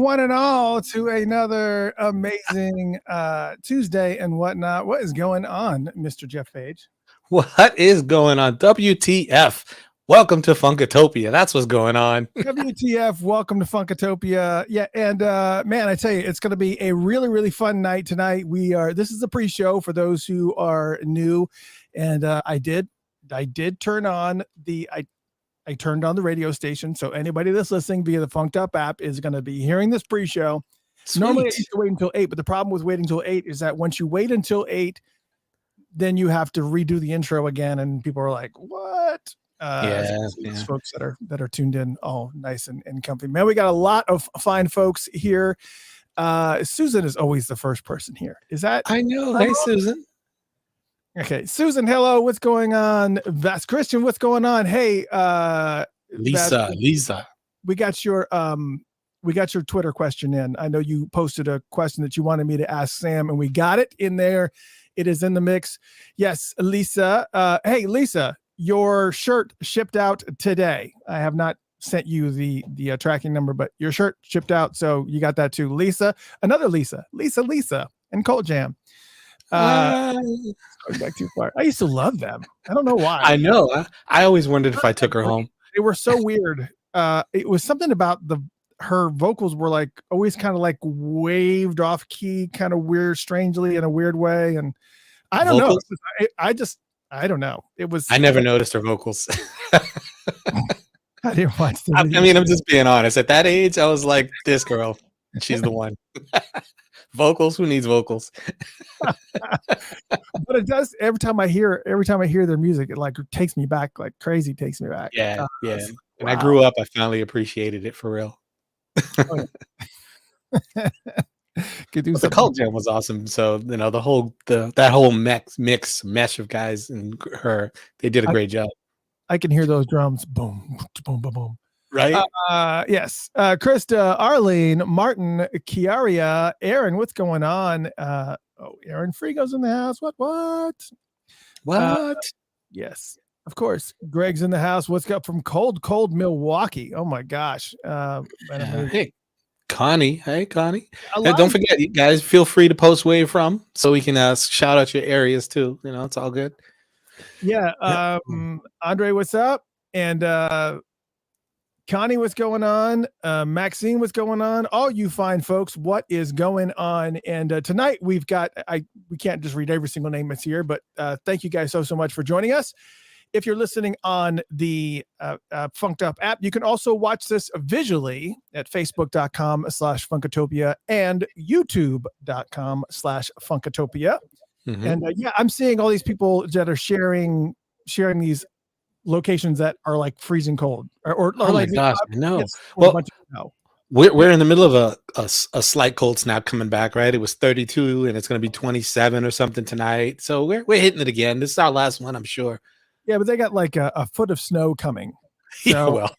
one and all, to another amazing Tuesday and whatnot. What is going on, Mr. Jeff Page? What is going on? WTF? Welcome to Funkatopia. That's what's going on. WTF, welcome to Funkatopia. Yeah, and man, I tell you, it's going to be a really, really fun night tonight. This is the pre-show for those who are new, and I did turn on I turned on the radio station, so anybody that's listening via the Funked Up app is going to be hearing this pre-show. Sweet. Normally, I used to wait until 8, but the problem with waiting until 8 is that once you wait until 8, then you have to redo the intro again, and people are like, "What?" Folks that are tuned in, all nice and comfy. Man, we got a lot of fine folks here. Susan is always the first person here. Is that? I know. Hey, Susan. Okay, Susan, hello. What's going on? Vas Christian, what's going on? Hey, Lisa. We got your Twitter question in. I know you posted a question that you wanted me to ask Sam, and we got it in there. It is in the mix. Yes, Lisa. Hey, Lisa, your shirt shipped out today. I have not sent you the tracking number, but your shirt shipped out, so you got that too. Lisa, another Lisa, and Cold Jam. Going back too far. I used to love them. I don't know why. I know. I always wondered if I took her home. They were so weird. It was something about her vocals were like always kind of like waved off key, kind of weird, strangely in a weird way. And I don't know. I don't know. It was. I never noticed her vocals. I didn't watch I mean, I'm just being honest. At that age, I was like, this girl, she's the one. Vocals, who needs vocals? But it does every time I hear their music, it like takes me back, like crazy takes me back. Yeah. When I grew up, I finally appreciated it for real. Oh, yeah. The Cult Jam was awesome. So that whole mesh of guys and her, they did a great job. I can hear those drums, boom, boom, boom, boom. Right? Yes. Krista, Arlene, Martin, Chiaria, Aaron, what's going on? Aaron Frigo's in the house. What? Yes, of course. Greg's in the house. What's up from cold Milwaukee? Oh my gosh. Hey, Connie. Hey, Connie. Don't forget, you guys feel free to post where you're from so we can shout out your areas too. You know, it's all good. Yeah. Andre, what's up? And Connie, what's going on? Maxine, what's going on? All you fine folks, what is going on? And tonight we've got, we can't just read every single name that's here, but thank you guys so much for joining us. If you're listening on the Funked Up app, you can also watch this visually at facebook.com/Funkatopia and youtube.com/Funkatopia. Mm-hmm. And I'm seeing all these people that are sharing these locations that are like freezing cold or oh like, my gosh, I know. Well, we're in the middle of a slight cold snap coming back, right? It was 32 and it's going to be 27 or something tonight. So we're hitting it again. This is our last one, I'm sure. Yeah, but they got like a foot of snow coming. So, yeah, well,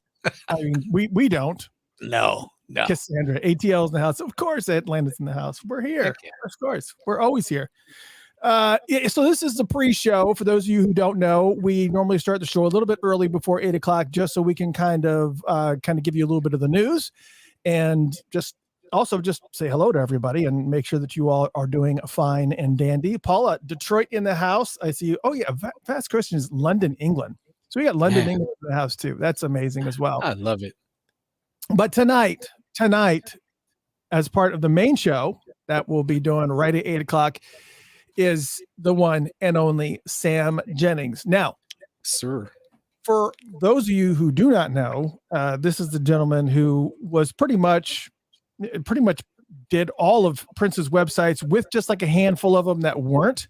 I mean, we don't. No. Cassandra, ATL's in the house. Of course, Atlanta's in the house. We're here. Yeah. Of course, we're always here. So this is the pre-show. For those of you who don't know, we normally start the show a little bit early before 8 o'clock, just so we can kind of give you a little bit of the news, and just say hello to everybody and make sure that you all are doing fine and dandy. Paula, Detroit in the house. I see you. Oh yeah, Fast Christian is London, England. So we got London, England in the house too. That's amazing as well. I love it. But tonight, as part of the main show that we'll be doing right at 8 o'clock, is the one and only Sam Jennings. Now, sir, for those of you who do not know, this is the gentleman who was pretty much did all of Prince's websites, with just like a handful of them that weren't.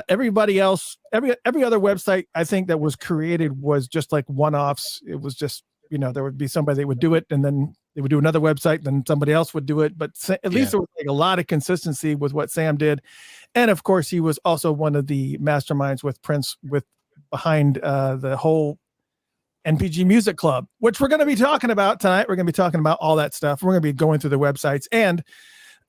Everybody else, every other website I think that was created was just like one-offs. It was just, there would be somebody that would do it, and then they would do another website, then somebody else would do it. But at least there was like a lot of consistency with what Sam did. And of course, he was also one of the masterminds with Prince, behind the whole NPG Music Club, which we're going to be talking about tonight. We're going to be talking about all that stuff. We're going to be going through the websites, and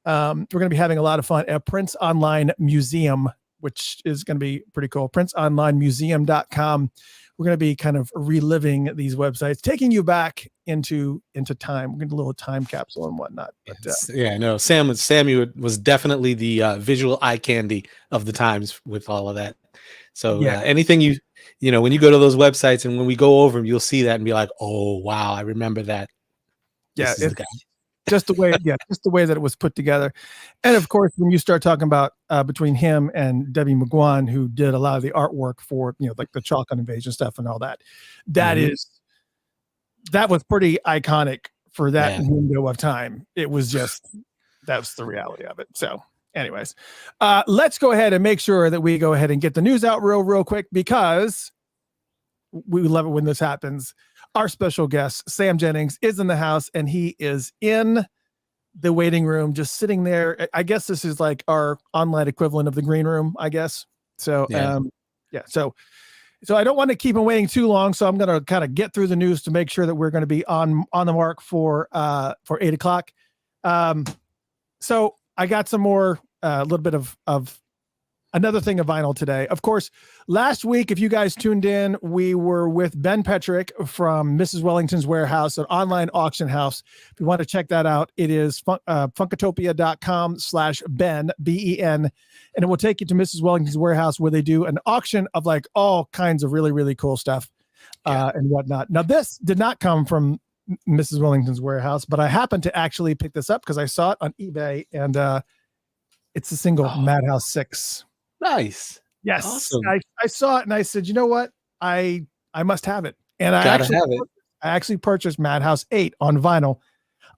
we're going to be having a lot of fun at Prince Online Museum, which is going to be pretty cool. PrinceOnlineMuseum.com. we're going to be kind of reliving these websites, taking you back into time. We're going to do a little time capsule and whatnot. But yeah, no, Sammy was definitely the visual eye candy of the times with all of that. So yeah, anything when you go to those websites and when we go over them, you'll see that and be like, oh wow, I remember that. yeah, This is the guy. just the way that it was put together. And of course, when you start talking about between him and Debbie McGuan, who did a lot of the artwork for, like the Chalk Invasion stuff and all that, that was pretty iconic for that window of time. It was that's the reality of it. So anyways, let's go ahead and make sure that we go ahead and get the news out real quick, because we love it when this happens. Our special guest, Sam Jennings, is in the house, and he is in the waiting room, just sitting there. I guess this is like our online equivalent of the green room, I guess. So, So I don't want to keep him waiting too long. So I'm going to kind of get through the news to make sure that we're going to be on the mark for 8:00. So I got some more, a little bit of another thing of vinyl today. Of course, last week, if you guys tuned in, we were with Ben Petrick from Mrs. Wellington's Warehouse, an online auction house. If you want to check that out, it is funkatopia.com/Ben, Ben, and it will take you to Mrs. Wellington's Warehouse, where they do an auction of like all kinds of really, really cool stuff and whatnot. Now, this did not come from Mrs. Wellington's Warehouse, but I happened to actually pick this up because I saw it on eBay, and it's a single Madhouse 6. Nice. Yes. Awesome. I saw it and I said, you know what? I must have it. And I actually purchased Madhouse 8 on vinyl.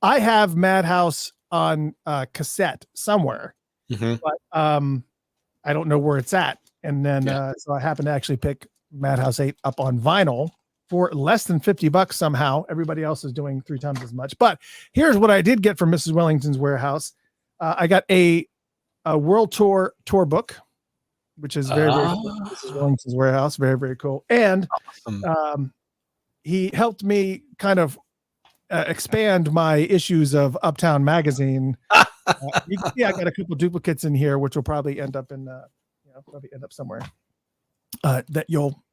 I have Madhouse on cassette somewhere, but I don't know where it's at. And then so I happened to actually pick Madhouse 8 up on vinyl for less than $50 somehow. Everybody else is doing 3 times as much. But here's what I did get from Mrs. Wellington's Warehouse. I got a World Tour book, which is very, very cool. Mrs. Wellington's Warehouse. Very, very cool. And he helped me kind of expand my issues of Uptown Magazine. I got a couple duplicates in here, which will probably end up in, somewhere that you'll,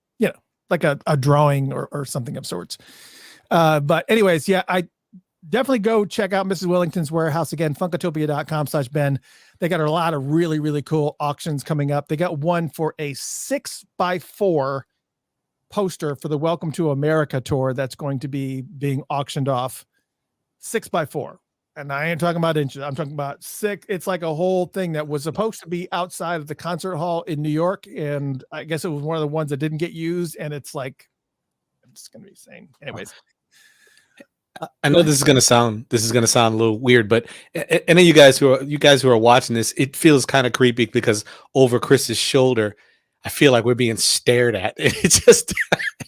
like a drawing or something of sorts. But anyways, I definitely go check out Mrs. Wellington's Warehouse. Again, funkatopia.com/Ben. They got a lot of really, really cool auctions coming up. They got one for a 6x4 poster for the Welcome to America tour that's going to be being auctioned off. 6x4. And I ain't talking about inches. I'm talking about 6. It's like a whole thing that was supposed to be outside of the concert hall in New York. And I guess it was one of the ones that didn't get used. And it's like, I'm just going to be saying, anyways. I know this is gonna sound a little weird, but any of you guys who are watching this, it feels kind of creepy because over Chris's shoulder, I feel like we're being stared at. It just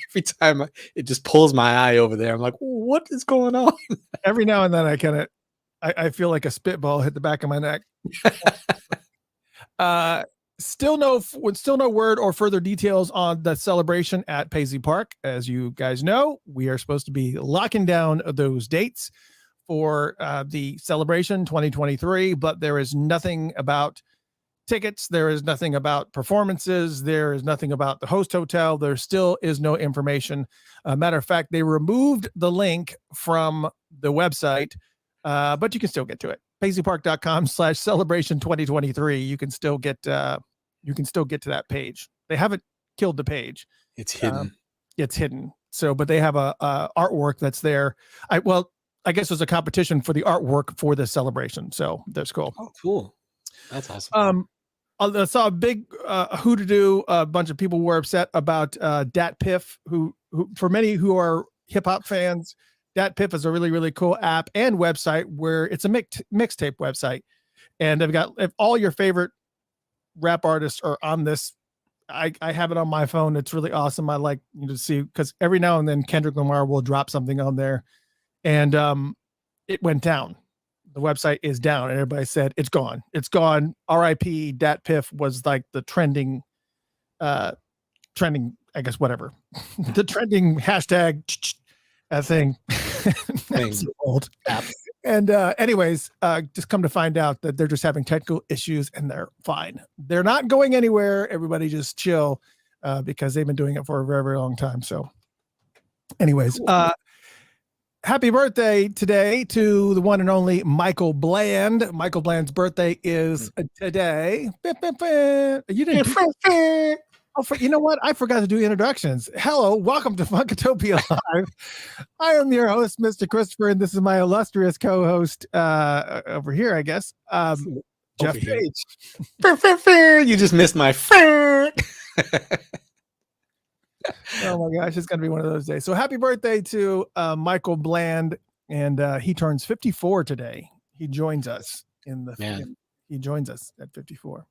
every time it just pulls my eye over there. I'm like, what is going on? Every now and then I feel like a spitball hit the back of my neck. Still no word or further details on the celebration at Paisley Park. As you guys know, we are supposed to be locking down those dates for the celebration 2023, but there is nothing about tickets. There is nothing about performances. There is nothing about the host hotel. There still is no information. Matter of fact, they removed the link from the website, but you can still get to it. PaisleyPark.com/celebration 2023. You can still get to that page. They haven't killed the page. It's hidden. It's hidden. So, but they have a artwork that's there. I guess there's a competition for the artwork for this celebration. So that's cool. Oh, cool. That's awesome. I saw a big hoodoo. A bunch of people were upset about Dat Piff, who for many who are hip hop fans, Dat Piff is a really, really cool app and website where it's a mixtape website. And they've got, if all your favorite rap artists are on this, I have it on my phone. It's really awesome. I like to see, because every now and then Kendrick Lamar will drop something on there, and it went down. The website is down, and everybody said it's gone. It's gone. R.I.P. Dat Piff was like the trending, I guess, whatever, the trending hashtag thing. That's old app. And anyways, just come to find out that they're just having technical issues and they're fine. They're not going anywhere. Everybody just chill. because they've been doing it for a very, very long time. So anyways, happy birthday today to the one and only Michael Bland. Michael Bland's birthday is today. You didn't do you know what? I forgot to do introductions. Hello, welcome to Funkatopia Live. I am your host, Mr. Christopher, and this is my illustrious co-host over here, I guess, Jeff Page. You just missed my Oh my gosh, it's gonna be one of those days. So happy birthday to Michael Bland, and he turns 54 today. He joins us he joins us at 54.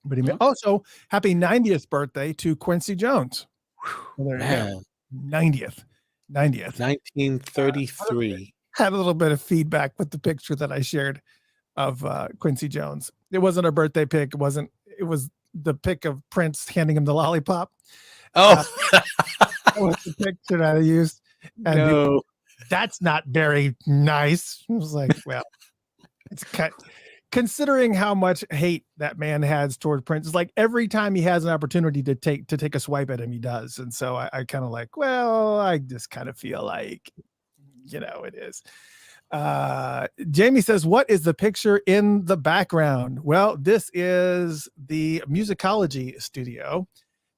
But he also happy 90th birthday to Quincy Jones. Well, there you go. 90th. 1933. Had a little bit of feedback with the picture that I shared of Quincy Jones. It wasn't a birthday pic. It was the pic of Prince handing him the lollipop. Oh, that was the picture that I used. And no. That's not very nice. I was like, well, it's considering how much hate that man has toward Prince. It's like every time he has an opportunity to take a swipe at him, he does. And so I kind of like, well, I just kind of feel like, it is. Jamie says, what is the picture in the background? Well, this is the musicology studio.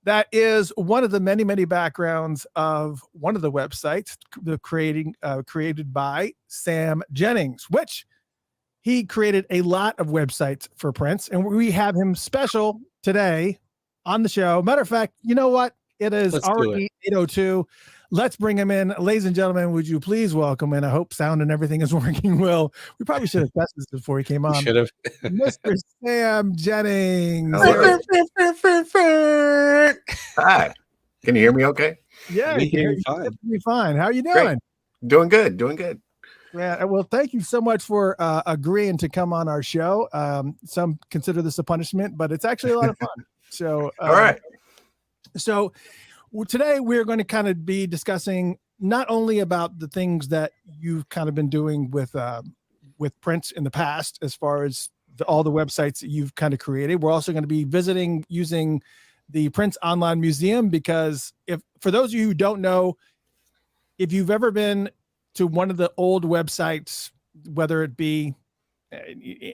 That is one of the many, many backgrounds of one of the websites created by Sam Jennings, which he created a lot of websites for Prince. And we have him special today on the show. Matter of fact, you know what? It is already 8:02. Let's bring him in. Ladies and gentlemen, would you please welcome, and I hope sound and everything is working well. We probably should have tested this before he came on. Should have. Mr. Sam Jennings. Hi. Can you hear me okay? Yeah, we hear you fine. Fine. How are you doing? Great. Doing good. Yeah, well, thank you so much for agreeing to come on our show. Some consider this a punishment, but it's actually a lot of fun. So, all right. So today we're going to kind of be discussing not only about the things that you've kind of been doing with Prince in the past, as far as all the websites that you've kind of created. We're also going to be using the Prince Online Museum, because for those of you who don't know, if you've ever been to one of the old websites, whether it be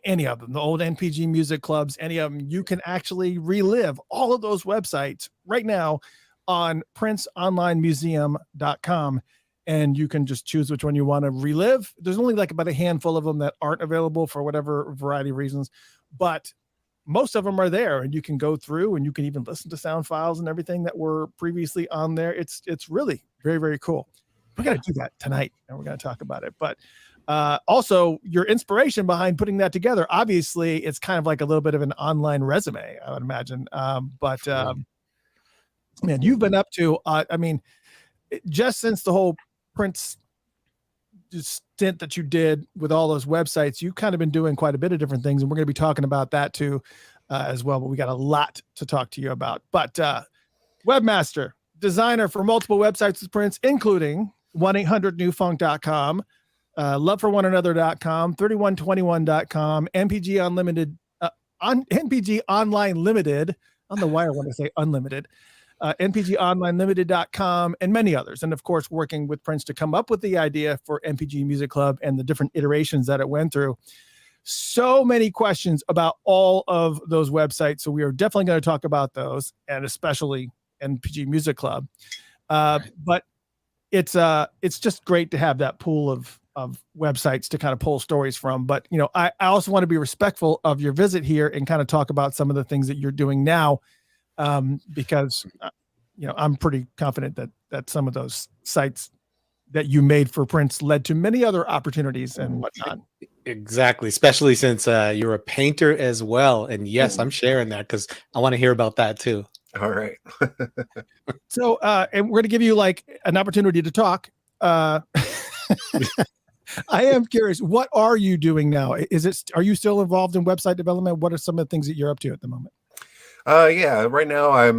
any of them, the old NPG music clubs, any of them, you can actually relive all of those websites right now on princeonlinemuseum.com. And you can just choose which one you want to relive. There's only like about a handful of them that aren't available for whatever variety of reasons, but most of them are there, and you can go through and you can even listen to sound files and everything that were previously on there. It's really very, very cool. We're going to do that tonight, and we're going to talk about it. But also your inspiration behind putting that together, obviously it's kind of like a little bit of an online resume, I would imagine. Man, you've been up to, just since the whole Prince stint that you did with all those websites, you've kind of been doing quite a bit of different things. And we're going to be talking about that too, as well. But we got a lot to talk to you about. But webmaster, designer for multiple websites with Prince, including 1-800-NEW-FUNK.com, loveforOneAnother.com, 3121.com, NPG Unlimited, NPG Online Limited. I don't know why I want to say unlimited. NPGOnlineLimited.com, and many others. And of course, working with Prince to come up with the idea for NPG Music Club and the different iterations that it went through. So many questions about all of those websites. So we are definitely going to talk about those, and especially NPG Music Club. But it's just great to have that pool of websites to kind of pull stories from. But, I also want to be respectful of your visit here and kind of talk about some of the things that you're doing now. Because, I'm pretty confident that some of those sites that you made for Prince led to many other opportunities and whatnot. Exactly. Especially since you're a painter as well. And yes, I'm sharing that because I want to hear about that too. All right. So, and we're going to give you like an opportunity to talk. I am curious, what are you doing now? Are you still involved in website development? What are some of the things that you're up to at the moment? Yeah, right now I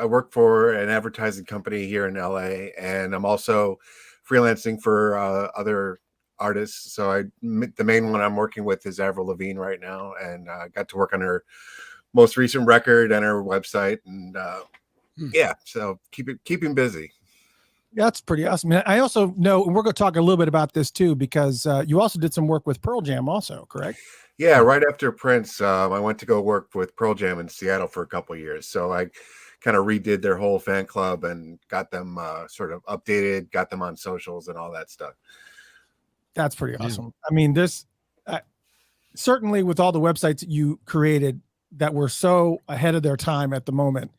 work for an advertising company here in LA, and I'm also freelancing for other artists. So the main one I'm working with is Avril Lavigne right now, and I got to work on her most recent record and her website, and Yeah, so keep him busy. That's pretty awesome. And I also know we're going to talk a little bit about this too, because you also did some work with Pearl Jam, also, correct? Yeah, right after Prince, I went to go work with Pearl Jam in Seattle for a couple of years. So I kind of redid their whole fan club and got them sort of updated, got them on socials and all that stuff. That's pretty awesome. I mean, this certainly with all the websites that you created that were so ahead of their time at the moment.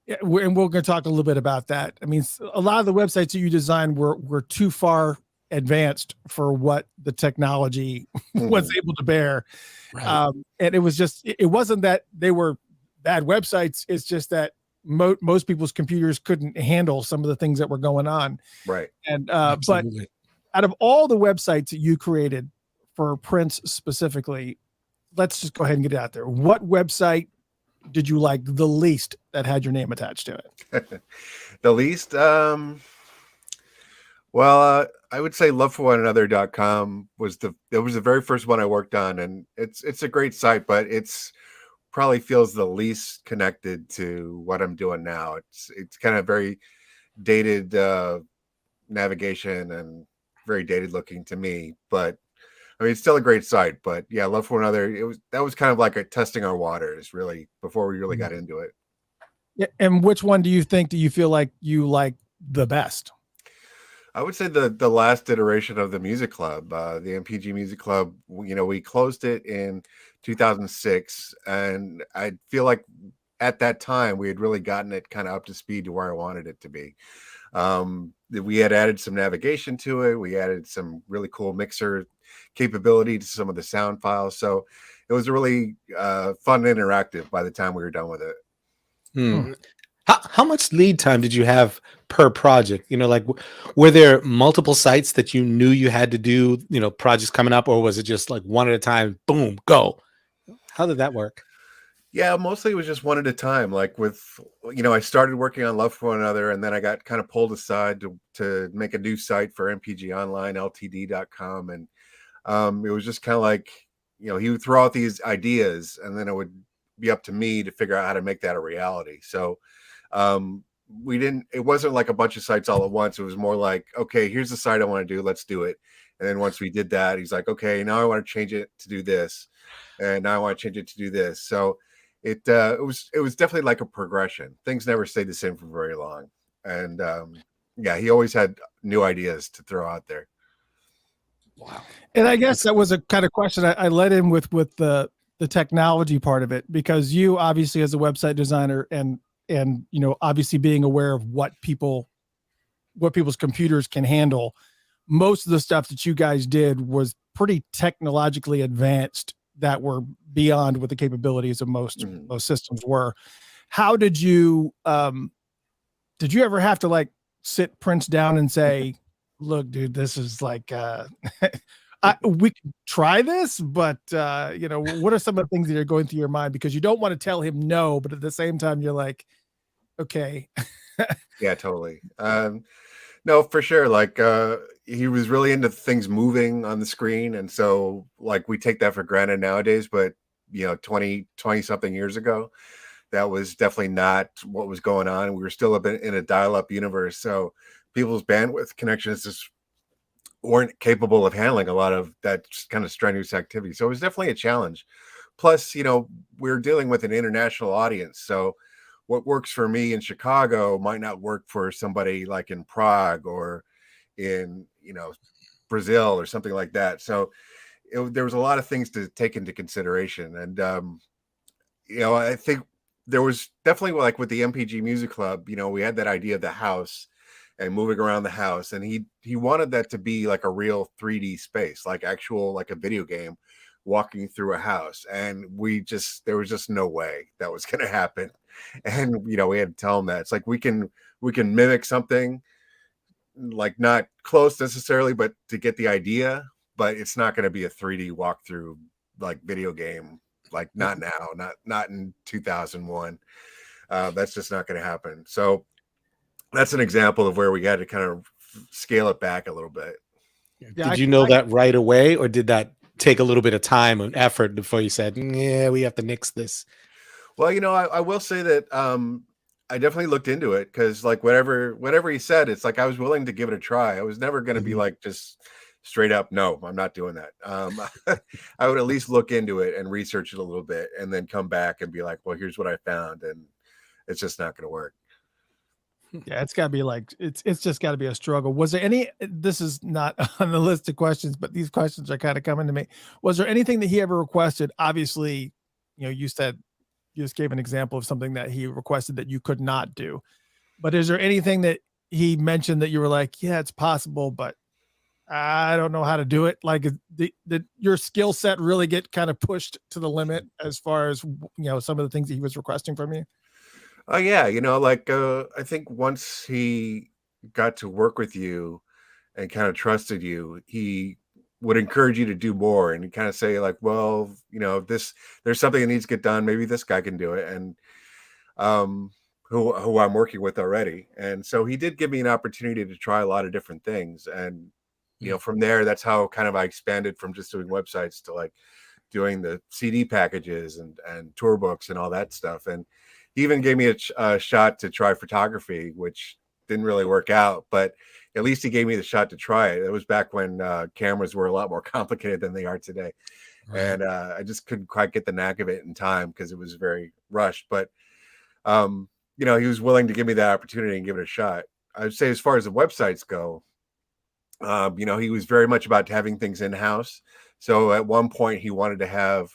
And we're going to talk a little bit about that. I mean, a lot of the websites that you designed were too far advanced for what the technology was able to bear. Right. And it wasn't that they were bad websites. It's just that most people's computers couldn't handle some of the things that were going on. Right. And, but out of all the websites that you created for Prince specifically, let's just go ahead and get it out there. What website did you like the least that had your name attached to it? The least? Well, I would say loveforonanother.com was the very first one I worked on, and it's a great site, but it's probably feels the least connected to what I'm doing now. It's kind of very dated navigation and very dated looking to me, but I mean, it's still a great site. But yeah, Love for Another, that was kind of like a testing our waters, really, before we really got into it. Yeah, and which one do you feel like you like the best? I would say the last iteration of the music club, the MPG Music Club. We closed it in 2006, and I feel like at that time we had really gotten it kind of up to speed to where I wanted it to be. We had added some navigation to it. We added some really cool mixer capability to some of the sound files. So it was really fun and interactive by the time we were done with it. How much lead time did you have per project? Like, were there multiple sites that you knew you had to do, projects coming up, or was it just like one at a time, boom, go? How did that work? Yeah, mostly it was just one at a time. Like I started working on Love for One Another, and then I got kind of pulled aside to make a new site for MPG Online, Ltd.com. And it was just kind of like, he would throw out these ideas, and then it would be up to me to figure out how to make that a reality. So it wasn't like a bunch of sites all at once. It was more like, okay, here's the site I want to do. Let's do it. And then once we did that, he's like, okay, now I want to change it to do this. And now I want to change it to do this. So it was definitely like a progression. Things never stayed the same for very long. And yeah, he always had new ideas to throw out there. Wow. And I guess that was a kind of question I led in with the technology part of it, because you obviously, as a website designer and obviously being aware of what people's computers can handle, most of the stuff that you guys did was pretty technologically advanced that were beyond what the capabilities of most systems were. How did you ever have to like sit Prince down and say, look, dude, this is like, we can try this, but what are some of the things that are going through your mind? Because you don't want to tell him no, but at the same time, you're like, okay. Yeah, totally. No, for sure. Like, he was really into things moving on the screen. And so like we take that for granted nowadays, but 20 something years ago, that was definitely not what was going on. We were still a bit in a dial-up universe. So people's bandwidth connections just weren't capable of handling a lot of that kind of strenuous activity. So it was definitely a challenge. Plus, we're dealing with an international audience. So what works for me in Chicago might not work for somebody like in Prague or in, Brazil or something like that. So there was a lot of things to take into consideration. And, I think there was definitely, like with the MPG Music Club, we had that idea of the house and moving around the house. And he wanted that to be like a real 3D space, like a video game walking through a house. And there was just no way that was going to happen. And, we had to tell him that it's like, we can mimic something, like not close necessarily, but to get the idea, but it's not going to be a 3D walkthrough, like video game, like not now, not in 2001. That's just not going to happen. So that's an example of where we had to kind of scale it back a little bit. Yeah, did you know that right away, or did that take a little bit of time and effort before you said, yeah, we have to nix this? Well, I will say that I definitely looked into it because, like, whatever he said, it's like I was willing to give it a try. I was never going to be Mhm. like just straight up, no, I'm not doing that. I would at least look into it and research it a little bit, and then come back and be like, well, here's what I found, and it's just not going to work. Yeah, it's got to be like it's just got to be a struggle. Was there any? This is not on the list of questions, but these questions are kind of coming to me. Was there anything that he ever requested? Obviously, you said you just gave an example of something that he requested that you could not do. But is there anything that he mentioned that you were like, yeah, it's possible, but I don't know how to do it? Like, did your skill set really get kind of pushed to the limit as far as some of the things that he was requesting from you? Oh yeah, like I think once he got to work with you and kind of trusted you, he would encourage you to do more and kind of say like, well, this there's something that needs to get done. Maybe this guy can do it, and um, who I'm working with already. And so he did give me an opportunity to try a lot of different things, and Mm. from there, that's how kind of I expanded from just doing websites to like doing the CD packages and tour books and all that stuff. And he even gave me a shot to try photography, which didn't really work out, but at least he gave me the shot to try it. It was back when cameras were a lot more complicated than they are today. Right. And I just couldn't quite get the knack of it in time because it was very rushed. But um, he was willing to give me that opportunity and give it a shot. I'd say as far as the websites go, he was very much about having things in house. So at one point, he wanted to have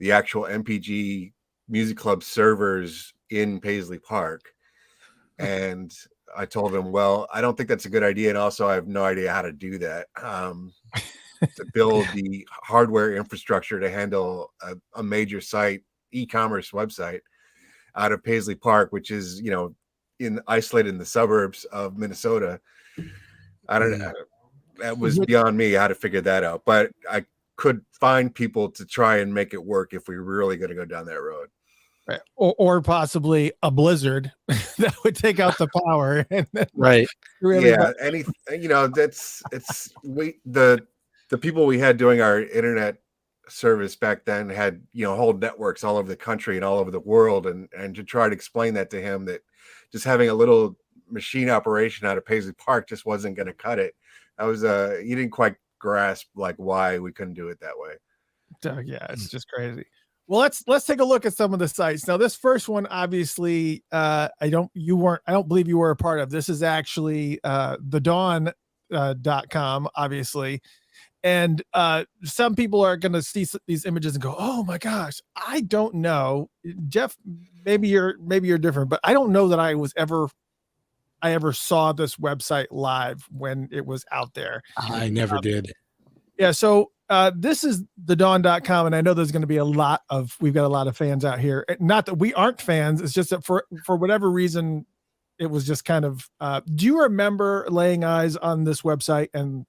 the actual MPG Music Club servers in Paisley Park, and I told him, "Well, I don't think that's a good idea, and also I have no idea how to do that. To build the hardware infrastructure to handle a major site, e-commerce website out of Paisley Park, which is isolated in the suburbs of Minnesota. I don't Mm. know. That was beyond me how to figure that out, but I could find people to try and make it work if we were really going to go down that road. Right. Or possibly a blizzard that would take out the power and then Right. really. Yeah, that's the people we had doing our internet service back then had whole networks all over the country and all over the world, and to try to explain that to him, that just having a little machine operation out of Paisley Park just wasn't going to cut it. That was he didn't quite grasp like why we couldn't do it that way. So, yeah, it's just crazy. Well, let's take a look at some of the sites. Now, this first one, obviously, I don't believe you were a part of. This is actually the dawn.com, obviously. And some people are going to see these images and go, "Oh my gosh, I don't know." Jeff, maybe you're different, but I don't know that I ever saw this website live when it was out there. I never did. Yeah, so this is the dawn.com, and I know there's going to be we've got a lot of fans out here. Not that we aren't fans, it's just that for whatever reason, it was just kind of do you remember laying eyes on this website and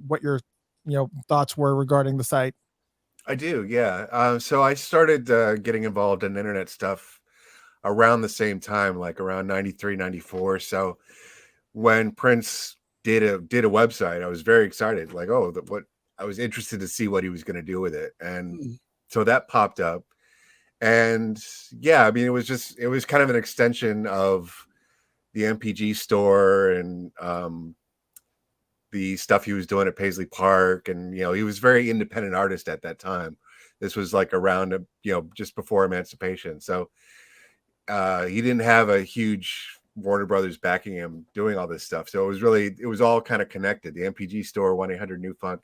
what your thoughts were regarding the site? I do, yeah. So I started getting involved in internet stuff around the same time, like around 93, 94. So when Prince did a website, I was very excited. Like, oh, what I was interested to see what he was going to do with it, and Mm. so that popped up. And yeah, I mean, it was kind of an extension of the MPG store and the stuff he was doing at Paisley Park, and he was very independent artist at that time. This was like around just before Emancipation, so he didn't have a huge Warner Brothers backing him doing all this stuff. So it was all kind of connected. The MPG store, 1-800 New Funk,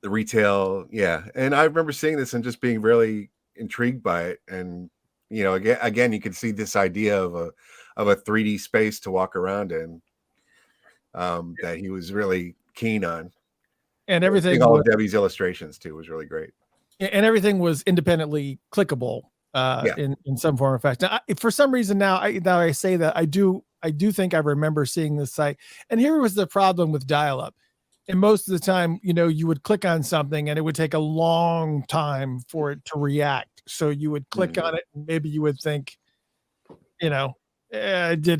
the retail, yeah. And I remember seeing this and just being really intrigued by it. And again, you could see this idea of a 3D space to walk around in, that he was really keen on. And everything all was, of Debbie's illustrations too was really great. and everything was independently clickable Yeah. in some form or fashion. For some reason now I say that I do think I remember seeing this site. And here was the problem with dial-up. And most of the time, you would click on something and it would take a long time for it to react. So you would click on it and maybe you would think, did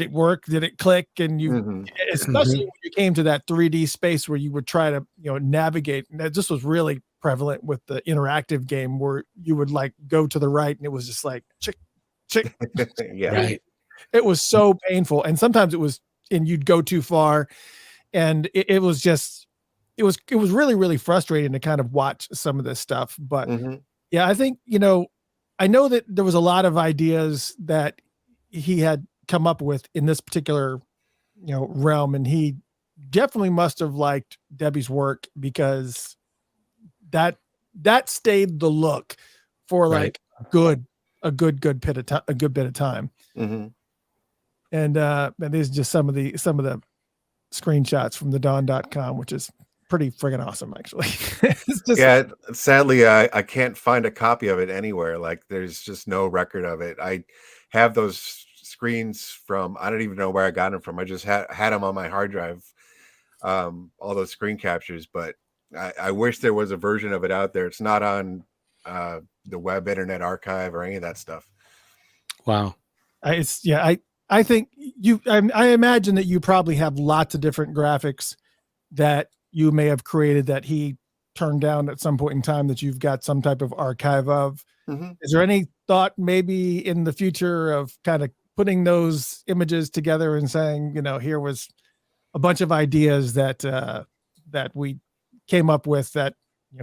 it work? Did it click? And especially when you came to that 3D space where you would try to, navigate. And this was really prevalent with the interactive game where you would like go to the right and it was just like chick. Yeah. Right. It was so painful, and sometimes and you'd go too far, and it was just, it was really, really frustrating to kind of watch some of this stuff. But Hmm. yeah, I think, I know that there was a lot of ideas that he had come up with in this particular, realm, and he definitely must have liked Debbie's work, because that stayed the look for Right. like a good bit of time, Hmm. and these are just some of the screenshots from the dawn.com, which is pretty friggin' awesome, actually. It's just, Yeah, sadly, I can't find a copy of it anywhere. Like, there's just no record of it. I have those screens from, I don't even know where I got them from. I just had them on my hard drive, all those screen captures. But I wish there was a version of it out there. It's not on the web Internet Archive or any of that stuff. Wow. I think I imagine that you probably have lots of different graphics that you may have created that he turned down at some point in time, that you've got some type of archive of. Hmm. Is there any thought maybe in the future of kind of putting those images together and saying, here was a bunch of ideas that we came up with that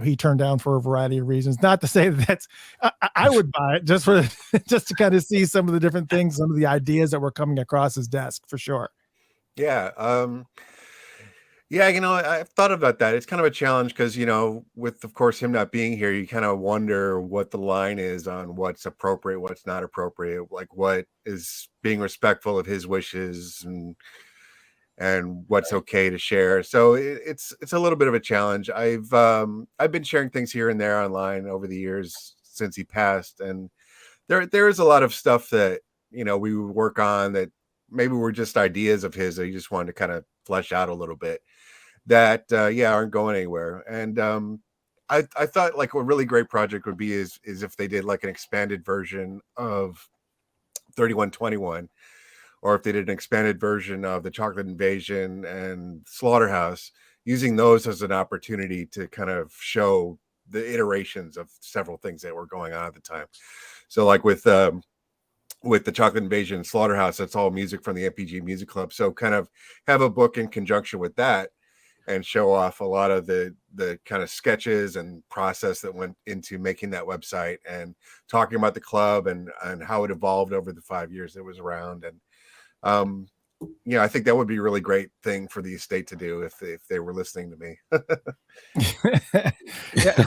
he turned down for a variety of reasons? Not to say that I would buy it just for just to kind of see some of the different things, some of the ideas that were coming across his desk, for sure. Yeah. Yeah, I've thought about that. It's kind of a challenge because, with, of course, him not being here, you kind of wonder what the line is on what's appropriate, what's not appropriate, like what is being respectful of his wishes, and what's okay to share. So it's a little bit of a challenge. I've been sharing things here and there online over the years since he passed, and there is a lot of stuff that we would work on that maybe were just ideas of his that he just wanted to kind of flesh out a little bit, that aren't going anywhere. And I thought like a really great project would be is if they did like an expanded version of 3121, or if they did an expanded version of the Chocolate Invasion and Slaughterhouse, using those as an opportunity to kind of show the iterations of several things that were going on at the time. So like with the Chocolate Invasion and Slaughterhouse, that's all music from the MPG Music Club. So kind of have a book in conjunction with that and show off a lot of the kind of sketches and process that went into making that website, and talking about the club and how it evolved over the 5 years it was around. And I think that would be a really great thing for the estate to do if they were listening to me. Yeah,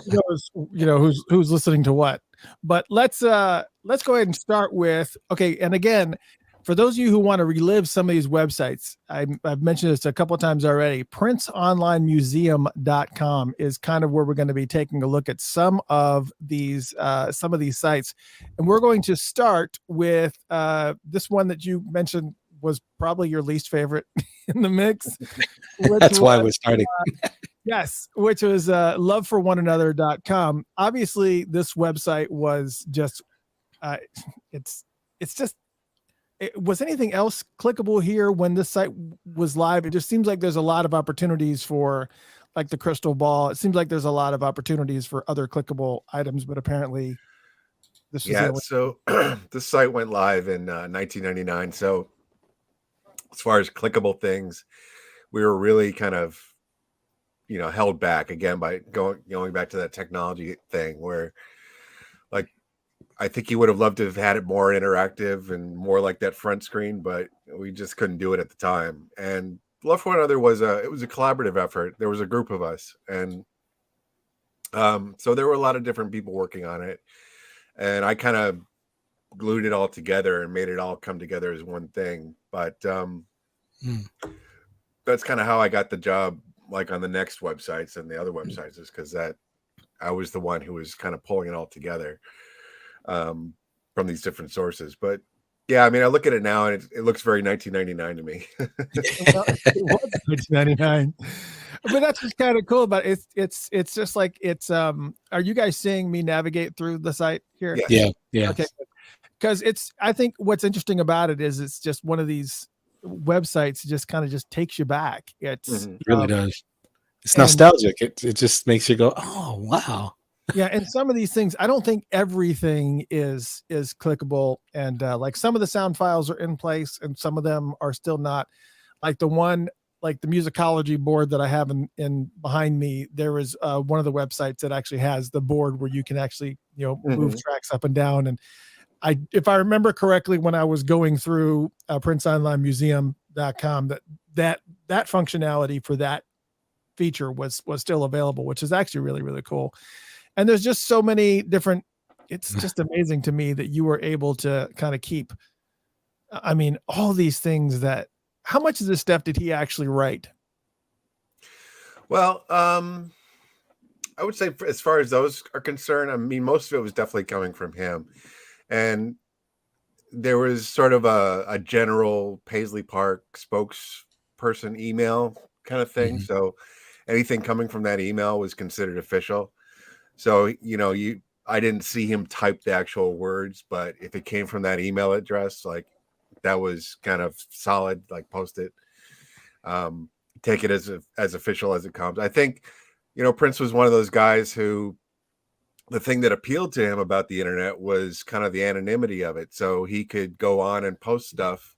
who's listening to what. But let's go ahead and start with, okay, and again, for those of you who want to relive some of these websites, I've mentioned this a couple of times already. PrinceOnlineMuseum.com is kind of where we're going to be taking a look at some of these sites, and we're going to start with this one that you mentioned was probably your least favorite in the mix. That's why we're starting. Yes, which was loveforonanother.com. Obviously, this website was just was anything else clickable here when this site was live? It just seems like there's a lot of opportunities for like the crystal ball. It seems like there's a lot of opportunities for other clickable items, but apparently this was the only. So this site went live in 1999. So as far as clickable things, we were really kind of held back again by going back to that technology thing, where like I think he would have loved to have had it more interactive and more like that front screen, but we just couldn't do it at the time. And Love for One Another was a collaborative effort. There was a group of us, and so there were a lot of different people working on it, and I kind of glued it all together and made it all come together as one thing. But that's kind of how I got the job, like on the next websites and the other websites, is because that I was the one who was kind of pulling it all together from these different sources. But yeah, I mean, I look at it now and it looks very 1999 to me. Well, it was 1999, but that's just kind of cool. But it's just like are you guys seeing me navigate through the site here? Yes. Yeah. Okay, because I think what's interesting about it is it's just one of these websites just kind of just takes you back. It really does. It's nostalgic. It just makes you go, oh wow. Yeah, and some of these things, I don't think everything is clickable, and like some of the sound files are in place, and some of them are still not. Like the one, like the musicology board that I have in behind me, there is one of the websites that actually has the board where you can actually move tracks up and down. And if I remember correctly, when I was going through PrinceOnlineMuseum.com, that functionality for that feature was still available, which is actually really, really cool. And there's just so many different, it's just amazing to me that you were able to kind of keep, I mean, all these things that, how much of this stuff did he actually write? Well, I would say as far as those are concerned, I mean, most of it was definitely coming from him. And there was sort of a general Paisley Park spokesperson email kind of thing. Mhm. So anything coming from that email was considered official. So, I didn't see him type the actual words, but if it came from that email address, like that was kind of solid, like post it, um, take it as official as it comes. I think, Prince was one of those guys who the thing that appealed to him about the internet was kind of the anonymity of it. So he could go on and post stuff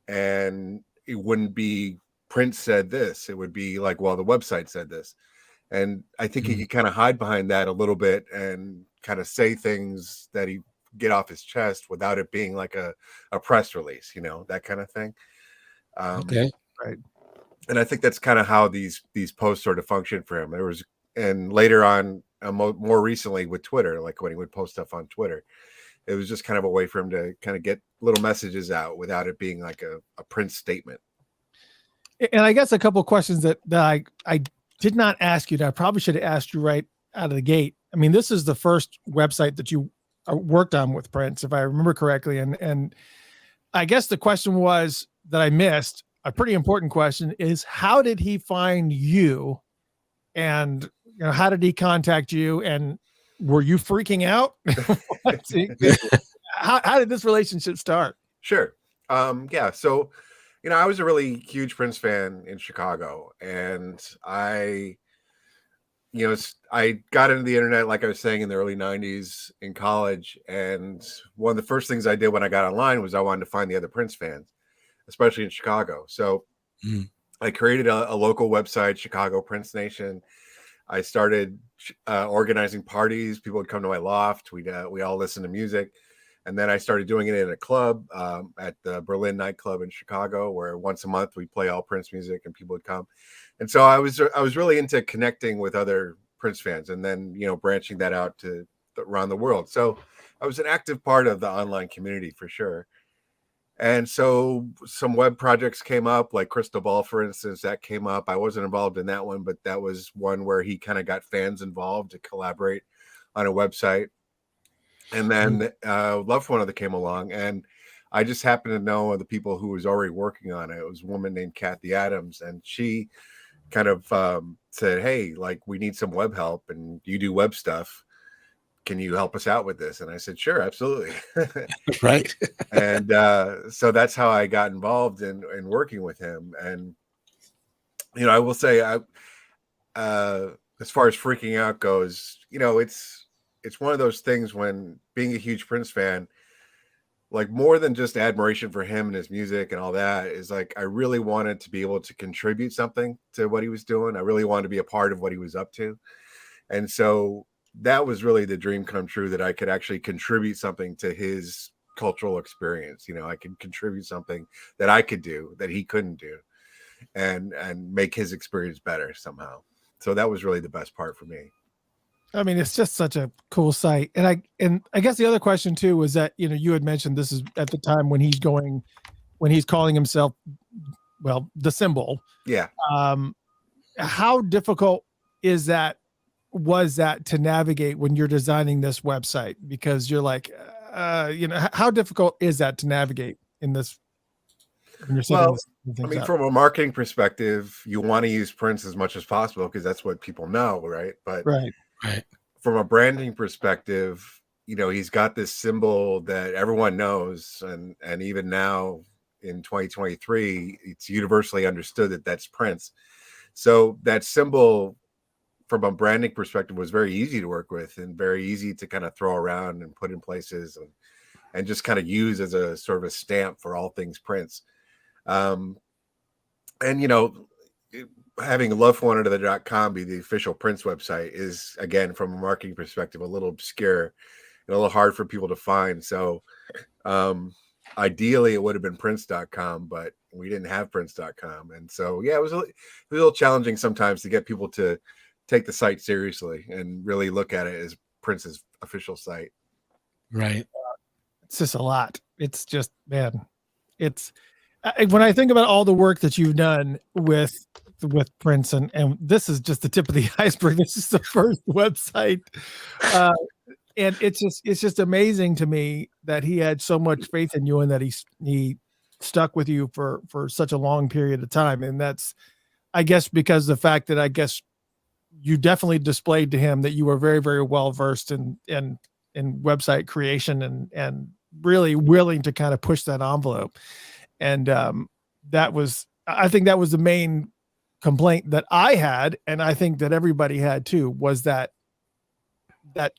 and it wouldn't be Prince said this. It would be like, well, the website said this. And I think he Mhm. could kind of hide behind that a little bit and kind of say things that he get off his chest without it being like a press release, that kind of thing. Um, Okay. Right. and I think that's kind of how these posts sort of function for him. There was, and later on, more recently with Twitter, like when he would post stuff on Twitter, it was just kind of a way for him to kind of get little messages out without it being like a Prince statement. And I guess a couple of questions that I did not ask you that I probably should have asked you right out of the gate. I mean, this is the first website that you worked on with Prince, if I remember correctly. And I guess the question was that I missed, a pretty important question, is how did he find you? And how did he contact you? And were you freaking out? how did this relationship start? Sure. Yeah. So, I was a really huge Prince fan in Chicago, and I got into the internet, like I was saying, in the early 90s in college. And one of the first things I did when I got online was I wanted to find the other Prince fans, especially in Chicago. So Mhm. I created a local website, Chicago Prince Nation. I started organizing parties. People would come to my loft. We all listen to music, and then I started doing it in a club at the Berlin nightclub in Chicago, where once a month we play all Prince music, and people would come. And so I was really into connecting with other Prince fans, and then branching that out to around the world. So I was an active part of the online community for sure. And so some web projects came up, like Crystal Ball, for instance, that came up. I wasn't involved in that one, but that was one where he kind of got fans involved to collaborate on a website. And then Love for One Another came along, and I just happened to know the people who was already working on it. It was a woman named Kathy Adams, and she kind of said, "Hey, like we need some web help, and you do web stuff. Can you help us out with this?" And I said, "Sure, absolutely." Right. And so that's how I got involved in working with him. And I will say, as far as freaking out goes, it's one of those things when being a huge Prince fan, like more than just admiration for him and his music and all that, is like I really wanted to be able to contribute something to what he was doing. I really wanted to be a part of what he was up to. And so that was really the dream come true, that I could actually contribute something to his cultural experience. I could contribute something that I could do that he couldn't do, and make his experience better somehow. So that was really the best part for me. I mean, it's just such a cool site. And I guess the other question too was that, you had mentioned this is at the time when he's calling himself, well, the symbol. Yeah. How difficult is that, was that to navigate when you're designing this website? Because you're like, how difficult is that to navigate in this, when you're setting Well, this I things mean, up? from a marketing perspective, you want to use Prince as much as possible because that's what people know, right? But Right. Right. from a branding perspective, he's got this symbol that everyone knows, and even now in 2023, it's universally understood that that's Prince. So that symbol, from a branding perspective was very easy to work with and very easy to kind of throw around and put in places and just kind of use as a sort of a stamp for all things Prince. And having loveforOneAnother.com be the official Prince website is, again, from a marketing perspective, a little obscure and a little hard for people to find. So ideally it would have been Prince.com, but we didn't have Prince.com. And so, yeah, it was a little challenging sometimes to get people to take the site seriously and really look at it as Prince's official site. Right. It's just a lot. It's just, man, when I think about all the work that you've done with Prince, and this is just the tip of the iceberg. This is the first website. And it's just amazing to me that he had so much faith in you and that he stuck with you for such a long period of time. And that's, I guess, because the fact that I guess you definitely displayed to him that you were very, very well versed in website creation and really willing to kind of push that envelope. And I think that was the main complaint that I had, and I think that everybody had too, was that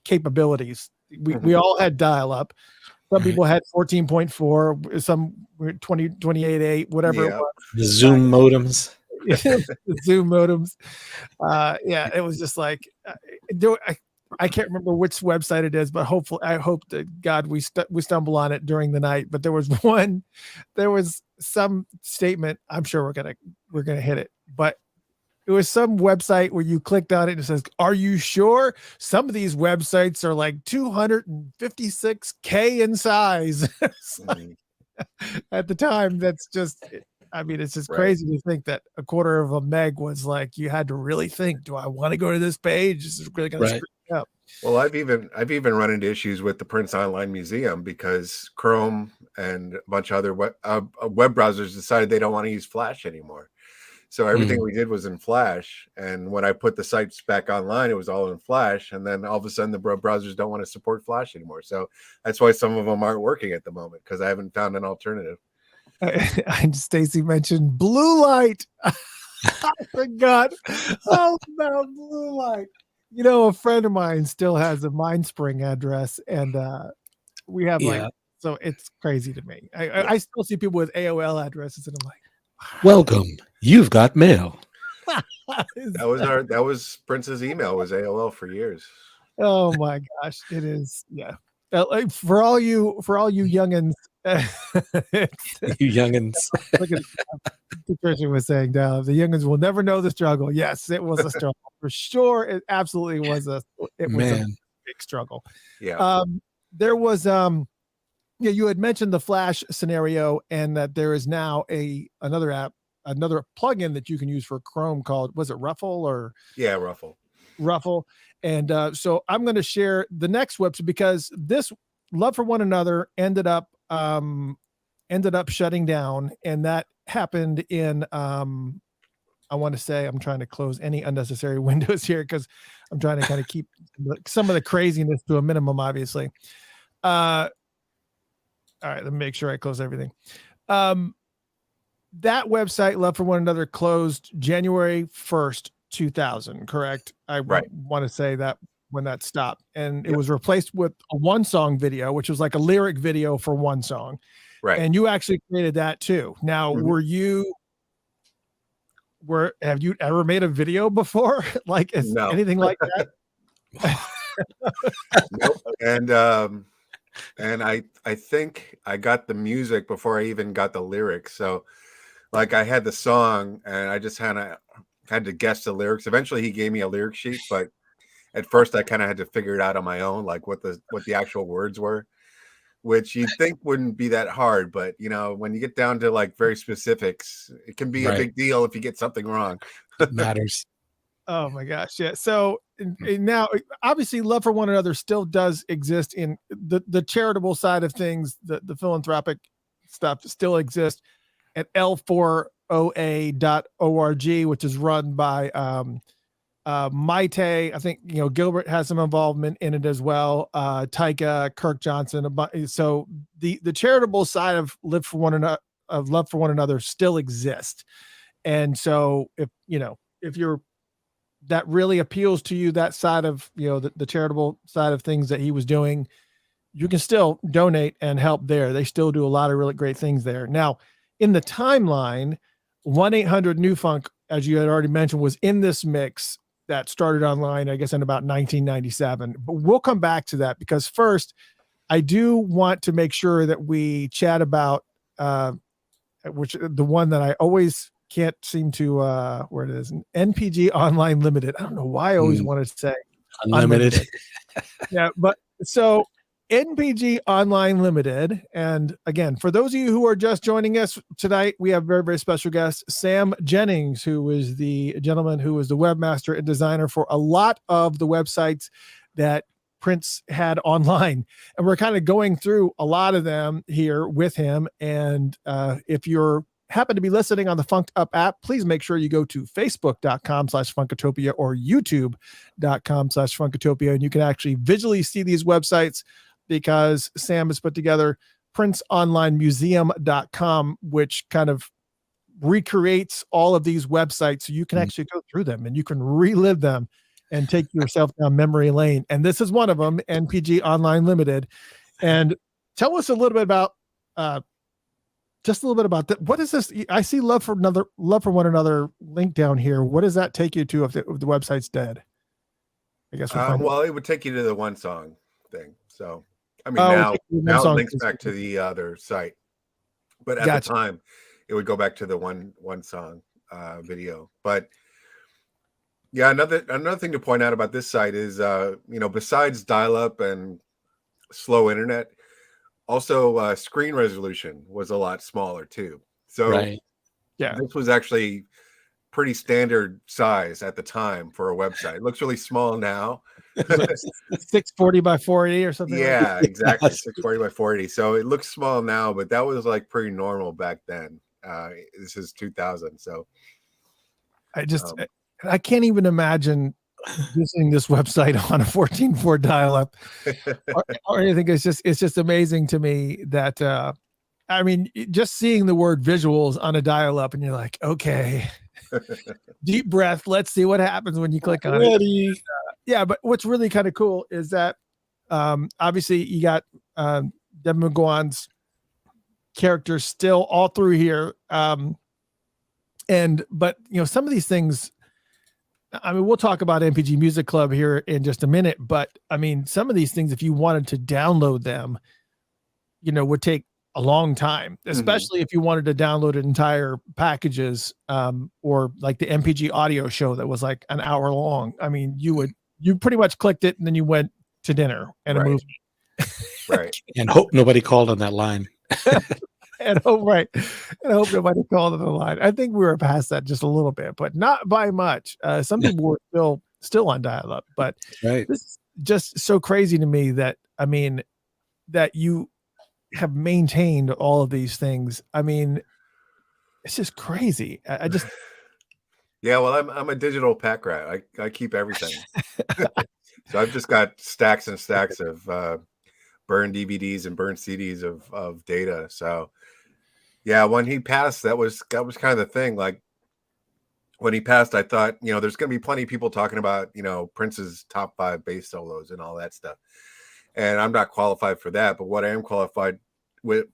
capabilities. We all had dial up. Some people had 14.4, some 28.8, whatever it was. The Zoom modems. The Zoom modems. Yeah, it was just like I can't remember which website it is, but I hope that God we stumble on it during the night. But there was some statement. I'm sure we're gonna hit it, but it was some website where you clicked on it and it says, "Are you sure?" Some of these websites are like 256K in size. At the time, that's just. I mean, it's just crazy to think that a quarter of a meg was like, you had to really think, do I want to go to this page? This is really going to screw me up. Well, I've even run into issues with the Prince Online Museum because Chrome and a bunch of other web browsers decided they don't want to use Flash anymore. So everything we did was in Flash. And when I put the sites back online, it was all in Flash. And then all of a sudden the browsers don't want to support Flash anymore. So that's why some of them aren't working at the moment, because I haven't found an alternative. Stacy mentioned blue light. I forgot all about blue light. A friend of mine still has a MindSpring address, and we have so it's crazy to me. I still see people with AOL addresses, and I'm like, welcome, you've got mail. That was Prince's email was AOL for years. Oh my gosh, it is. Yeah. Like for all you youngins. You youngins. Look at Patricia was saying down. The youngins will never know the struggle. Yes, it was a struggle for sure. It absolutely was a big struggle. Yeah. There was you had mentioned the Flash scenario, and that there is now another app, another plugin that you can use for Chrome called, was it Ruffle or? Yeah, Ruffle. And so I'm going to share the next website, because this Love for One Another ended up shutting down, and that happened in I want to say, I'm trying to close any unnecessary windows here because I'm trying to kind of keep some of the craziness to a minimum, obviously. All right, let me make sure I close everything. That website, Love for One Another, closed January 1st, 2000, correct? I want to say that when that stopped, and it was replaced with a one song video, which was like a lyric video for one song. Right. And you actually created that too. Now, have you ever made a video before? Like anything like that? Nope. And I think I got the music before I even got the lyrics. So like I had the song and I just had to guess the lyrics. Eventually he gave me a lyric sheet, but at first I kind of had to figure it out on my own, like what the actual words were, which you'd think wouldn't be that hard. But when you get down to like very specifics, it can be a big deal if you get something wrong. It matters. Oh my gosh. Yeah. So now obviously Love for One Another still does exist in the charitable side of things. The philanthropic stuff still exists at l4oa.org, which is run by Maite. I think Gilbert has some involvement in it as well. Taika, Kirk Johnson. So the charitable side of Love for One Another still exists. And so if you're that really appeals to you, that side of, the charitable side of things that he was doing, you can still donate and help there. They still do a lot of really great things there. Now, in the timeline, 1-800-NEW-FUNK, as you had already mentioned, was in this mix that started online, I guess, in about 1997. But we'll come back to that, because first, I do want to make sure that we chat about which the one that I always can't seem to where it is, NPG Online Limited. I don't know why I always wanted to say Unlimited. Yeah, but so NPG Online Limited. And again, for those of you who are just joining us tonight, we have very, very special guest, Sam Jennings, who is the gentleman who is the webmaster and designer for a lot of the websites that Prince had online. And we're kind of going through a lot of them here with him. And if you're happen to be listening on the Funked Up app, please make sure you go to facebook.com/Funkatopia or youtube.com/Funkatopia. And you can actually visually see these websites, because Sam has put together princeonlinemuseum.com, which kind of recreates all of these websites. So you can actually go through them and you can relive them and take yourself down memory lane. And this is one of them, NPG Online Limited. And tell us a little bit about, just a little bit about that. What is this? I see love for one another link down here. What does that take you to if the website's dead? I guess well, it would take you to the one song thing. So, I mean, now it links back to the other site, but at the time it would go back to the one song video. But yeah, another thing to point out about this site is, besides dial-up and slow internet, also screen resolution was a lot smaller too. So this was actually pretty standard size at the time for a website. It looks really small now. 640 by 480 or something. Yeah, exactly. 640 by 480. So it looks small now, but that was like pretty normal back then. This is 2000. So I can't even imagine using this website on a 14.4 dial-up or anything. It's just amazing to me that I mean, just seeing the word visuals on a dial-up and you're like, okay, deep breath, let's see what happens when you click on it. Yeah, but what's really kind of cool is that obviously you got Devin McGowan's characters still all through here. But some of these things, I mean, we'll talk about MPG Music Club here in just a minute, but I mean, some of these things, if you wanted to download them, would take a long time, especially if you wanted to download entire packages, or like the MPG audio show that was like an hour long. I mean, you pretty much clicked it and then you went to dinner and a movie. Right. And hope nobody called on that line. And hope nobody called on the line. I think we were past that just a little bit, but not by much. Some people were still on dial-up, but this is just so crazy to me that, I mean, that you have maintained all of these things. I mean, it's just crazy. I just yeah. Well, I'm a digital pack rat. I keep everything. So I've just got stacks and stacks of burned DVDs and burned CDs of data. So yeah, when he passed, that was kind of the thing. Like when he passed, I thought, there's going to be plenty of people talking about, Prince's top 5 bass solos and all that stuff. And I'm not qualified for that. But what I am qualified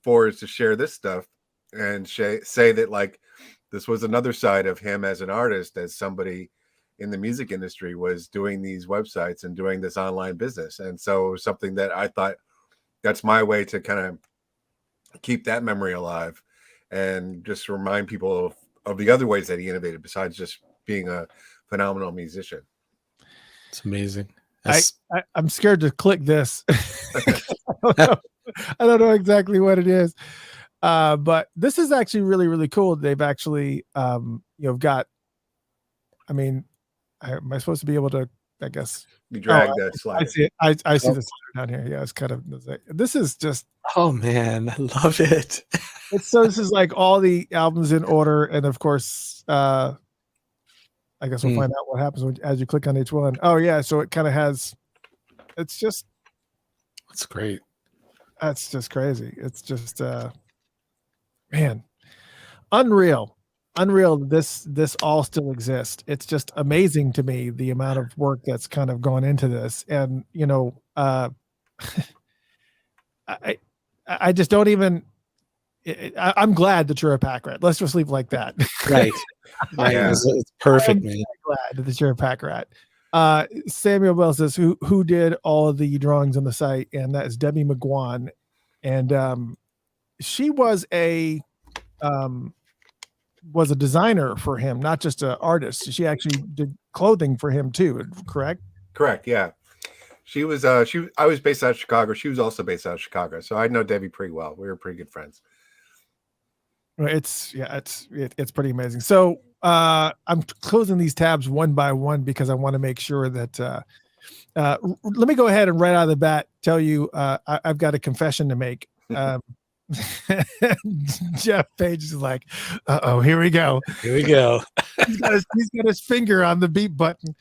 for is to share this stuff and say that, like, this was another side of him as an artist, as somebody in the music industry was doing these websites and doing this online business. And so something that I thought, that's my way to kind of keep that memory alive and just remind people of the other ways that he innovated besides just being a phenomenal musician. It's amazing. I'm scared to click this. I don't know exactly what it is. But this is actually really, really cool. They've actually, got, I mean, am I supposed to be able to, I guess, you drag that slide. I see it. I see the slider down here. Yeah, it's kind of, this is just, oh man, I love it. This is like all the albums in order. And of course, I guess we'll find out what happens as you click on each one. Oh yeah. So it kind of has, it's just, that's great. That's just crazy. It's just, man, unreal. unreal. This all still exists. It's just amazing to me the amount of work that's kind of gone into this, and I I just don't even. I'm glad that you're a pack rat. Let's just leave it like that. Right. Right. Yeah. It's perfect, I'm man. glad that you're a pack rat. Samuel Bell says who did all of the drawings on the site, and that is Debbie McGuan, and she was a designer for him, not just an artist. She actually did clothing for him too. Correct? Correct. Yeah. She was. I was based out of Chicago. She was also based out of Chicago, so I know Debbie pretty well. We were pretty good friends. It's pretty amazing. So I'm closing these tabs one by one because I want to make sure that let me go ahead and right out of the bat tell you I've got a confession to make. Jeff Page is like, uh-oh, here we go. Here we go. He's got his finger on the beep button.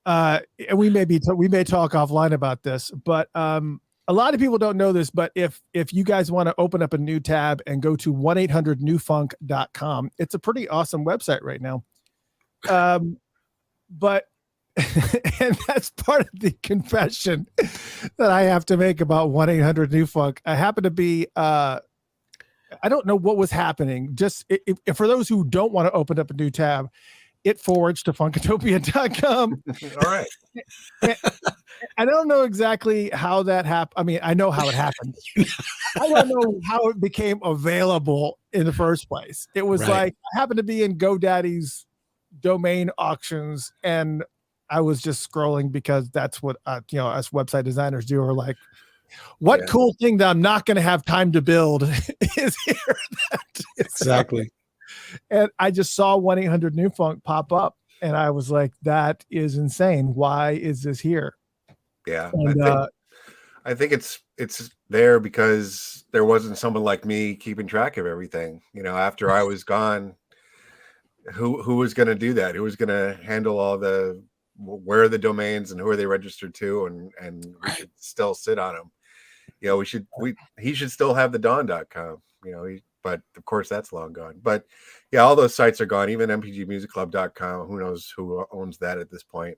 And we may talk offline about this, but a lot of people don't know this, but if you guys want to open up a new tab and go to 1-800-NEWFUNK.com, it's a pretty awesome website right now. But and that's part of the confession that I have to make about 1-800-NEWFUNK. I happen to be I don't know what was happening. Just if for those who don't want to open up a new tab, it forwards to funkatopia.com. All right. I don't know exactly how that happened. I mean, I know how it happened. I don't know how it became available in the first place. It was like I happened to be in GoDaddy's domain auctions, and I was just scrolling because that's what us website designers do. Or like, what cool thing that I'm not going to have time to build is here. Exactly. And I just saw 1-800-NEWFUNK pop up, and I was like, that is insane. Why is this here? Yeah. And, I think it's there because there wasn't someone like me keeping track of everything. After I was gone, who was going to do that? Who was going to handle all the where are the domains and who are they registered to, and we should still sit on them. He should still have the dawn.com, but of course that's long gone. But yeah, all those sites are gone. Even mpgmusicclub.com, who knows who owns that at this point.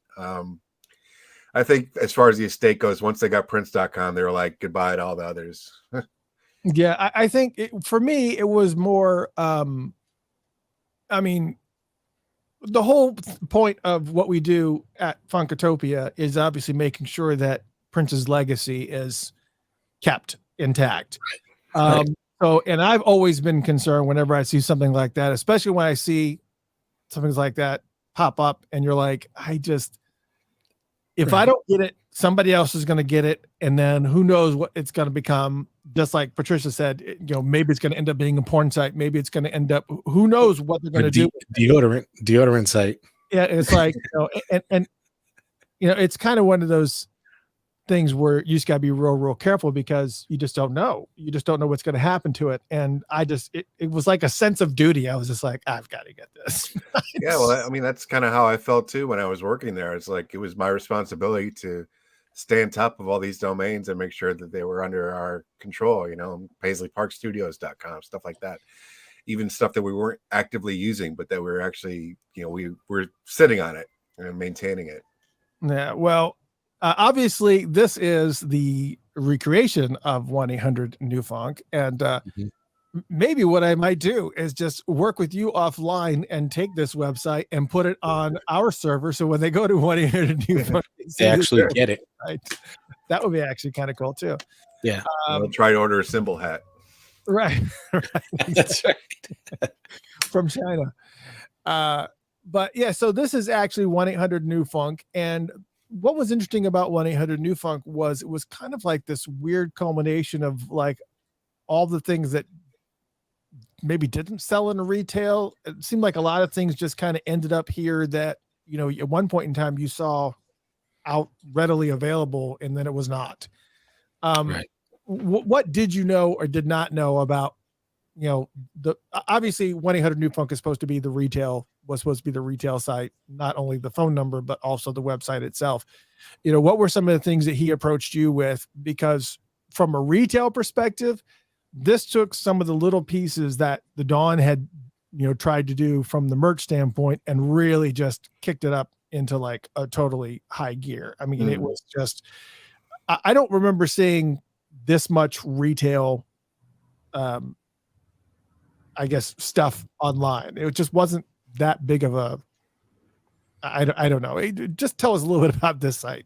I think as far as the estate goes, once they got prince.com, they were like goodbye to all the others. Yeah, I think for me, it was more, I mean, the whole point of what we do at Funkatopia is obviously making sure that Prince's legacy is kept intact. So, and I've always been concerned whenever I see something like that, especially when I see something like that pop up and you're like, if I don't get it, somebody else is going to get it. And then who knows what it's going to become. Just like Patricia said, maybe it's going to end up being a porn site. Maybe it's going to end up, who knows what they're going to do. Deodorant site. Yeah. It's like, and it's kind of one of those things where you just got to be real careful because you just don't know. You just don't know what's going to happen to it. And it was like a sense of duty. I was just like, I've got to get this. Yeah. Well, I mean, that's kind of how I felt too when I was working there. It's like, it was my responsibility to stay on top of all these domains and make sure that they were under our control, PaisleyParkStudios.com, stuff like that. Even stuff that we weren't actively using, but that we were actually, we were sitting on it and maintaining it. Yeah. Well, obviously, this is the recreation of 1-800-NEWFUNK, and maybe what I might do is just work with you offline and take this website and put it on our server, so when they go to 1-800-NEWFUNK, they actually get it. Right. That would be actually kind of cool too. Yeah. I'll try to order a symbol hat. Right. That's right. From China. But yeah, so this is actually 1-800-NEWFUNK, and what was interesting about 1-800-NEWFUNK was it was kind of like this weird culmination of like all the things that maybe didn't sell in retail. It seemed like a lot of things just kind of ended up here that, at one point in time you saw out readily available and then it was not. Right. What did you know or did not know about, obviously 1-800-NEWFUNK is supposed to be the retail site, not only the phone number, but also the website itself. What were some of the things that he approached you with? Because from a retail perspective, this took some of the little pieces that the Dawn had, tried to do from the merch standpoint and really just kicked it up into like a totally high gear. I mean, it was just, I don't remember seeing this much retail, I guess, stuff online. It just wasn't that big of a, I don't know. Just tell us a little bit about this site.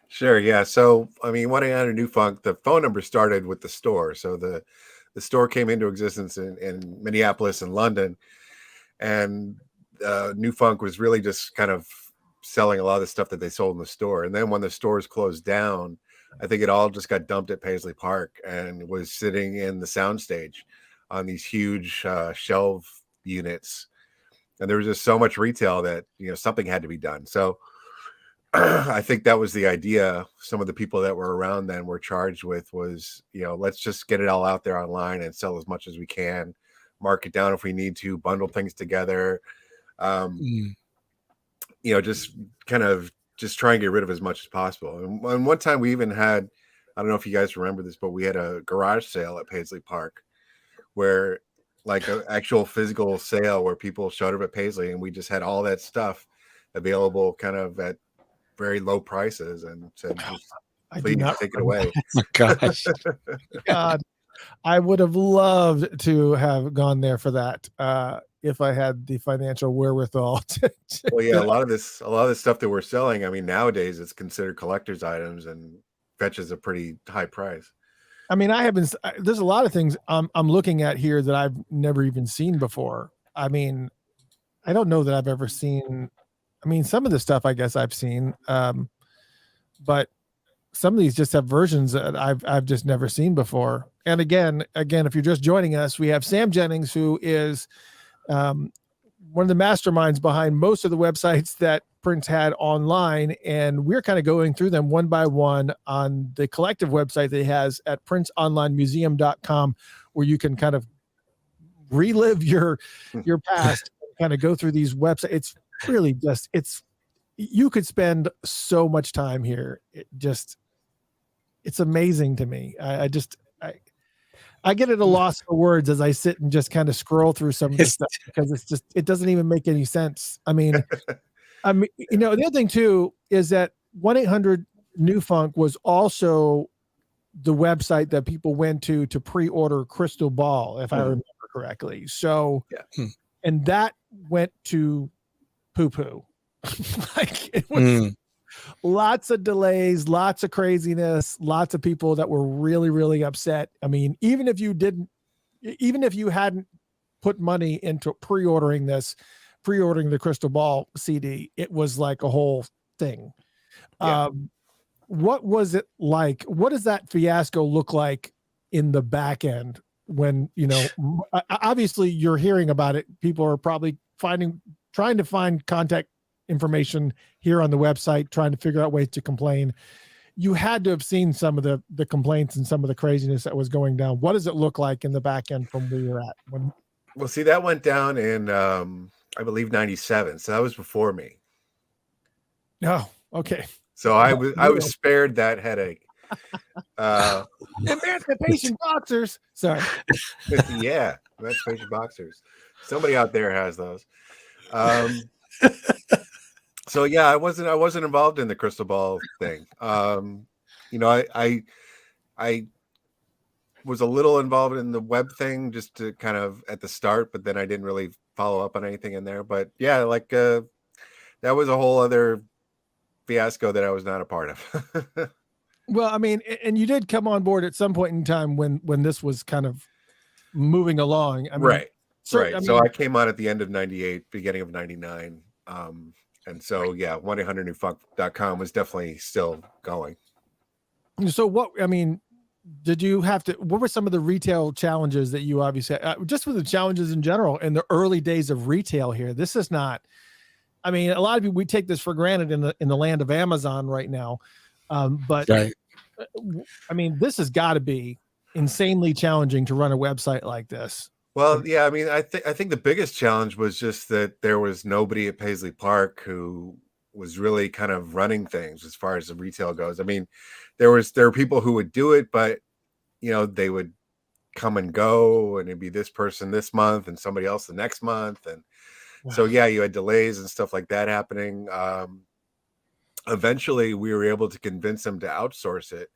Sure. Yeah. So, I mean, 1-800-NEW-FUNK, the phone number started with the store. So the store came into existence in Minneapolis and London. And New Funk was really just kind of selling a lot of the stuff that they sold in the store. And then when the stores closed down, I think it all just got dumped at Paisley Park and was sitting in the soundstage on these huge shelf units. And there was just so much retail that, something had to be done. So I think that was the idea. Some of the people that were around then were charged with was, let's just get it all out there online and sell as much as we can, mark it down if we need to, bundle things together. Just kind of just try and get rid of as much as possible. And one time we even had, I don't know if you guys remember this, but we had a garage sale at Paisley Park where like an actual physical sale where people showed up at Paisley and we just had all that stuff available kind of at very low prices and said, please take it away. Oh my gosh. God, I would have loved to have gone there for that. If I had the financial wherewithal. Well, yeah, a lot of this stuff that we're selling, I mean, nowadays it's considered collector's items and fetches a pretty high price. I mean, there's a lot of things I'm looking at here that I've never even seen before. I mean, I don't know that I've ever seen. I mean, some of the stuff I guess I've seen, but some of these just have versions that I've just never seen before. And again, if you're just joining us, we have Sam Jennings, who is one of the masterminds behind most of the websites that Prince had online, and we're kind of going through them one by one on the collective website that he has at princeonlinemuseum.com, where you can kind of relive your past and kind of go through these websites. It's really just, you could spend so much time here. It's amazing to me. I get at a loss for words as I sit and just kind of scroll through some of this stuff because it doesn't even make any sense. I mean, the other thing too is that 1-800-NEW-FUNK was also the website that people went to pre-order Crystal Ball, if I remember correctly. So, and that went to poo-poo. Like it was lots of delays, lots of craziness, lots of people that were really, really upset. I mean, even if you hadn't put money into pre-ordering the Crystal Ball CD, it was like a whole thing. Yeah. What was it like? What does that fiasco look like in the back end when, obviously you're hearing about it. People are probably trying to find contact information here on the website, trying to figure out ways to complain. You had to have seen some of the complaints and some of the craziness that was going down. What does it look like in the back end from where you're at? Well, see, that went down in, I believe 97. So that was before me. Oh, okay. So I was spared that headache. Emancipation boxers. Sorry. Yeah, emancipation boxers. Somebody out there has those. So yeah, I wasn't involved in the Crystal Ball thing. I was a little involved in the web thing just to kind of at the start, but then I didn't really follow up on anything in there. But yeah, like that was a whole other fiasco that I was not a part of. Well, I mean, and you did come on board at some point in time when this was kind of moving along. I mean, right. Right. So I came on at the end of 98, beginning of 99. And so, yeah, 1-800-NEW-FUNK.com was definitely still going. So what were some of the retail challenges that you obviously just with the challenges in general in the early days of retail here? This is not, I mean, a lot of people, we take this for granted in the land of Amazon right now. But right. I mean, this has got to be insanely challenging to run a website like this. Well, yeah, I mean, I think the biggest challenge was just that there was nobody at Paisley Park who was really kind of running things as far as the retail goes. I mean, there were people who would do it, but they would come and go, and it'd be this person this month and somebody else the next month. And so, Wow. yeah, you had delays and stuff like that happening. Eventually we were able to convince them to outsource it,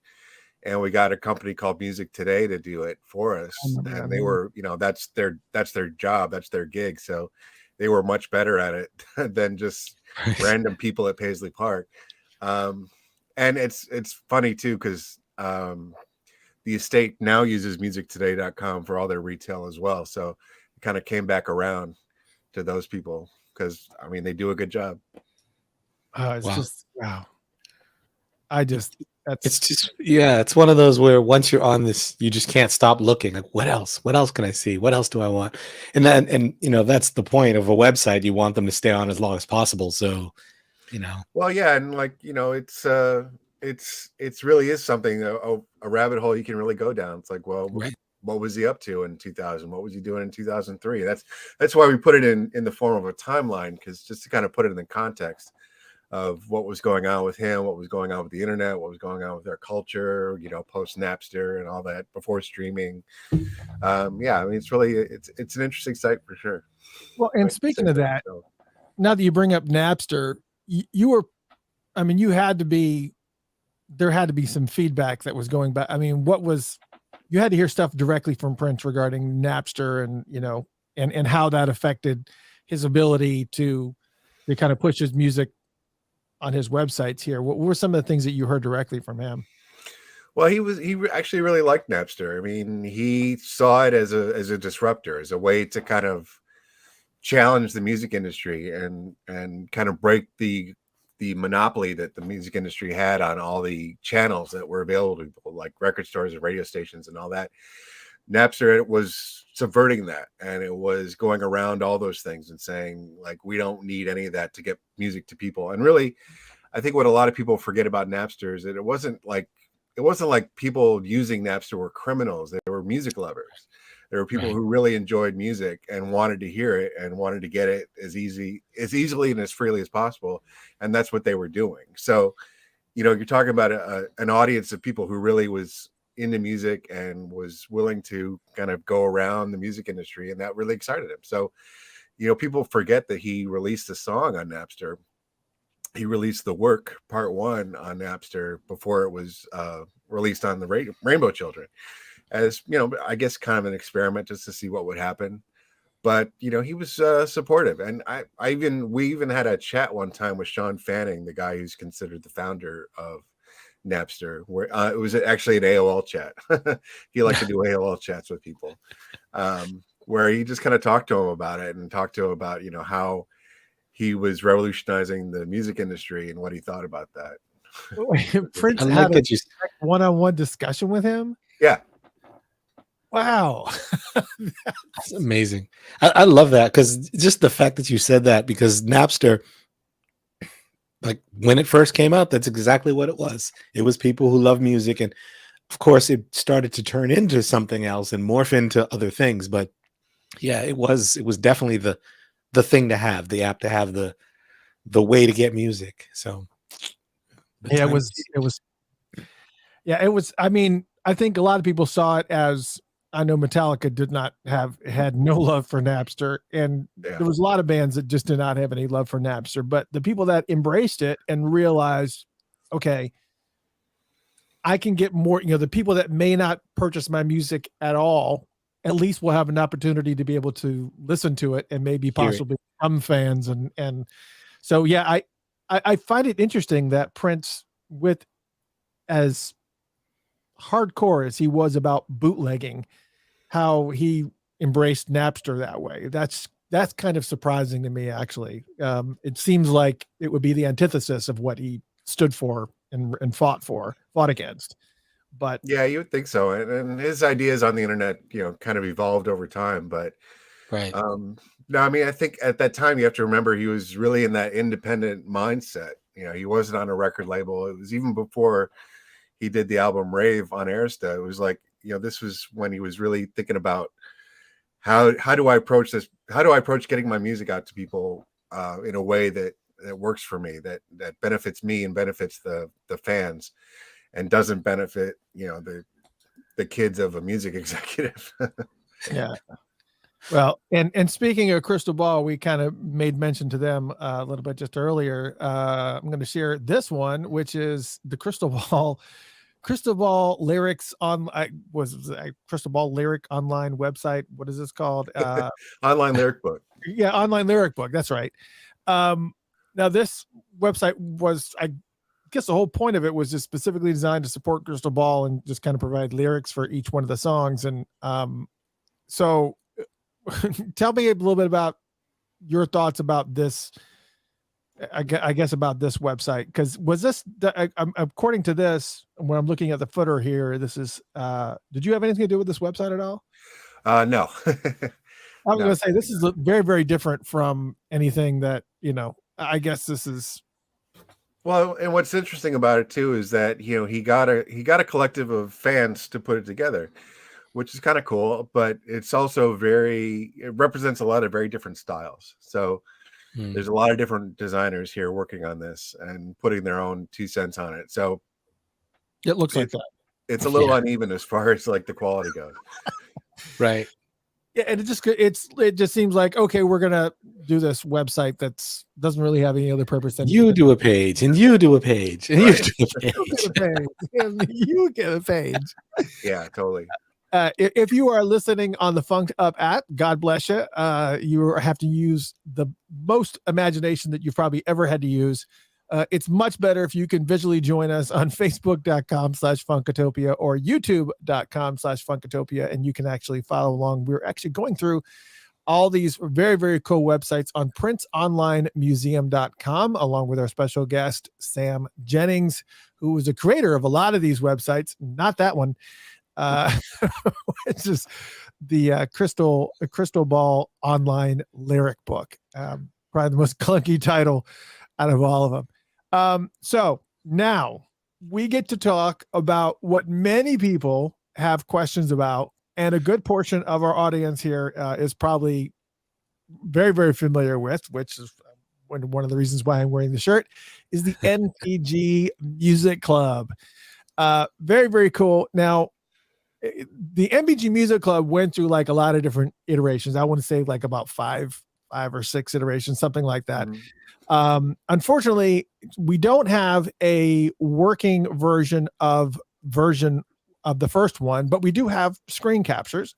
and we got a company called Music Today to do it for I us. remember that And they name. were, that's their job, that's their gig. So they were much better at it than just random people at Paisley Park. Um, and it's funny too, because the estate now uses musictoday.com for all their retail as well. So it kind of came back around to those people, because I mean they do a good job. It's Wow. just wow. I just It's that's just, yeah, it's one of those where once you're on this, you just can't stop looking. Like, what else? What else can I see? What else do I want? And then, and that's the point of a website. You want them to stay on as long as possible. So, you know, Well, yeah, and like it's really is something, a rabbit hole you can really go down. It's like, well, right. what was he up to in 2000? What was he doing in 2003? That's why we put it in the form of a timeline, because just to kind of put it in the context of what was going on with him, what was going on with the internet, what was going on with their culture, post Napster and all that, before streaming. Yeah, I mean, it's an interesting site for sure. well. And Like you speaking said, of the that, show. now that you bring up Napster, you were, I mean, there had to be some feedback that was going back. I mean, you had to hear stuff directly from Prince regarding Napster, and and how that affected his ability to kind of push his music on his websites here. What were some of the things that you heard directly from him? Well, actually really liked Napster. I mean, he saw it as a disruptor, as a way to kind of challenge the music industry, and kind of break the monopoly that the music industry had on all the channels that were available to people, like record stores and radio stations and all that. Napster, it was subverting that, and it was going around all those things and saying, like, we don't need any of that to get music to people. And really, I think what a lot of people forget about Napster is that it wasn't like people using Napster were criminals. They were music lovers. There were people Right. who really enjoyed music and wanted to hear it and wanted to get it as easily and as freely as possible. And that's what they were doing. So, you're talking about an audience of people who really was into music and was willing to kind of go around the music industry, and that really excited him. So, people forget that he released a song on Napster. He released The Work Part 1 on Napster before it was released on the Rainbow Children, as I guess kind of an experiment just to see what would happen. But he was supportive, and we even had a chat one time with Sean Fanning, the guy who's considered the founder of Napster, where it was actually an AOL chat. He liked to do AOL chats with people, where he just kind of talked to him about it, and talked to him about how he was revolutionizing the music industry and what he thought about that. Prince I like had a that you. one-on-one discussion with him. Yeah. Wow. That's amazing. I love that, because just the fact that you said that, because Napster, like when it first came out, that's exactly what it was. It was people who love music, and of course, it started to turn into something else and morph into other things. But yeah, it was definitely the thing to have, the app to have, the way to get music. So the Yeah, it time was. It was. Yeah, it was. I mean, I think a lot of people saw it as, I know Metallica had no love for Napster, and Yeah. there was a lot of bands that just did not have any love for Napster. But the people that embraced it and realized, okay, I can get more. The people that may not purchase my music at all, at least will have an opportunity to be able to listen to it and maybe hear it. possibly become fans. And so, yeah, I find it interesting that Prince, with as hardcore as he was about bootlegging, how he embraced Napster that way. That's kind of surprising to me, actually. It seems like it would be the antithesis of what he stood for and fought against. But Yeah, you would think so. And his ideas on the internet, kind of evolved over time. But Right. no, I mean, I think at that time you have to remember he was really in that independent mindset. He wasn't on a record label. It was even before he did the album Rave on Arista. It was like, this was when he was really thinking about how do I approach this? How do I approach getting my music out to people in a way that works for me, that benefits me and benefits the fans, and doesn't benefit the kids of a music executive. Yeah. Well, and speaking of Crystal Ball, we kind of made mention to them a little bit just earlier. I'm going to share this one, which is the Crystal Ball lyrics on Crystal Ball lyric online website. What is this called? Online lyric book. Yeah, online lyric book. That's right. Now this website was, I guess the whole point of it was just specifically designed to support Crystal Ball and just kind of provide lyrics for each one of the songs. And so tell me a little bit about your thoughts about this. I guess about this website, because was this according to this, when I'm looking at the footer here, this is did you have anything to do with this website at all? No. I was going to say this is very, very different from anything that, I guess this is. Well, and what's interesting about it too is that he got a collective of fans to put it together, which is kind of cool. But it's also it represents a lot of very different styles. So there's a lot of different designers here working on this and putting their own 2 cents on it. So it looks like that. It's a little uneven as far as like the quality goes. Right. Yeah, and it just seems like, okay, we're gonna do this website that's doesn't really have any other purpose than you do a page and you do a page and you do a page. And you get a page. Yeah, totally. If you are listening on the Funked Up app, God bless you. You have to use the most imagination that you've probably ever had to use. It's much better if you can visually join us on Facebook.com/Funkatopia or YouTube.com/Funkatopia, and you can actually follow along. We're actually going through all these very, very cool websites on PrinceOnlineMuseum.com, along with our special guest, Sam Jennings, who was the creator of a lot of these websites, not that one, which is the Crystal Ball online lyric book. Probably the most clunky title out of all of them. So now we get to talk about what many people have questions about, and a good portion of our audience here is probably very, very familiar with, which is one of the reasons why I'm wearing the shirt, is the NPG Music Club. Very, very cool. Now, the NPG Music Club went through like a lot of different iterations. I want to say like about five or six iterations, something like that. Unfortunately, we don't have a working version of the first one, but we do have screen captures,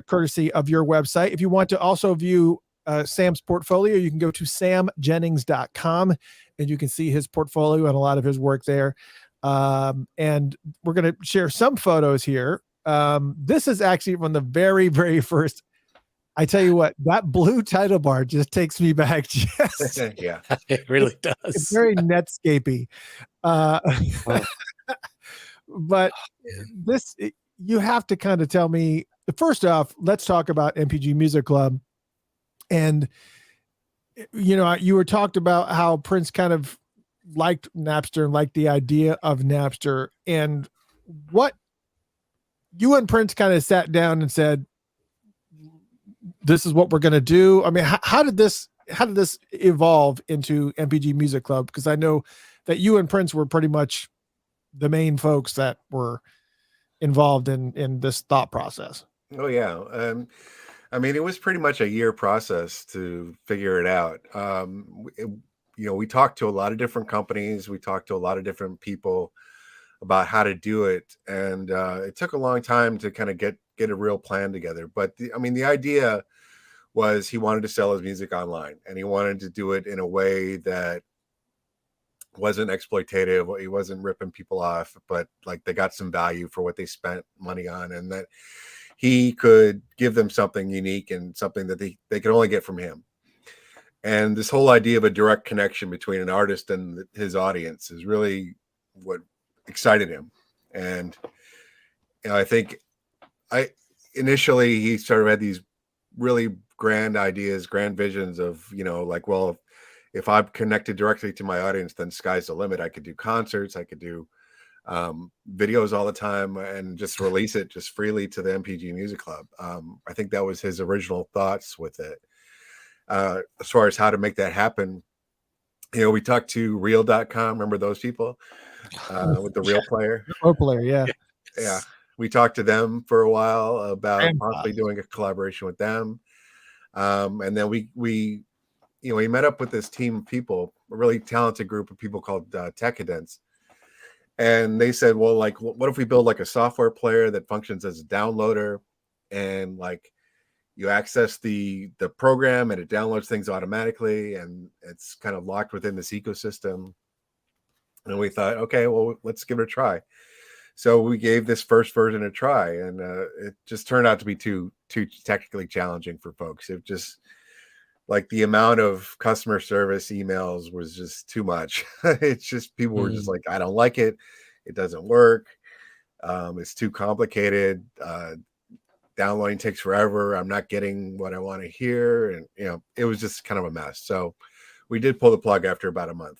courtesy of your website. If you want to also view Sam's portfolio, you can go to samjennings.com and you can see his portfolio and a lot of his work there. And we're going to share some photos here. This is actually from the very, very first. I tell you what, that blue title bar just takes me back. Yeah, it really does. It's very Netscapey. But this, you have to kind of tell me, first off, let's talk about NPG Music Club. And, you were talked about how Prince kind of liked Napster and liked the idea of Napster, and what you and Prince kind of sat down and said, this is what we're going to do. I mean, how did this evolve into NPG Music Club? Because I know that you and Prince were pretty much the main folks that were involved in this thought process. Oh yeah. I mean, it was pretty much a year process to figure it out. We talked to a lot of different companies. We talked to a lot of different people about how to do it. And it took a long time to kind of get a real plan together. But the idea was he wanted to sell his music online, and he wanted to do it in a way that wasn't exploitative. He wasn't ripping people off, but like they got some value for what they spent money on, and that he could give them something unique and something that they could only get from him. And this whole idea of a direct connection between an artist and his audience is really what excited him. And I think initially he sort of had these really grand ideas, grand visions of, like, well, if I'm connected directly to my audience, then sky's the limit. I could do concerts, I could do videos all the time and just release it just freely to the NPG Music Club. I think that was his original thoughts with it. As far as how to make that happen, we talked to real.com. Remember those people with the real player? Real player, yeah. Yeah. we talked to them for a while about Grandpa. possibly doing a collaboration with them. And then we met up with this team of people, a really talented group of people called Techidents. And they said, well, like, what if we build like a software player that functions as a downloader, and like you access the program and it downloads things automatically, and it's kind of locked within this ecosystem. And we thought, okay, well, let's give it a try. So we gave this first version a try, and it just turned out to be too technically challenging for folks. It just, like, the amount of customer service emails was just too much. It's just, people were just like, I don't like it. It doesn't work. It's too complicated. Downloading takes forever. I'm not getting what I want to hear. And, it was just kind of a mess. So we did pull the plug after about a month.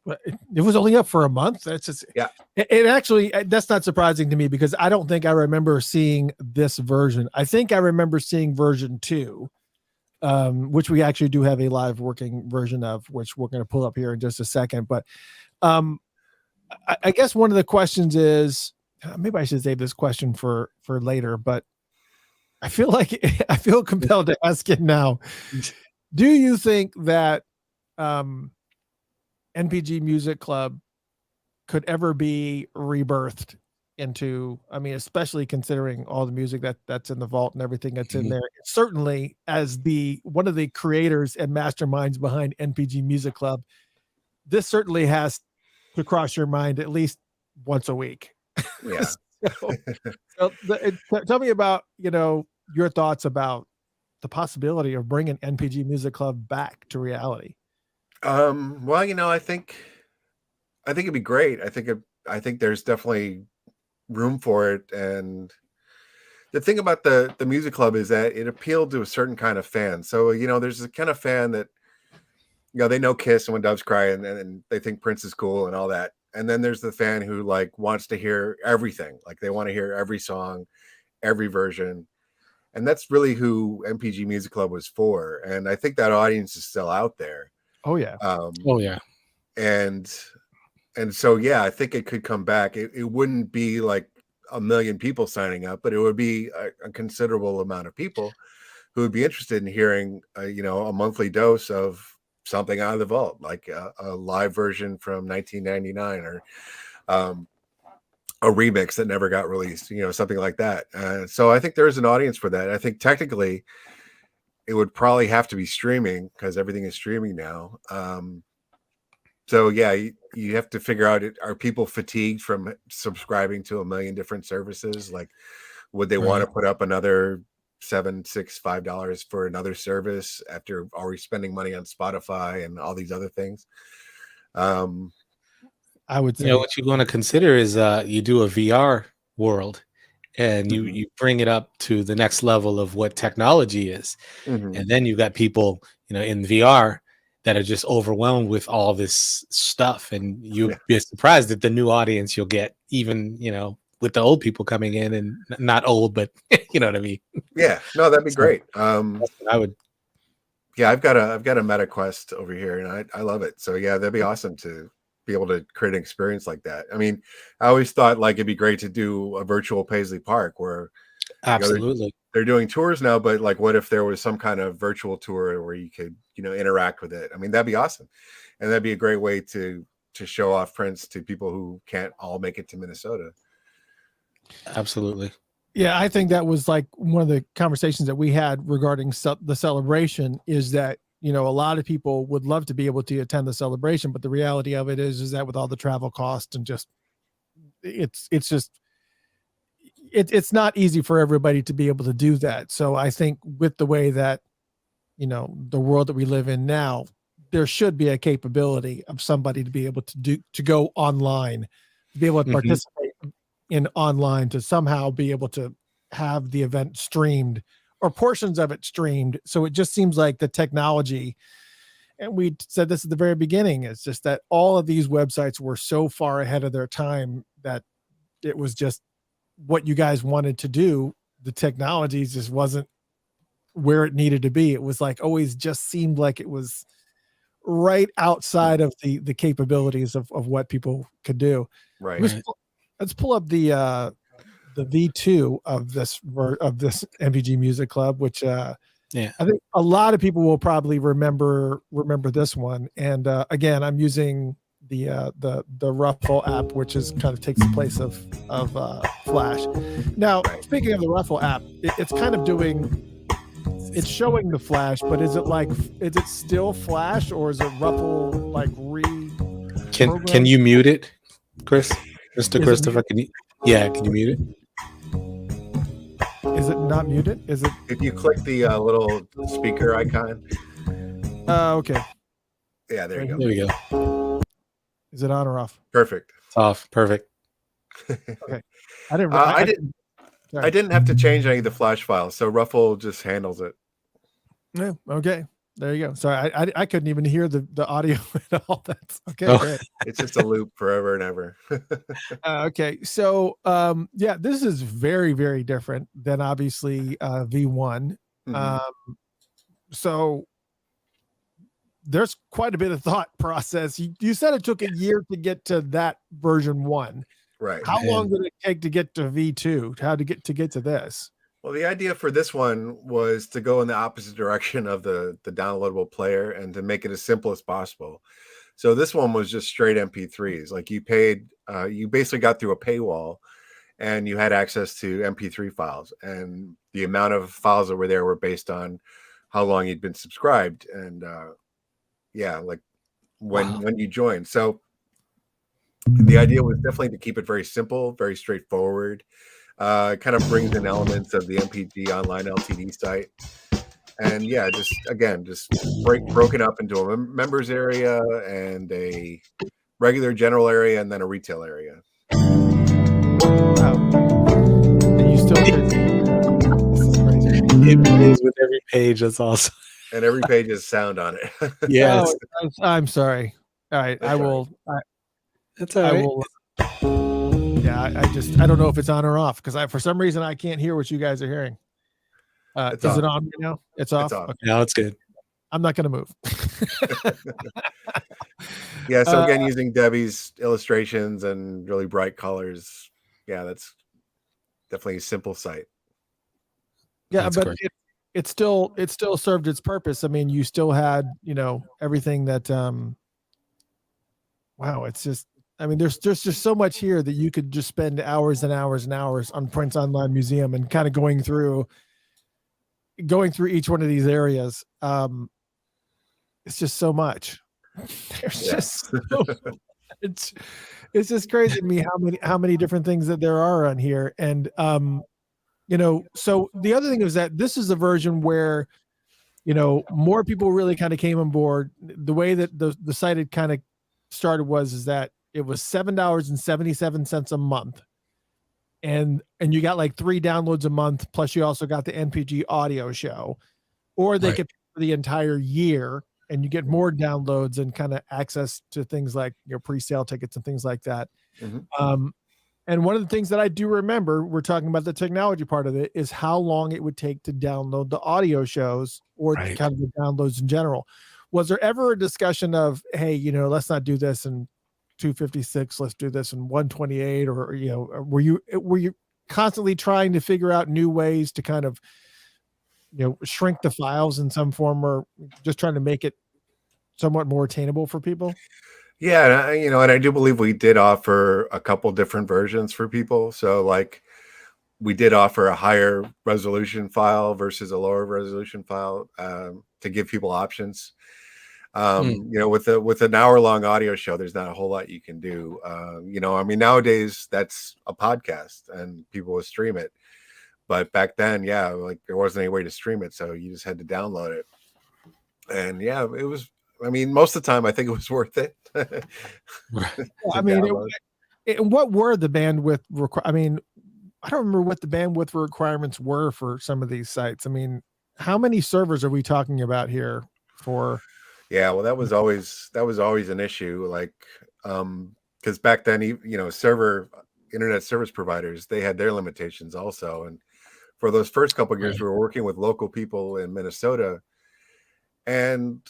But it was only up for a month. That's just, yeah. It actually, that's not surprising to me, because I don't think I remember seeing this version. I think I remember seeing version 2, which we actually do have a live working version of, which we're going to pull up here in just a second. But I guess one of the questions is, maybe I should save this question for later, but I feel compelled to ask it now. Do you think that NPG Music Club could ever be rebirthed into, I mean, especially considering all the music that's in the vault and everything that's in there? Certainly, as one of the creators and masterminds behind NPG Music Club, this certainly has to cross your mind at least once a week. Yeah. Tell me about, your thoughts about the possibility of bringing NPG Music Club back to reality. Well, I think it'd be great. I think there's definitely room for it. And the thing about the music club is that it appealed to a certain kind of fan. So, there's a kind of fan that, they know Kiss and When Doves Cry, and they think Prince is cool and all that. And then there's the fan who, like, wants to hear everything. Like, they want to hear every song, every version. And that's really who NPG Music Club was for. And I think that audience is still out there. Oh yeah. And so, yeah, I think it could come back. It wouldn't be like 1 million people signing up, but it would be a considerable amount of people who would be interested in hearing, a monthly dose of something out of the vault, like a live version from 1999, or a remix that never got released, something like that. So I think there is an audience for that. I think technically it would probably have to be streaming, because everything is streaming now. So yeah, you have to figure out, are people fatigued from subscribing to 1 million different services? Like, would they want to put up another $7, $6, $5 for another service after already spending money on Spotify and all these other things? I would say, what you're going to consider is you do a VR world, and you bring it up to the next level of what technology is. And then you've got people, in VR that are just overwhelmed with all this stuff. And you'd be surprised at the new audience you'll get, even, with the old people coming in, and not old, but you know what I mean? Yeah, no, that'd be great. I would. Yeah, I've got a Meta Quest over here, and I love it. So yeah, that'd be awesome to be able to create an experience like that. I mean, I always thought, like, it'd be great to do a virtual Paisley Park where absolutely they're doing tours now, but like, what if there was some kind of virtual tour where you could, interact with it? I mean, that'd be awesome. And that'd be a great way to show off Prince to people who can't all make it to Minnesota. Absolutely. Yeah, I think that was like one of the conversations that we had regarding the celebration, is that, a lot of people would love to be able to attend the celebration, but the reality of it is that with all the travel costs and just, it's not easy for everybody to be able to do that. So I think with the way that, the world that we live in now, there should be a capability of somebody to be able to go online, to be able to participate in online, to somehow be able to have the event streamed or portions of it streamed. So it just seems like the technology, and we said this at the very beginning, it's just that all of these websites were so far ahead of their time that it was just what you guys wanted to do. The technology just wasn't where it needed to be. It was like always just seemed like it was right outside of the capabilities of what people could do. Right. Let's pull up the the V2 of this MPG Music Club, which Yeah. I think a lot of people will probably remember this one. And again, I'm using the Ruffle app, which is kind of takes the place of Flash. Now, speaking of the Ruffle app, it's kind of it's showing the Flash, but is it still Flash, or is it Ruffle like Can you mute it, Chris? Mr. Is Christopher, can you mute it? Is it not muted? Is it? If you click the little speaker icon. Okay. Yeah, there you go. There we go. Is it on or off? Perfect. It's off. Perfect. Okay. I didn't. I didn't have to change any of the Flash files, so Ruffle just handles it. Yeah. Okay. There you go. Sorry, I couldn't even hear the audio at all. That's okay. Oh. Great. It's just a loop forever and ever. Okay. So yeah, this is very, very different than obviously V1. Mm-hmm. So there's quite a bit of thought process. You said it took a year to get to that version 1. Right. How long did it take to get to V2? How to get to this? Well, the idea for this one was to go in the opposite direction of the downloadable player and to make it as simple as possible. So this one was just straight MP3s. Like you paid, you basically got through a paywall and you had access to MP3 files. And the amount of files that were there were based on how long you'd been subscribed. And yeah, like when you joined. So the idea was definitely to keep it very simple, very straightforward. It kind of brings in elements of the MPG Online LTD site. And yeah, just broken up into a members area and a regular general area and then a retail area. Wow. And you still It plays with every page. That's awesome. And every page has sound on it. Yes. Oh, I'm sorry. All right. That's I will. That's all right. I will. Yeah, I don't know if it's on or off because for some reason I can't hear what you guys are hearing. Is it on right now? It's off. It's off. Okay. No, it's good. I'm not going to move. Yeah. So again, using Debbie's illustrations and really bright colors. Yeah, that's definitely a simple site. Yeah, That's but great. it still served its purpose. I mean, you still had everything that. Wow, it's just. I mean, there's just so much here that you could just spend hours and hours and hours on Prince Online Museum and kind of going through each one of these areas. It's just so much. There's just it's just crazy to me how many different things that there are on here. And so the other thing is that this is a version where more people really kind of came on board. The way that the site had kind of started is that it was $7.77 a month. And you got like 3 downloads a month, plus you also got the NPG audio show, or they could pay for the entire year and you get more downloads and kind of access to things like your pre-sale tickets and things like that. Mm-hmm. And one of the things that I do remember, we're talking about the technology part of it, is how long it would take to download the audio shows or kind of the downloads in general. Was there ever a discussion of, hey, let's not do this in 256, let's do this in 128, or were you constantly trying to figure out new ways to kind of shrink the files in some form, or just trying to make it somewhat more attainable for people? Yeah, and I do believe we did offer a couple different versions for people. So like we did offer a higher resolution file versus a lower resolution file to give people options. With an hour-long audio show, there's not a whole lot you can do. I mean, nowadays that's a podcast and people will stream it. But back then, yeah, like there wasn't any way to stream it, so you just had to download it. And yeah, it was. I mean, most of the time, I think it was worth it. I mean, what were the bandwidth? I mean, I don't remember what the bandwidth requirements were for some of these sites. I mean, how many servers are we talking about here for? Yeah, well, that was always an issue. Like, because back then, internet service providers, they had their limitations also. And for those first couple of years, we were working with local people in Minnesota, and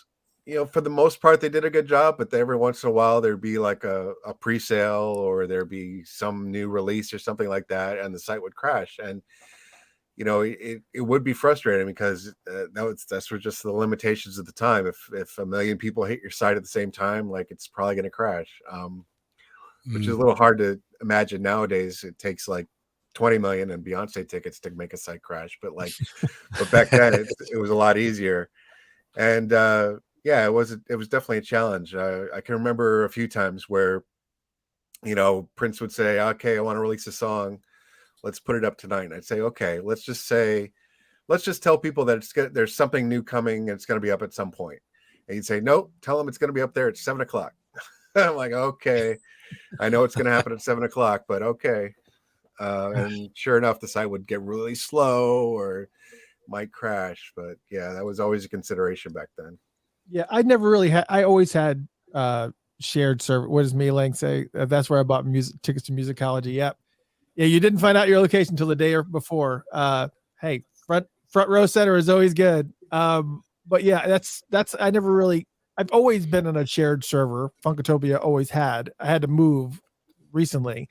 for the most part, they did a good job, but every once in a while there'd be like a pre-sale, or there'd be some new release or something like that, and the site would crash. And it would be frustrating because that's were just the limitations of the time. If a million people hit your site at the same time, like, it's probably going to crash, which is a little hard to imagine nowadays. It takes like 20 million and Beyonce tickets to make a site crash, but back then it was a lot easier. And yeah, it was definitely a challenge. I can remember a few times where Prince would say, okay, I want to release a song, let's put it up tonight. And I'd say, okay, let's just tell people that there's something new coming and it's going to be up at some point. And he'd say, nope, tell them it's going to be up there at 7:00. I'm like, okay, I know it's going to happen at 7:00, but okay. And sure enough, the site would get really slow or might crash. But yeah, that was always a consideration back then. Yeah, I never really had. I always had shared server. What does Lang say? That's where I bought tickets to musicology. Yep. Yeah, you didn't find out your location until the day or before. Hey, front row center is always good. But yeah, that's I never really. I've always been on a shared server. Funkatopia always had. I had to move recently,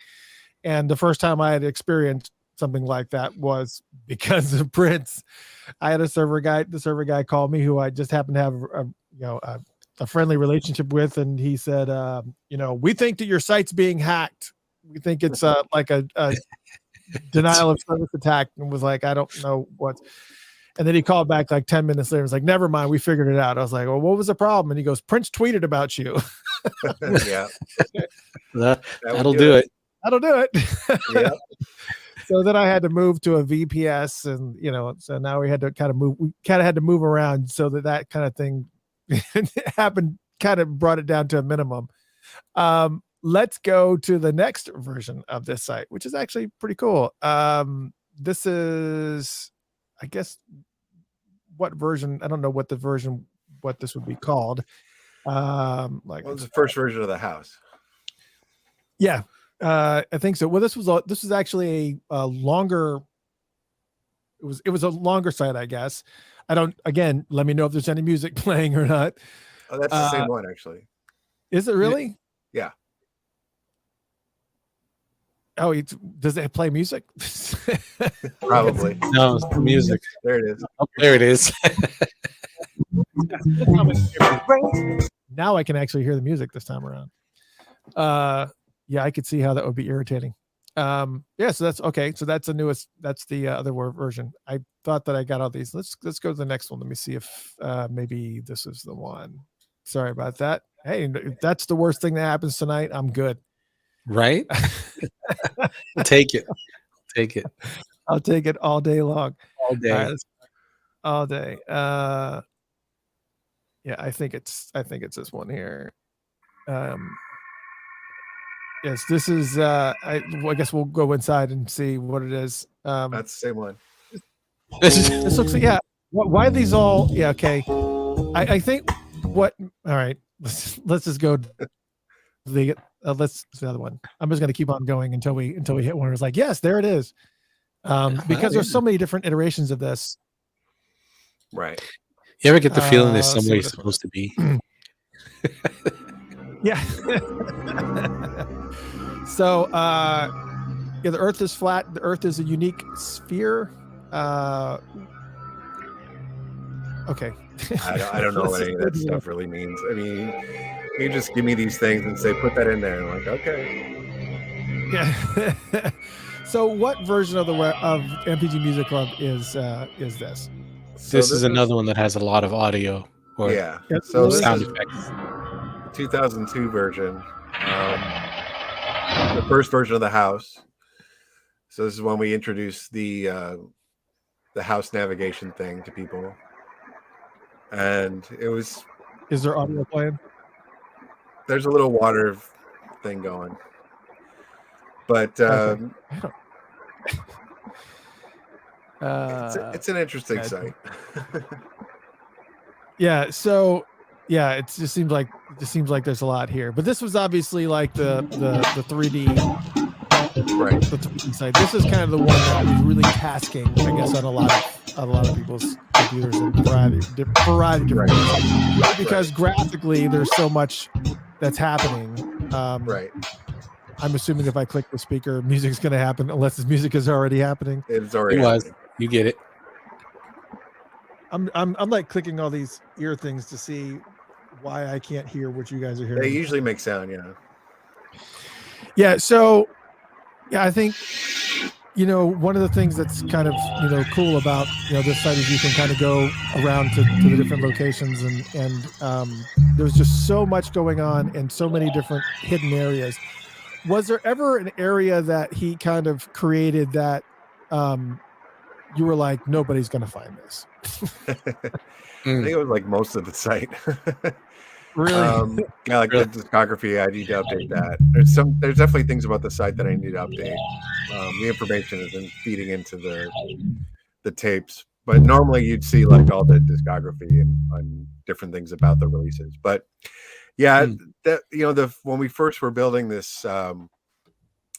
and the first time I had experienced something like that was because of Prince. I had a server guy. The server guy called me, who I just happened to have a friendly relationship with, and he said, we think that your site's being hacked. We think it's like a denial of service attack, and was like, I don't know what. And then he called back like 10 minutes later. It was like, never mind, we figured it out. I was like, well, what was the problem? And he goes, Prince tweeted about you. Yeah, that'll do it. That'll do it. Yeah. So then I had to move to a VPS, and so now we had to kind of move. We kind of had to move around so that kind of thing happened. Kind of brought it down to a minimum. Let's go to the next version of this site, which is actually pretty cool. This is, I guess, what version? I don't know what this would be called. It's the first version of the house. Yeah. I think so. Well, this was actually a longer. It was a longer site, I guess. Again, let me know if there's any music playing or not. Oh, that's the same one, actually. Is it really? Yeah. Oh, does it play music? Probably. No, it's the music. There it is. Oh, there it is. Now I can actually hear the music this time around. Yeah, I could see how that would be irritating. So that's okay. So that's the newest. That's the other version. I thought that I got all these. Let's go to the next one. Let me see if maybe this is the one. Sorry about that. Hey, if that's the worst thing that happens tonight, I'm good. Right? Take it. I'll take it all day long. All day. All day. Yeah, I think it's this one here. Yes, this is. I guess we'll go inside and see what it is. That's the same one. This looks like, yeah. Why are these all? Yeah, okay. I think what. All right, let's just go. Let's the other one. I'm just going to keep on going until we hit one. It's like, yes, there it is. Because there's so many different iterations of this. Right. You ever get the feeling there's somewhere you're supposed to be? Yeah. So, the Earth is flat. The Earth is a unique sphere. Okay. I don't know what any of that stuff really means. I mean, you just give me these things and say, put that in there. I'm like, okay. Yeah. So, what version of MPG Music Club is this? So this is another one that has a lot of audio. Yeah. So this sound is effects. 2002 version. The first version of the house. So this is when we introduced the house navigation thing to people. And it was. Is there audio playing? There's a little water thing going. But it's an interesting site. Yeah. So yeah, it just seems like there's a lot here. But this was obviously like the 3D, right? The 3D site. This is kind of the one that was really tasking, I guess, on a lot of a lot of people's computers in variety of different ways. Because graphically, there's so much that's happening. Right. I'm assuming if I click the speaker, music's going to happen, unless this music is already happening. It's already It was. happening. You get it. I'm like clicking all these ear things to see why I can't hear what you guys are hearing. They usually make sound, yeah. Yeah. So, yeah, I think, one of the things that's kind of, cool about, this site is you can kind of go around to the different locations and there's just so much going on and so many different hidden areas. Was there ever an area that he kind of created that you were like, nobody's going to find this? I think it was like most of the site. Really? Yeah, like the discography, I need to update that. There's definitely things about the site that I need to update. The information isn't feeding into the tapes, but normally you'd see like all the discography and different things about the releases. But yeah, that when we first were building this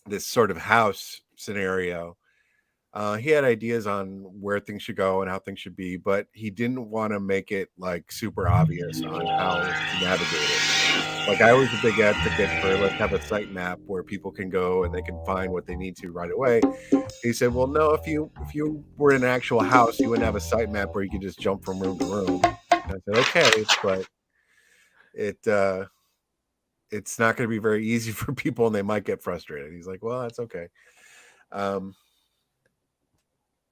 this sort of house scenario, he had ideas on where things should go and how things should be, but he didn't want to make it like super obvious on how to navigate it. Like I was a big advocate for let's have a site map where people can go and they can find what they need to right away. He said, well, no, if you were in an actual house, you wouldn't have a site map where you could just jump from room to room. And I said, okay, but it's not going to be very easy for people and they might get frustrated. He's like, well, that's okay.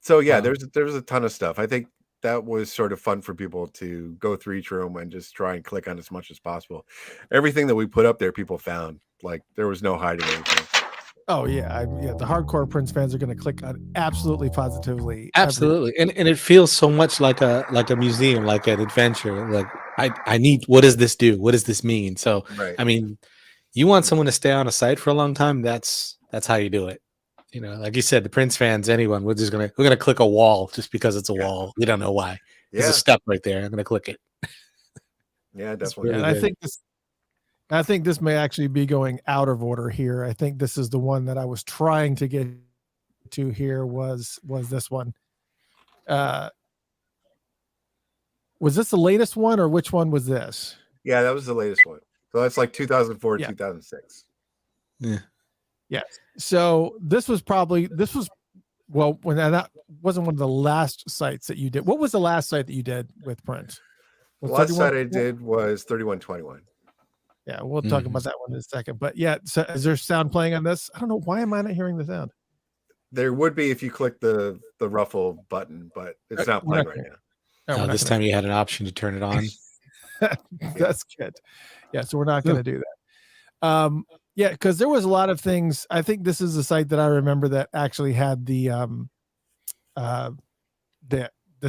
So yeah, there's a ton of stuff. I think that was sort of fun for people to go through each room and just try and click on as much as possible. Everything that we put up there, people found. Like there was no hiding anything. Oh yeah, the hardcore Prince fans are going to click on absolutely positively. Absolutely, and it feels so much like a museum, like an adventure. Like I need. What does this do? What does this mean? So Right. I mean, you want someone to stay on a site for a long time. That's how you do it. Like you said, the Prince fans, anyone, we're gonna click a wall just because it's a wall. We don't know why. There's a step right there. I'm gonna click it. Yeah, definitely. And I think this may actually be going out of order here. I think this is the one that I was trying to get to here was this one. Was this the latest one or which one was this? Yeah, that was the latest one. So that's like 2004, 2006. Yeah. Yes. So this was when that wasn't one of the last sites that you did. What was the last site that you did with Prince? The last site I did was 3121. Yeah, we'll talk about that one in a second. But yeah, so is there sound playing on this? I don't know. Why am I not hearing the sound? There would be if you click the ruffle button, but it's not playing right now. No, this time you had an option to turn it on. That's good. Yeah, so we're not going to do that. Yeah, because there was a lot of things. I think this is a site that I remember that actually had this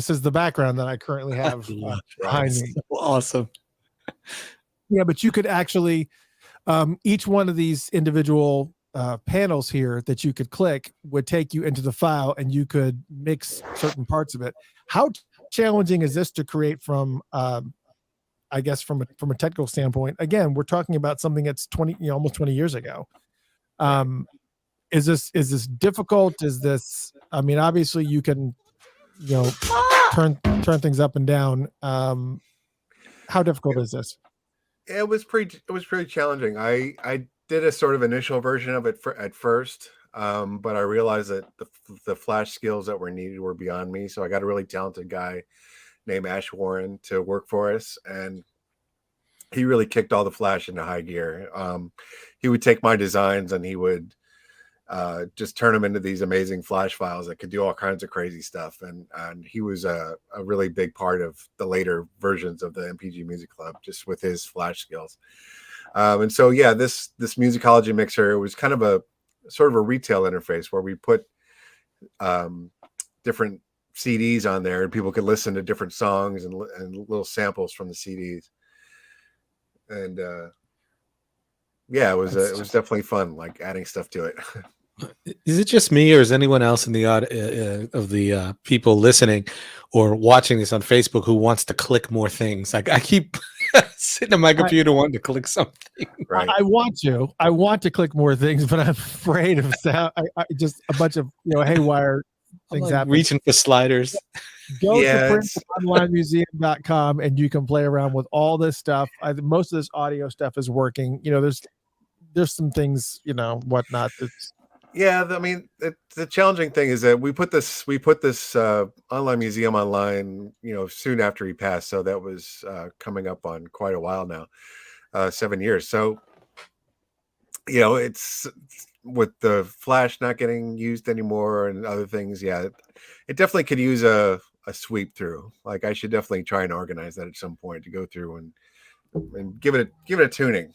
is the background that I currently have behind me. Awesome. Yeah, but you could actually each one of these individual panels here that you could click would take you into the file and you could mix certain parts of it. How challenging is this to create from I guess from a technical standpoint? Again, we're talking about something that's almost 20 years ago. Is this difficult? Is this, I mean, obviously you can, turn things up and down. How difficult is this? It was pretty challenging. I did a sort of initial version of it at first, but I realized that the flash skills that were needed were beyond me. So I got a really talented guy named Ash Warren to work for us, and he really kicked all the flash into high gear. He would take my designs and he would just turn them into these amazing flash files that could do all kinds of crazy stuff. And he was a really big part of the later versions of the MPG Music Club, just with his flash skills. And so, yeah, this musicology mixer was kind of a sort of a retail interface where we put different CDs on there and people could listen to different songs and little samples from the CDs. And yeah, it was definitely fun, like adding stuff to it. Is it just me, or is anyone else in the of the people listening or watching this on Facebook who wants to click more things? Like I keep sitting on my computer wanting to click something. Right. I want to click more things, but I'm afraid of sound. I just a bunch of haywire things like happen. reaching for sliders. Go Yeah, to it's- princeonlinemuseum.com and you can play around with all this stuff. Most of this audio stuff is working. There's some things, whatnot. That's Yeah, I mean, the challenging thing is that we put this online museum online, soon after he passed. So that was coming up on quite a while now, 7 years. So it's with the Flash not getting used anymore and other things. Yeah, it definitely could use a sweep through. Like I should definitely try and organize that at some point to go through and give it a tuning.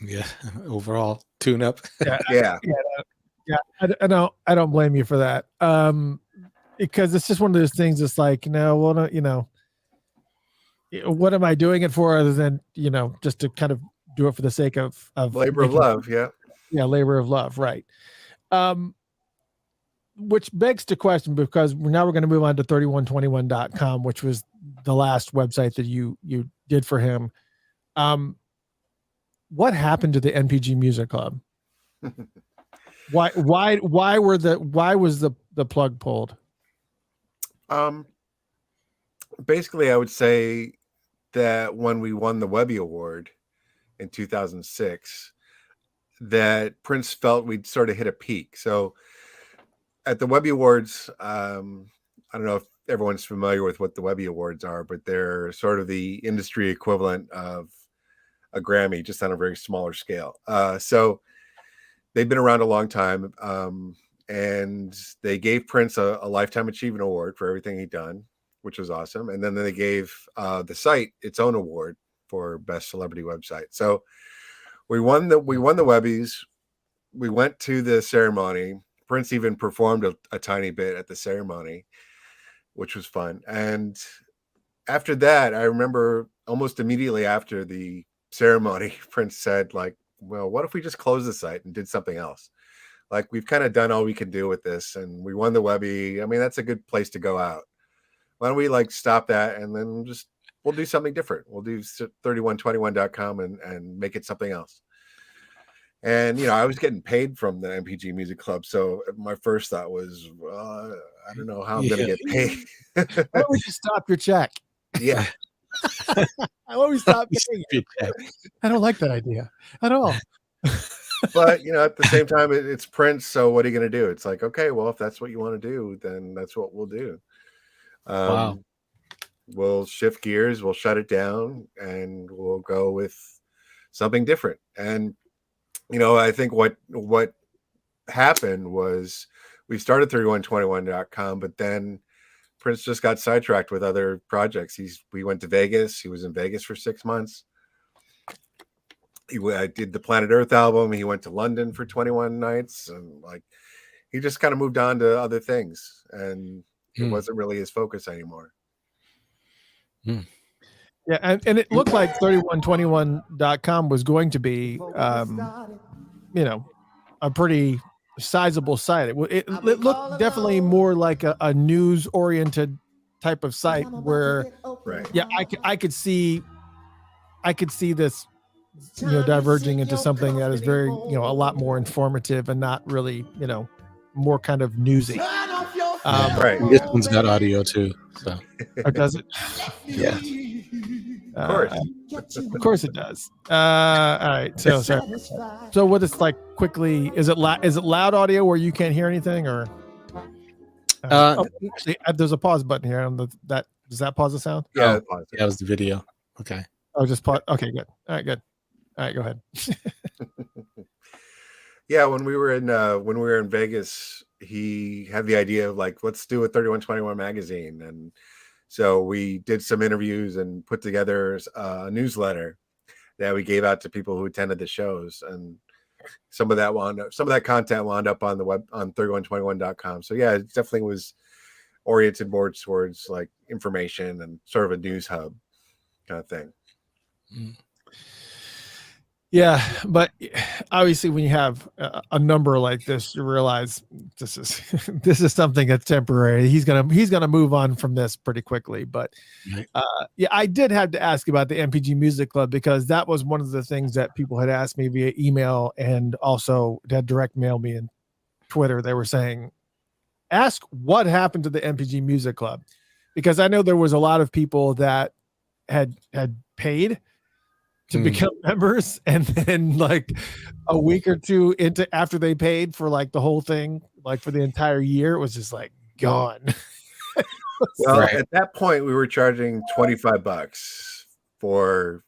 Yeah, overall tune up. Yeah. yeah. I don't blame you for that. Because it's just one of those things. It's like, what am I doing it for other than, just to kind of do it for the sake of Labor of love. Yeah. Yeah. Labor of love. Right. Which begs the question, because now we're going to move on to 3121.com, which was the last website that you did for him. What happened to the NPG Music Club? Why was the plug pulled? Basically I would say that when we won the Webby Award in 2006, that Prince felt we'd sort of hit a peak. So at the Webby Awards, I don't know if everyone's familiar with what the Webby Awards are, but they're sort of the industry equivalent of a Grammy, just on a very smaller scale. So they've been around a long time, and they gave Prince a Lifetime Achievement Award for everything he'd done, which was awesome. And then they gave the site its own award for best celebrity website. So we won the Webbies. We went to the ceremony. Prince even performed a tiny bit at the ceremony, which was fun. And after that, I remember almost immediately after the ceremony, Prince said, like, well, what if we just close the site and did something else? Like, we've kind of done all we can do with this, and we won the Webby. I mean, that's a good place to go out. Why don't we stop that, and then we'll do something different. We'll do 3121.com and make it something else. And I was getting paid from the MPG Music Club, so my first thought was, I don't know how I'm going to get paid. Why don't we just stop your check? Yeah. Why don't we stop paying you? I don't like that idea at all. But at the same time, it's Prince, so what are you going to do? It's like, okay, well, if that's what you want to do, then that's what we'll do. Wow. We'll shift gears, we'll shut it down, and we'll go with something different. And I think what happened was we started 3121.com, but then Prince just got sidetracked with other projects. We went to Vegas. He was in Vegas for 6 months. He did the Planet Earth album. He went to London for 21 nights, and he just kind of moved on to other things, and it wasn't really his focus anymore. Yeah, and it looked like 3121.com was going to be a pretty sizable site. It looked definitely more like a news oriented type of site where, right? Yeah, I could see this diverging into something that is very a lot more informative and not really more kind of newsy. Right. And this one's got audio too, so. Or does it? Yeah. Of course it does. All right. So sorry. So what is quickly? Is it loud audio where you can't hear anything, or? Actually, there's a pause button here. That does that pause the sound? Yeah, that was the video. Okay. Oh, just pause. Okay, good. All right, good. All right, go ahead. Yeah, when we were in Vegas, he had the idea of let's do a 3121 magazine, and so we did some interviews and put together a newsletter that we gave out to people who attended the shows, and some of that content wound up on the web on 3121.com. So yeah, it definitely was oriented more towards information and sort of a news hub kind of thing. Yeah, but obviously when you have a number like this, you realize this is something that's temporary. He's gonna move on from this pretty quickly. But yeah, I did have to ask about the MPG Music Club, because that was one of the things that people had asked me via email, and also had direct mail me and Twitter. They were saying, ask what happened to the MPG Music Club, because I know there was a lot of people that had paid to become members, and then like a week or two into after they paid for like the whole thing, like for the entire year, it was just like gone. Well, Right. at that point, we were charging $25 for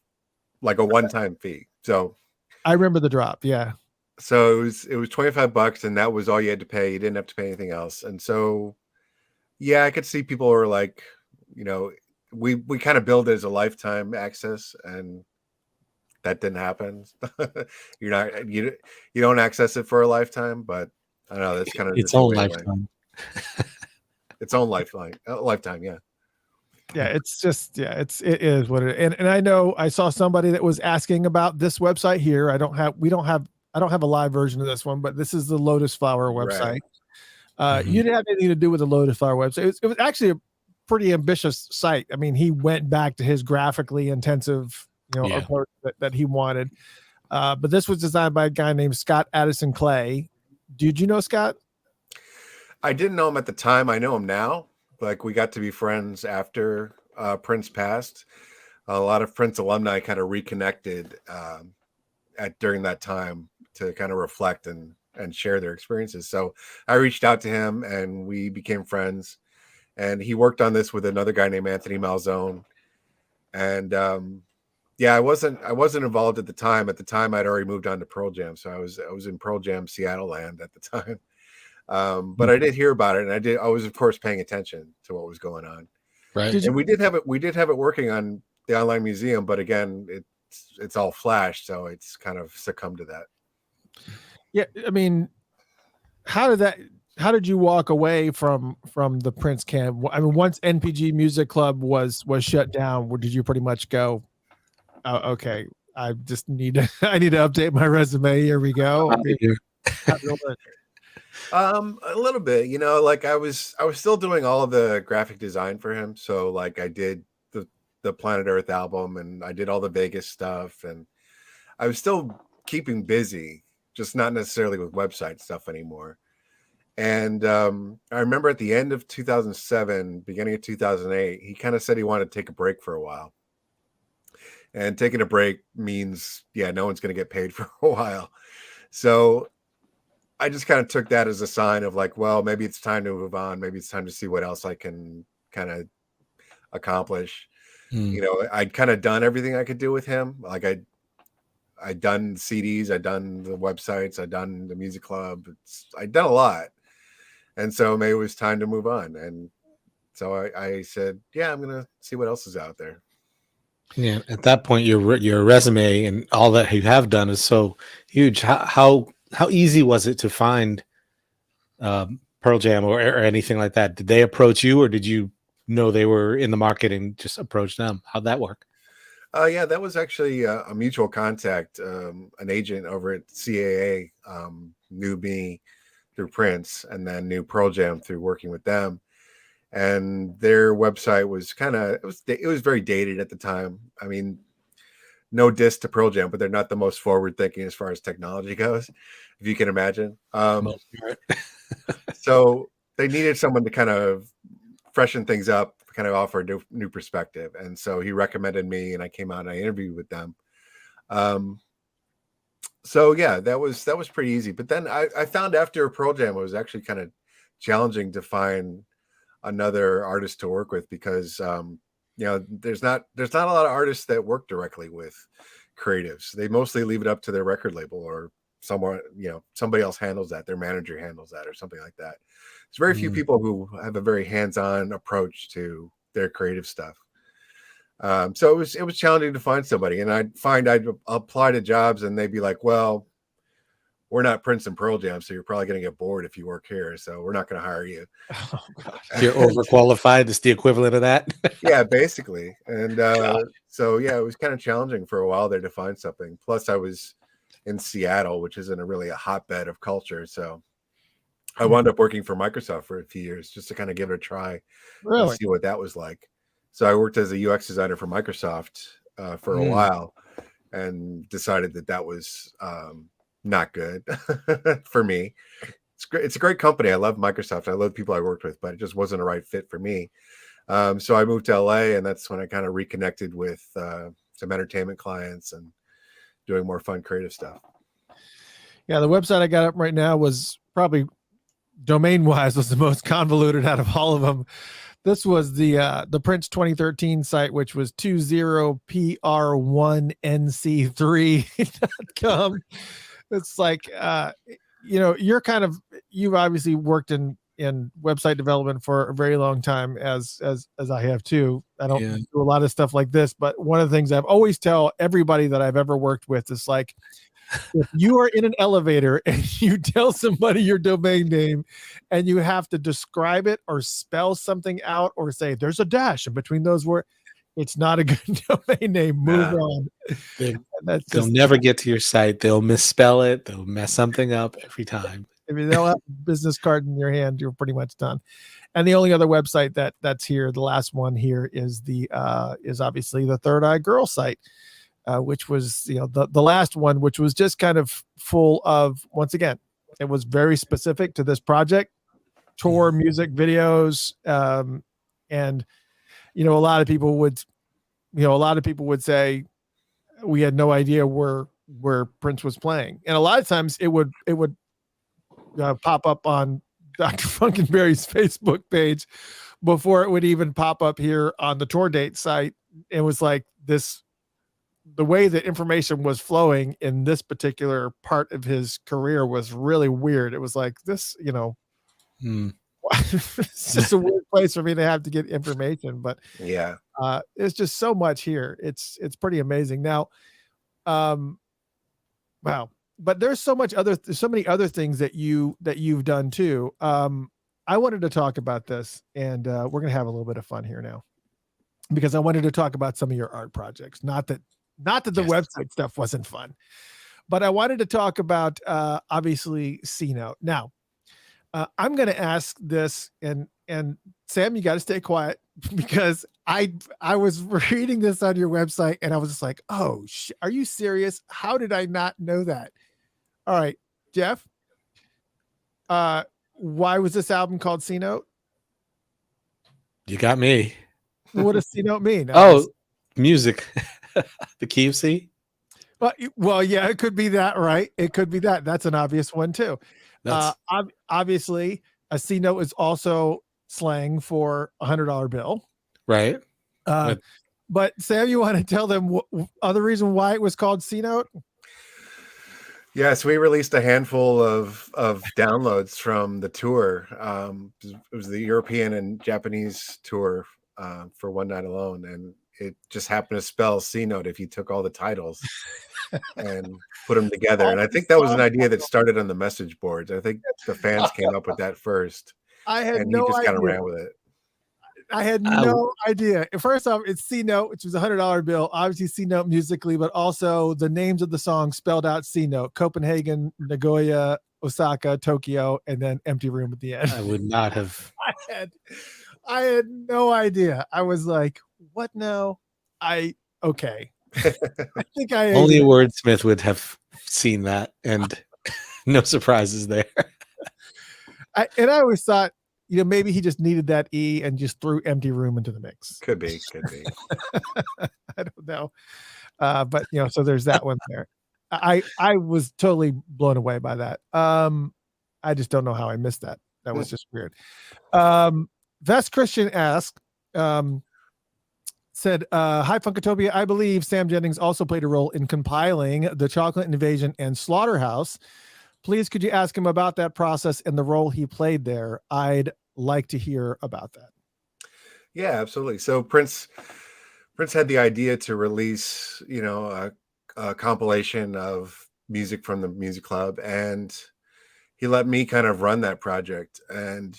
like a one-time fee. So I remember the drop. Yeah. So it was $25, and that was all you had to pay. You didn't have to pay anything else. And so, yeah, I could see people were like, you know, we kind of billed it as a lifetime access, and that didn't happen. You don't access it for a lifetime, but I don't know, that's kind of Its just a own weird way. lifetime. Its own lifetime, yeah. Yeah, it's just it is what it is. And I know I saw somebody that was asking about this website here. I don't have a live version of this one, but this is the Lotus Flower website. Right. You didn't have anything to do with the Lotus Flower website. It was actually a pretty ambitious site. I mean, he went back to his graphically intensive, approach that he wanted. But this was designed by a guy named Scott Addison Clay. Did you know Scott? I didn't know him at the time. I know him now. Like, we got to be friends after Prince passed. A lot of Prince alumni kind of reconnected during that time to kind of reflect and share their experiences. So I reached out to him, and we became friends. And he worked on this with another guy named Anthony Malzone. And I wasn't involved at the time. At the time, I'd already moved on to Pearl Jam, so I was in Pearl Jam Seattle land at the time. But I did hear about it, and I was of course paying attention to what was going on. Right. And we did have it working on the online museum, but again, it's all flash, so it's kind of succumbed to that. Yeah, I mean, how did you walk away from the Prince camp? I mean, once NPG Music Club was shut down, did you pretty much go, oh, okay, I just need to update my resume. Here we go. A little bit, like I was still doing all of the graphic design for him. So like I did the Planet Earth album, and I did all the Vegas stuff, and I was still keeping busy, just not necessarily with website stuff anymore. And I remember at the end of 2007, beginning of 2008, he kind of said he wanted to take a break for a while. And taking a break means, no one's going to get paid for a while. So I just kind of took that as a sign of like, well, maybe it's time to move on. Maybe it's time to see what else I can kind of accomplish. I'd kind of done everything I could do with him. Like I'd done CDs, I'd done the websites, I'd done the music club. I'd done a lot. And so maybe it was time to move on. And so I said, I'm going to see what else is out there. Yeah. At that point, your resume and all that you have done is so huge. How easy was it to find Pearl Jam or anything like that? Did they approach you, or did you know they were in the market and just approach them? How'd that work? That was actually a mutual contact. An agent over at CAA knew me through Prince, and then knew Pearl Jam through working with them. And their website was it was very dated at the time. I mean, no diss to Pearl Jam, but they're not the most forward thinking as far as technology goes, if you can imagine. So they needed someone to kind of freshen things up, kind of offer a new perspective. And so he recommended me, and I came out and I interviewed with them. So that was pretty easy. But then I found after Pearl Jam, it was actually kind of challenging to find another artist to work with, because there's not a lot of artists that work directly with creatives. They mostly leave it up to their record label, or somewhere, somebody else handles that. Their manager handles that, or something like that. There's very few people who have a very hands-on approach to their creative stuff. So it was challenging to find somebody, and I'd apply to jobs, and they'd be like, well, we're not Prince and Pearl Jam, so you're probably going to get bored if you work here, so we're not going to hire you. Oh, God. You're overqualified. It's the equivalent of that. Yeah, basically. And so it was kind of challenging for a while there to find something. Plus, I was in Seattle, which isn't really a hotbed of culture, so I wound up working for Microsoft for a few years just to kind of give it a try and see what that was like. So I worked as a UX designer for Microsoft for a while, and decided that was not good for me. It's a great company. I love Microsoft. I love people I worked with, but it just wasn't a right fit for me. So I moved to LA, and that's when I kind of reconnected with some entertainment clients and doing more fun, creative stuff. Yeah, the website I got up right now was probably domain wise was the most convoluted out of all of them. This was the Prince 2013 site, which was 20pr1nc3.com. It's like you've obviously worked in website development for a very long time, as I have too. I don't do a lot of stuff like this, but one of the things I've always tell everybody that I've ever worked with is like, if you are in an elevator and you tell somebody your domain name and you have to describe it or spell something out or say there's a dash in between those words, it's not a good domain name. Move on. They'll never get to your site. They'll misspell it. They'll mess something up every time. I mean, they'll have a business card in your hand. You're pretty much done. And the only other website that's here, the last one here, is obviously the Third Eye Girl site. Which was, the last one, which was just kind of full of, once again, it was very specific to this project, tour music videos. And, a lot of people would say we had no idea where Prince was playing. And a lot of times it would pop up on Dr. Funkenberry's Facebook page before it would even pop up here on the tour date site. It was like the way that information was flowing in this particular part of his career was really weird. It was like this, it's just a weird place for me to have to get information, but yeah, it's just so much here. It's pretty amazing now. Wow. But there's so many other things that you've done too. I wanted to talk about this, and we're going to have a little bit of fun here now, because I wanted to talk about some of your art projects. Not that the website stuff wasn't fun, but I wanted to talk about obviously C-Note. Now, I'm going to ask this, and Sam, you got to stay quiet, because I was reading this on your website and I was just like, oh, are you serious? How did I not know that? All right, Jeff, why was this album called C-Note? You got me. What does C-Note mean? Music. The key of C? Well, yeah, it could be that, right? It could be that. That's an obvious one too. Obviously, a C note is also slang for $100 bill, right? But Sam, you want to tell them other reason why it was called C note? Yes, we released a handful of downloads from the tour. It was the European and Japanese tour for One Night Alone, and it just happened to spell C note if you took all the titles and put them together. And I think that was an idea that started on the message boards. I think the fans came up with that first. I had and no he just idea. kind of ran with it. I had no idea. First off, it's C note, which was $100 bill. Obviously C note musically, but also the names of the songs spelled out C note: Copenhagen, Nagoya, Osaka, Tokyo, and then empty room at the end. I would not have. I had no idea. I was like, what now? Okay. I think only a wordsmith would have seen that, and no surprises there. I always thought, maybe he just needed that E and just threw empty room into the mix. Could be. I don't know. But so there's that one there. I was totally blown away by that. I just don't know how I missed that. That was just weird. Vest Christian asked, said, hi Funkatopia, I believe Sam Jennings also played a role in compiling The Chocolate Invasion and Slaughterhouse. Please, could you ask him about that process and the role he played there? I'd like to hear about that. Yeah, absolutely. So Prince had the idea to release, a compilation of music from the music club, and he let me kind of run that project. And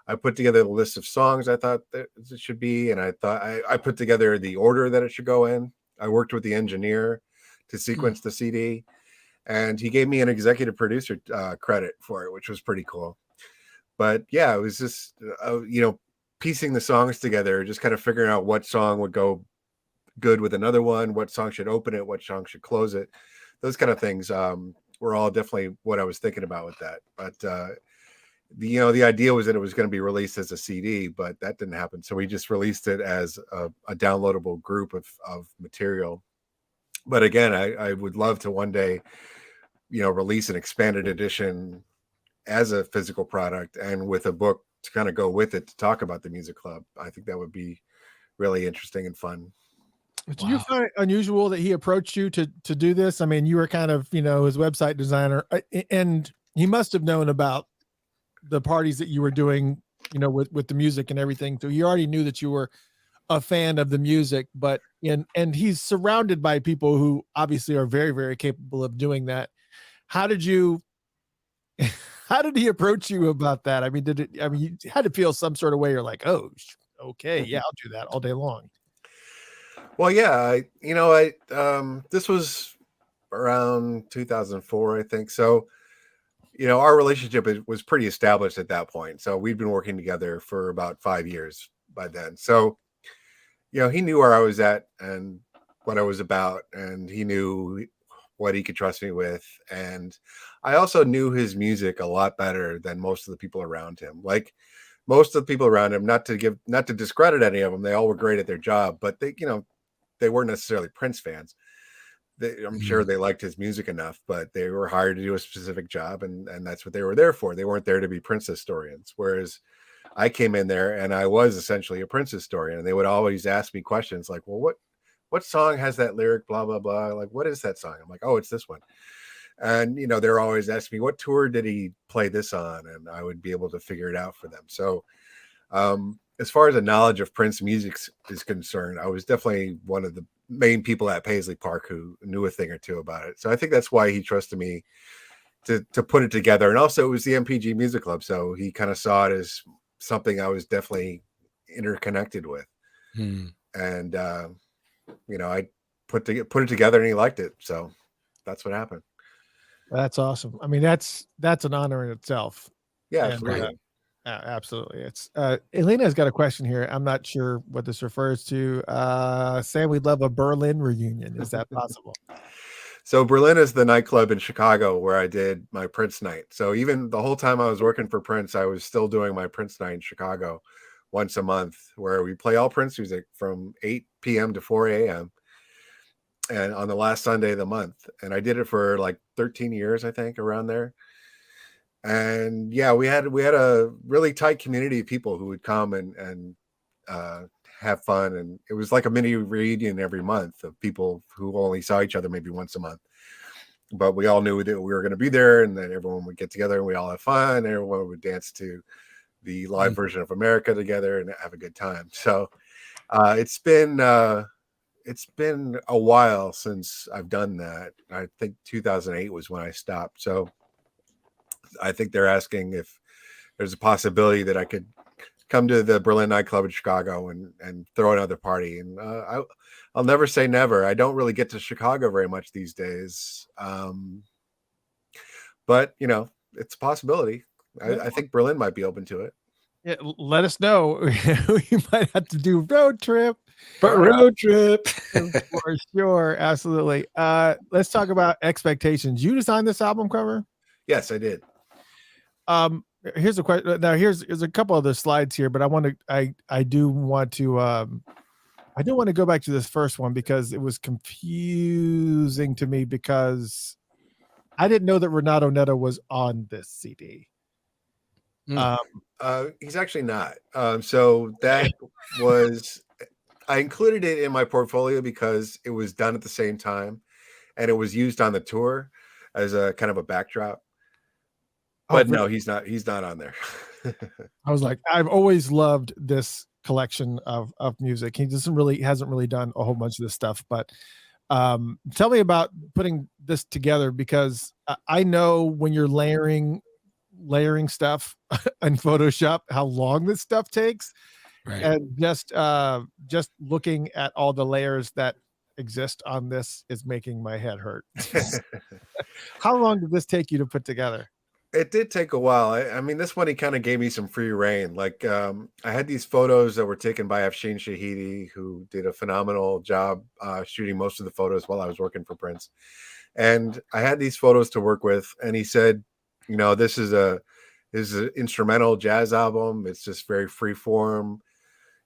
I put together the list of songs I thought that it should be, and I thought I put together the order that it should go in. I worked with the engineer to sequence the CD, and he gave me an executive producer credit for it, which was pretty cool. But yeah, it was just piecing the songs together, just kind of figuring out what song would go good with another one, what song should open it, what song should close it. Those kind of things were all definitely what I was thinking about with that. But the idea was that it was going to be released as a CD, but that didn't happen. So we just released it as a downloadable group of material. But again, I would love to one day, release an expanded edition as a physical product and with a book to kind of go with it to talk about the music club. I think that would be really interesting and fun. Do you find it unusual that he approached you to do this? I mean, you were kind of, his website designer, and he must have known about the parties that you were doing, with the music and everything. So he already knew that you were a fan of the music, and he's surrounded by people who obviously are very, very capable of doing that. How did he approach you about that? I mean, you had to feel some sort of way. You're like, oh, okay, yeah, I'll do that all day long. Well, yeah, this was around 2004, I think. So, our relationship was pretty established at that point. So we'd been working together for about 5 years by then. So, he knew where I was at and what I was about, and he knew what he could trust me with. And I also knew his music a lot better than most of the people around him. Like most of the people around him, not to discredit any of them, they all were great at their job, but they weren't necessarily Prince fans. I'm sure they liked his music enough, but they were hired to do a specific job, and that's what they were there for. They weren't there to be Prince historians. Whereas I came in there and I was essentially a Prince historian, and they would always ask me questions like, well, what song has that lyric, blah, blah, blah. Like, what is that song? I'm like, oh, it's this one. And, they're always asking me, what tour did he play this on? And I would be able to figure it out for them. So as far as the knowledge of Prince music is concerned, I was definitely one of the main people at Paisley Park who knew a thing or two about it. So I think that's why he trusted me to put it together. And also it was the MPG Music Club. So he kind of saw it as something I was definitely interconnected with. And, I put it together and he liked it. So that's what happened. That's awesome. I mean, that's an honor in itself. Yeah, And, absolutely. Absolutely. It's Elena's got a question here. I'm not sure what this refers to. Sam, we'd love a Berlin reunion. Is that possible? So Berlin is the nightclub in Chicago where I did my Prince night. So even the whole time I was working for Prince, I was still doing my Prince night in Chicago once a month, where we play all Prince music from 8 p.m. to 4 a.m. and on the last Sunday of the month. And I did it for like 13 years, I think, around there. And yeah, we had a really tight community of people who would come and have fun, and it was like a mini reunion every month of people who only saw each other maybe once a month, but we all knew that we were going to be there, and then everyone would get together and we all have fun, and everyone would dance to the live version of America together and have a good time. So it's been a while since I've done that. I think 2008 was when I stopped. So I think they're asking if there's a possibility that I could come to the Berlin nightclub in Chicago and throw another party. And I'll never say never. I don't really get to Chicago very much these days. But it's a possibility. I think Berlin might be open to it. Yeah, let us know. We might have to do road trip. Road trip. For sure. Absolutely. Let's talk about expectations. You designed this album cover? Yes, I did. Here's a question. Now here's a couple other slides here, but I do want to go back to this first one because it was confusing to me because I didn't know that Renato Neto was on this CD. He's actually not. So that was, I included it in my portfolio because it was done at the same time and it was used on the tour as a kind of a backdrop. But no, he's not on there. I was like, I've always loved this collection of music. He hasn't really done a whole bunch of this stuff, but tell me about putting this together, because I know when you're layering stuff in Photoshop, how long this stuff takes. Right. And just looking at all the layers that exist on this is making my head hurt. How long did this take you to put together? It did take a while. I mean, this one, he kind of gave me some free reign. Like, I had these photos that were taken by Afshin Shahidi, who did a phenomenal job shooting most of the photos while I was working for Prince. And I had these photos to work with. And he said, this is a is an instrumental jazz album. It's just very free form,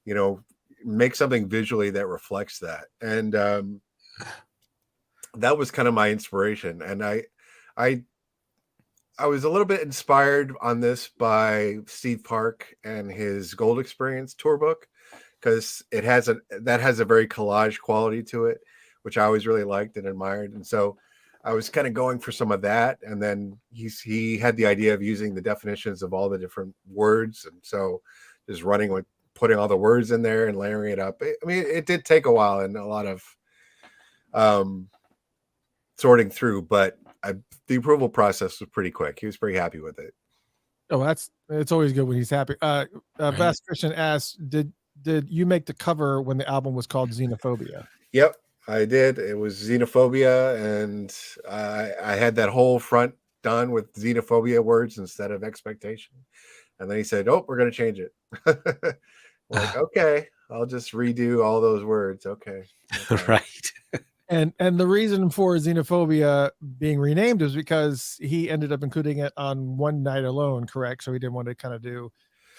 you know, make something visually that reflects that. And that was kind of my inspiration. And I I was a little bit inspired on this by Steve Park and his Gold Experience tour book, because it has a very collage quality to it, which I always really liked and admired. And so I was kind of going for some of that. And then he had the idea of using the definitions of all the different words. And so just running with putting all the words in there and layering it up. I mean, it did take a while and a lot of sorting through, but the approval process was pretty quick. He was pretty happy with it. Oh, it's always good when he's happy. Bass Christian asks, did you make the cover when the album was called Xenophobia? Yep, I did. It was Xenophobia, and I had that whole front done with Xenophobia words instead of expectation. And then he said, "Oh, we're going to change it." Like, okay, I'll just redo all those words. Okay. Right. And the reason for Xenophobia being renamed is because he ended up including it on One Night Alone, correct? So he didn't want to kind of do.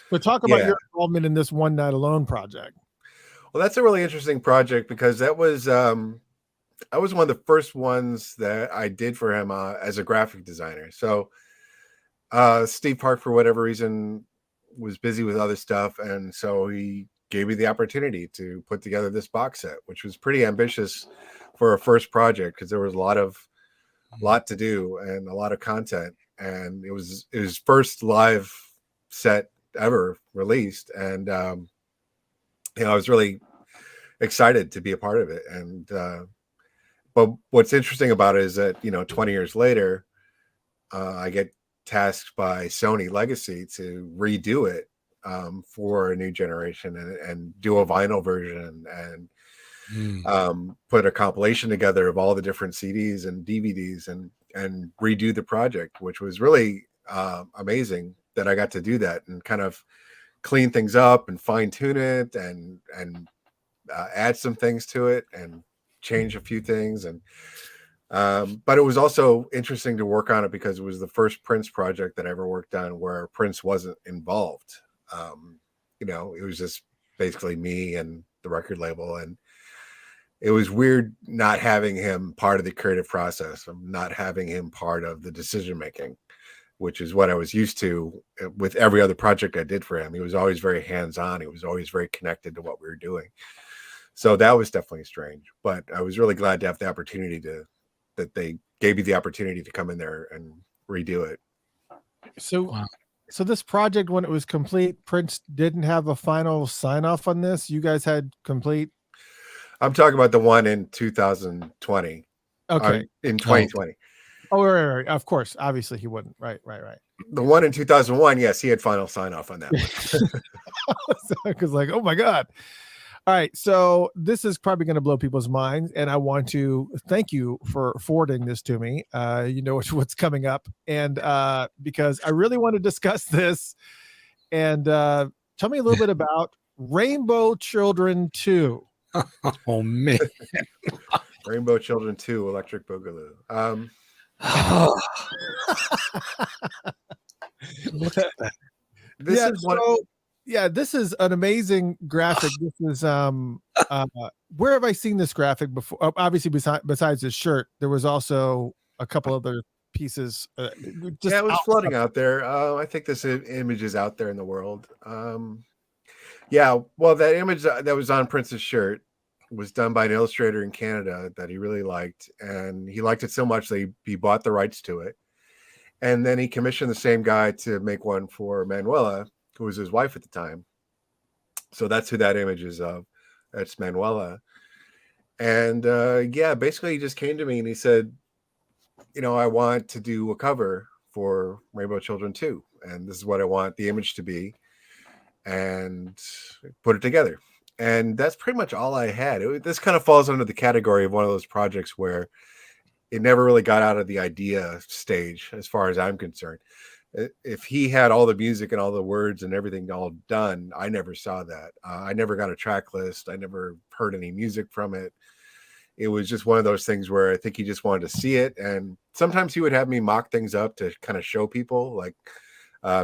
But talk about your involvement in this One Night Alone project. Well, that's a really interesting project because that was I was one of the first ones that I did for him as a graphic designer. So Steve Park, for whatever reason, was busy with other stuff, and so he gave me the opportunity to put together this box set, which was pretty ambitious for a first project because there was a lot to do and a lot of content, and it was his first live set ever released, and you know, I was really excited to be a part of it. And but what's interesting about it is that, you know, 20 years later, I get tasked by Sony Legacy to redo it for a new generation and do a vinyl version and put a compilation together of all the different CDs and DVDs and redo the project, which was really amazing that I got to do that and kind of clean things up and fine tune it and add some things to it and change a few things. And but it was also interesting to work on it because it was the first Prince project that I ever worked on where Prince wasn't involved. You know, it was just basically me and the record label, and it was weird not having him part of the creative process, not having him part of the decision making, which is what I was used to with every other project I did for him. He was always very hands-on. He was always very connected to what we were doing. So that was definitely strange, but I was really glad to have the opportunity that they gave me the opportunity to come in there and redo it. So, wow. So this project, when it was complete, Prince didn't have a final sign off on this. You guys had complete. I'm talking about the one in 2020. Okay. In 2020. Oh, right. Of course. Obviously he wouldn't. Right. The one in 2001. Yes, he had final sign off on that one. Because like, oh my God. All right, so this is probably going to blow people's minds, and I want to thank you for forwarding this to me. You know what's coming up, and because I really want to discuss this, and tell me a little bit about Rainbow Children 2. Oh man, Rainbow Children 2, Electric Boogaloo. Look at that. This is an amazing graphic. This is where have I seen this graphic before? Obviously, besides his shirt, there was also a couple other pieces. It was floating out there. I think this image is out there in the world. Well, that image that was on Prince's shirt was done by an illustrator in Canada that he really liked, and he liked it so much that he bought the rights to it, and then he commissioned the same guy to make one for Manuela, who was his wife at the time. So that's who that image is of. That's Manuela. And basically he just came to me and he said, you know, I want to do a cover for Rainbow Children 2. And this is what I want the image to be. And put it together. And that's pretty much all I had. This kind of falls under the category of one of those projects where it never really got out of the idea stage, as far as I'm concerned. If he had all the music and all the words and everything all done, I never saw that. I never got a track list. I never heard any music from it. It was just one of those things where I think he just wanted to see it. And sometimes he would have me mock things up to kind of show people, like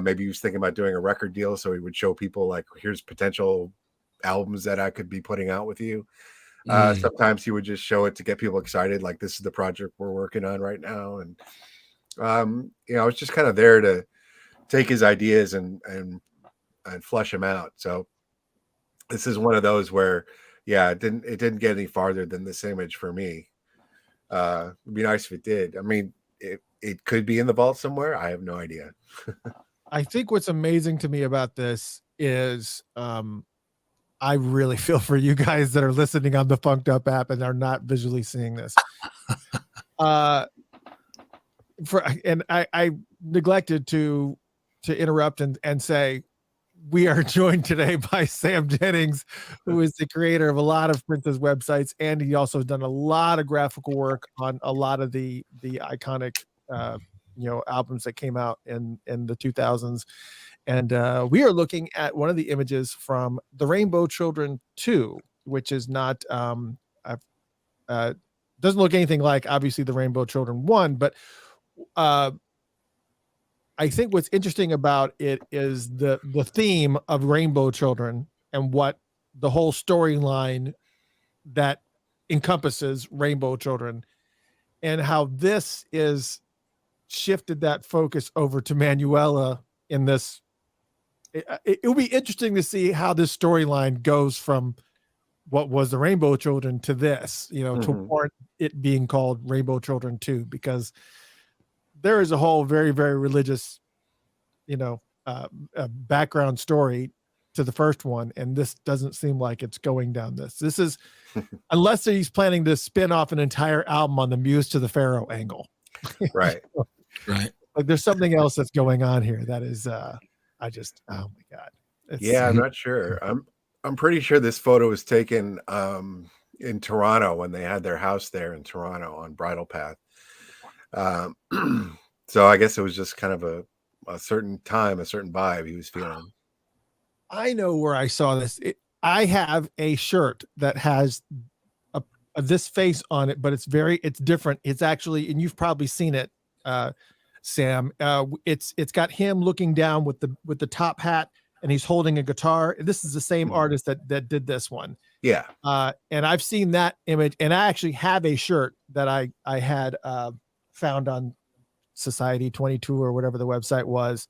Maybe he was thinking about doing a record deal, so he would show people like, here's potential albums that I could be putting out with you. Sometimes he would just show it to get people excited, like this is the project we're working on right now. And it's just kind of there to take his ideas and flesh them out. So this is one of those where, yeah, it didn't get any farther than this image for me. It'd be nice if it did. I mean, it could be in the vault somewhere. I have no idea. I think what's amazing to me about this is I really feel for you guys that are listening on the Funked Up app and are not visually seeing this. I neglected to interrupt and say we are joined today by Sam Jennings, who is the creator of a lot of Prince's websites, and he also has done a lot of graphical work on a lot of the iconic albums that came out in the 2000s. And we are looking at one of the images from the Rainbow Children 2, which is not doesn't look anything like obviously the Rainbow Children 1, but I think what's interesting about it is the theme of Rainbow Children and what the whole storyline that encompasses Rainbow Children, and how this is shifted that focus over to Manuela in this. It will be interesting to see how this storyline goes from what was the Rainbow Children to this, to warrant it being called Rainbow Children 2, because there is a whole very, very religious, background story to the first one. And this doesn't seem like it's going down this. This is, unless he's planning to spin off an entire album on the Muse to the Pharaoh angle. Right. Right. Like there's something else that's going on here that is, oh my God. I'm not sure. I'm pretty sure this photo was taken in Toronto when they had their house there in Toronto on Bridle Path. So I guess it was just kind of a certain time, a certain vibe he was feeling. I know where I saw this. I have a shirt that has this face on it, but it's different. It's actually, and you've probably seen it, Sam. It's got him looking down with the top hat, and he's holding a guitar. This is the same artist that did this one. Yeah. And I've seen that image, and I actually have a shirt that I had found on Society 22 or whatever the website was.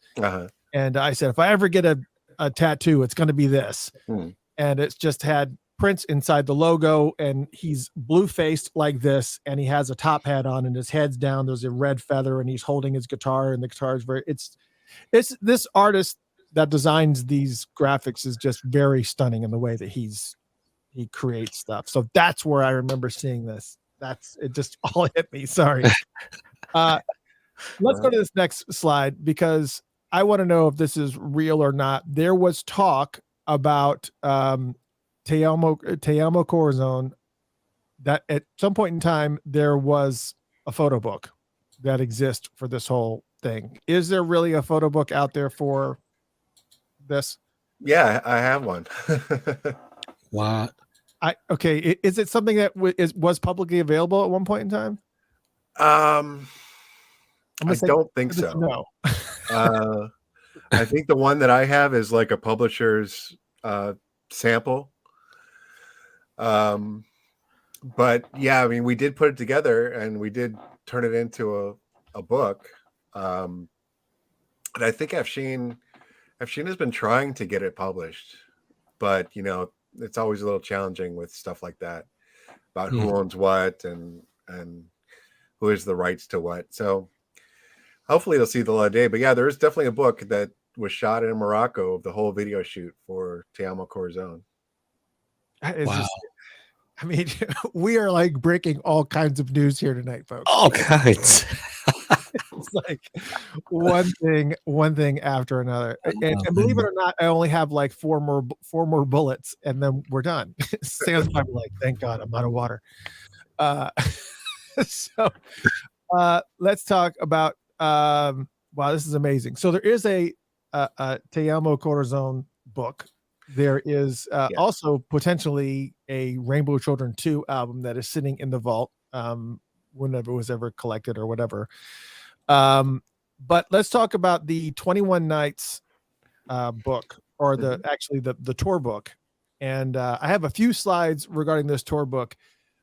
And I said, if I ever get a tattoo, it's going to be this. And it's just had Prince inside the logo, and he's blue faced like this, and he has a top hat on, and his head's down. There's a red feather, and he's holding his guitar, and the guitar is it's this artist that designs these graphics is just very stunning in the way that he creates stuff. So that's where I remember seeing this. That's it. Just all hit me. Sorry. Let's go to this next slide, because I want to know if this is real or not. There was talk about Te Amo Corazon, that at some point in time there was a photo book that exists for this whole thing. Is there really a photo book out there for this? Yeah, I have one. What? Okay. Is it something that was publicly available at one point in time? I don't think so. No. I think the one that I have is like a publisher's sample. But yeah, I mean, we did put it together and we did turn it into a book. And I think Afshin has been trying to get it published, but it's always a little challenging with stuff like that about who owns what and who has the rights to what. So hopefully it'll see the light of day. But yeah, there is definitely a book that was shot in Morocco of the whole video shoot for Te Amo Corazon. Wow. I mean, we are like breaking all kinds of news here tonight, folks. All kinds. It's like one thing after another. And believe it or not, I only have like four more bullets, and then we're done. Sam's probably like, thank God I'm out of water. So let's talk about wow, this is amazing. So there is a Te Amo Corazon book. There is also potentially a Rainbow Children 2 album that is sitting in the vault, whenever it was ever collected or whatever. But let's talk about the 21 Nights book, or actually the tour book. And I have a few slides regarding this tour book.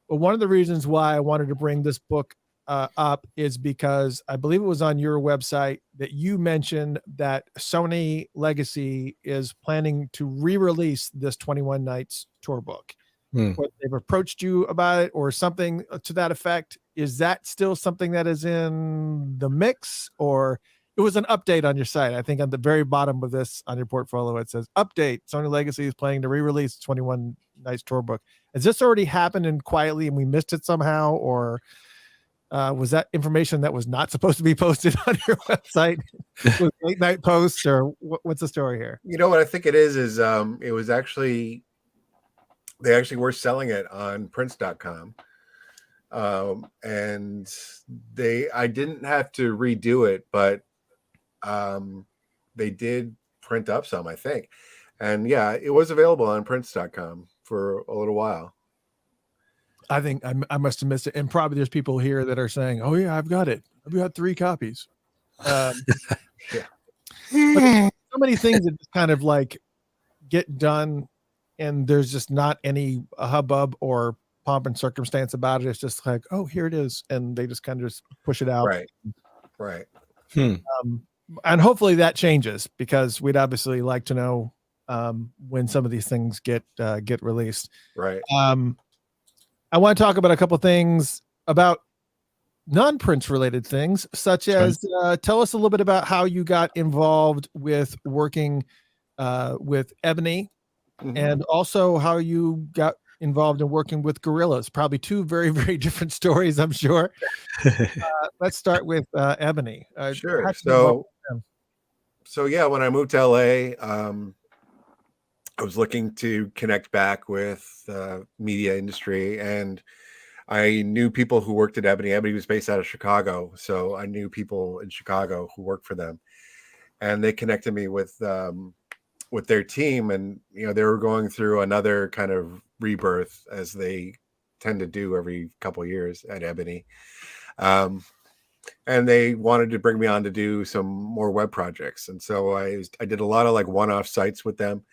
But one of the reasons why I wanted to bring this book up is because I believe it was on your website that you mentioned that Sony Legacy is planning to re-release this 21 Nights tour book. What, they've approached you about it or something to that effect. Is that still something that is in the mix, or it was an update on your site? I think on the very bottom of this on your portfolio, it says update, Sony Legacy is planning to re-release 21 Nights tour book. Has this already happened and quietly and we missed it somehow, or was that information that was not supposed to be posted on your website with late night posts, or what's the story here? You know what I think it is it was actually, they actually were selling it on prince.com. And I didn't have to redo it, but they did print up some, I think. And yeah, it was available on prince.com for a little while. I think I must have missed it. And probably there's people here that are saying, oh yeah, I've got it. I've got 3 copies. Yeah. But so many things that just kind of like get done and there's just not any hubbub or pomp and circumstance about it. It's just like, oh, here it is. And they just kind of just push it out. Right. And hopefully that changes, because we'd obviously like to know when some of these things get released. Right. I want to talk about a couple things about non-Prince related things, such as tell us a little bit about how you got involved with working with Ebony, and also how you got involved in working with Gorillaz. Probably 2 very, very different stories, I'm sure. Let's start with Ebony. Sure. So yeah, when I moved to LA, I was looking to connect back with the media industry, and I knew people who worked at Ebony. Ebony was based out of Chicago, so I knew people in Chicago who worked for them, and they connected me with their team. And they were going through another kind of rebirth, as they tend to do every couple of years at Ebony. And they wanted to bring me on to do some more web projects, and so I did a lot of like one-off sites with them.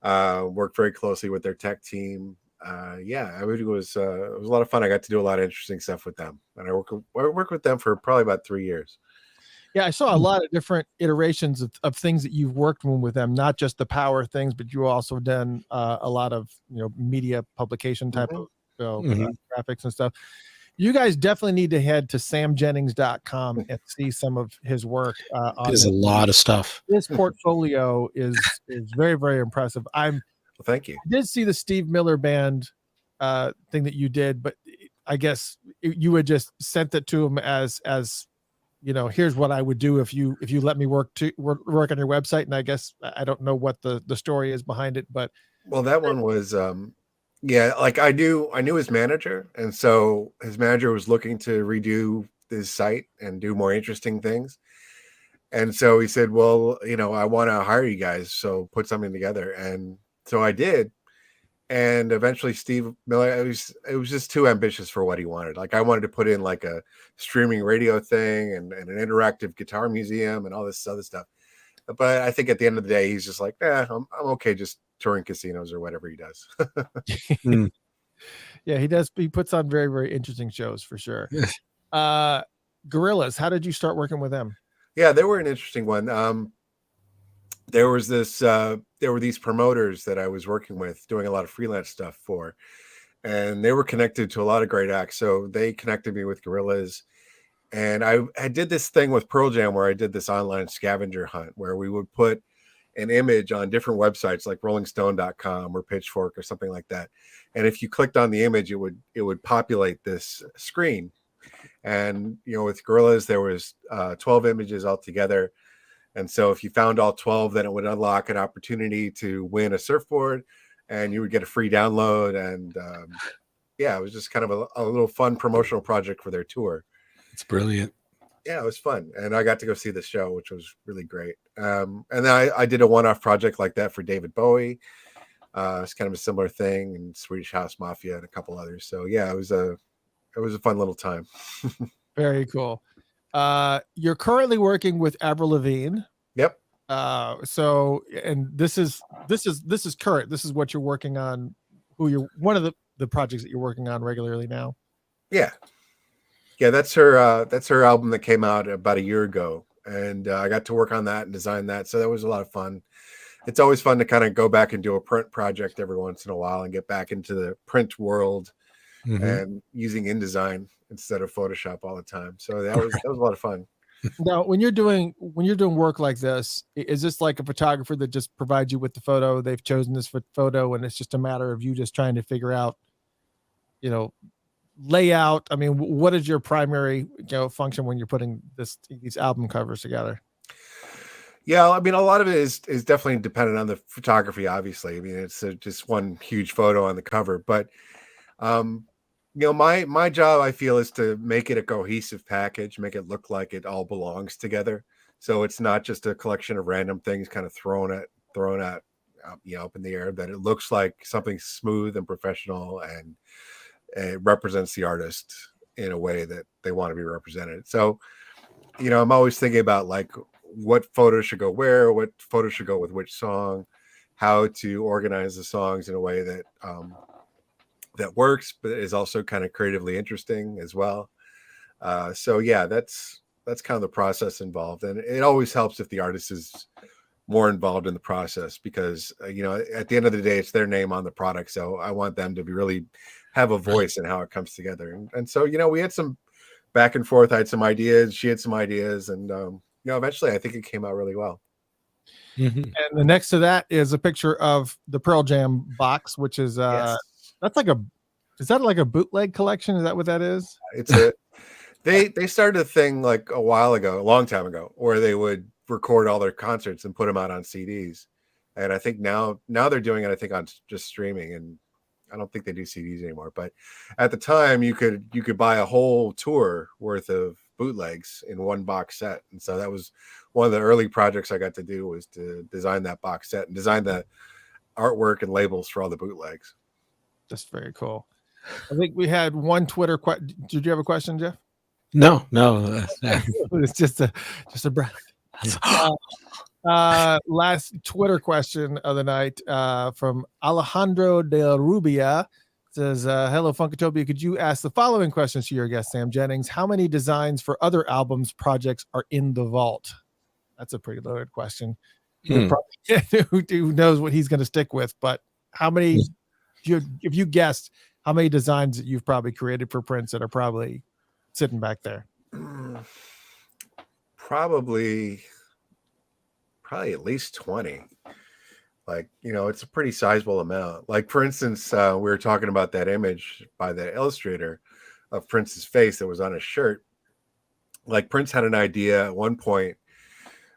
Worked very closely with their tech team. It was a lot of fun. I got to do a lot of interesting stuff with them, and I worked with them for probably about 3 years. Yeah, I saw a lot of different iterations of things that you've worked with them, not just the power things, but you also done a lot of media publication type of graphics and stuff. You guys definitely need to head to samjennings.com and see some of his work. There's a lot of stuff. His portfolio is very, very impressive. Well, thank you. I did see the Steve Miller Band thing that you did, but I guess you had just sent it to him as here's what I would do if you let me work on your website. And I guess I don't know what the story is behind it, but well, that one was like I knew his manager, and so his manager was looking to redo his site and do more interesting things. And so he said, well, I want to hire you guys, so put something together. And so I did. And eventually Steve Miller, it was just too ambitious for what he wanted. Like, I wanted to put in like a streaming radio thing and an interactive guitar museum and all this other stuff. But I think at the end of the day, he's just like, I'm okay just touring casinos or whatever he does. Yeah, he does. He puts on very, very interesting shows for sure. Gorillaz, how did you start working with them? Yeah, they were an interesting one. There were these promoters that I was working with, doing a lot of freelance stuff for, and they were connected to a lot of great acts. So they connected me with Gorillaz, and I did this thing with Pearl Jam where I did this online scavenger hunt where we would put an image on different websites like rollingstone.com or Pitchfork or something like that. And if you clicked on the image, it would populate this screen. And, with Gorillaz, there was 12 images altogether. And so if you found all 12, then it would unlock an opportunity to win a surfboard, and you would get a free download. And it was just kind of a little fun promotional project for their tour. It's brilliant. Yeah, it was fun. And I got to go see the show, which was really great. And then I did a one-off project like that for David Bowie. It's kind of a similar thing, and Swedish House Mafia and a couple others. So yeah, it was a fun little time. Very cool. You're currently working with Avril Lavigne. Yep. So, and this is current. This is what you're working on. One of the projects that you're working on regularly now. Yeah. Yeah, that's her album that came out about a year ago, and I got to work on that and design that. So that was a lot of fun. It's always fun to kind of go back and do a print project every once in a while and get back into the print world and using InDesign instead of Photoshop all the time. So that was a lot of fun. Now, when you're doing work like this, is this like a photographer that just provides you with the photo? They've chosen this photo, and it's just a matter of you just trying to figure out, layout. I mean, what is your primary function when you're putting these album covers together? Yeah, I mean, a lot of it is definitely dependent on the photography. Obviously, I mean, it's just one huge photo on the cover, but my job, I feel, is to make it a cohesive package, make it look like it all belongs together. So it's not just a collection of random things kind of thrown at up in the air. That it looks like something smooth and professional, and it represents the artist in a way that they want to be represented. So, I'm always thinking about like what photos should go where, what photos should go with which song, how to organize the songs in a way that that works, but is also kind of creatively interesting as well. So yeah, that's kind of the process involved, and it always helps if the artist is more involved in the process because at the end of the day, it's their name on the product. So I want them to really have a voice in how it comes together. And so we had some back and forth. I had some ideas, she had some ideas, and eventually I think it came out really well. And the next to that is a picture of the Pearl Jam box, which is Yes. is that like a bootleg collection? Is that what that is? They started a thing like a long time ago, where they would record all their concerts and put them out on CDs. And I think now they're doing it, I think, on just streaming, and I don't think they do CDs anymore. But at the time, you could buy a whole tour worth of bootlegs in one box set. And so that was one of the early projects I got to do, was to design that box set and design the artwork and labels for all the bootlegs. That's very cool. I think we had one Twitter question. Did you have a question, Jeff? No. It's just a breath. Last Twitter question of the night from Alejandro de Rubia says, hello, Funkatopia. Could you ask the following questions to your guest, Sam Jennings? How many designs for other albums projects are in the vault? That's a pretty loaded question. Who knows what he's going to stick with, but how many, if you guessed how many designs that you've probably created for Prince that are probably sitting back there? Probably at least 20. Like, it's a pretty sizable amount. Like, for instance, we were talking about that image by the illustrator of Prince's face that was on his shirt. Like, Prince had an idea at one point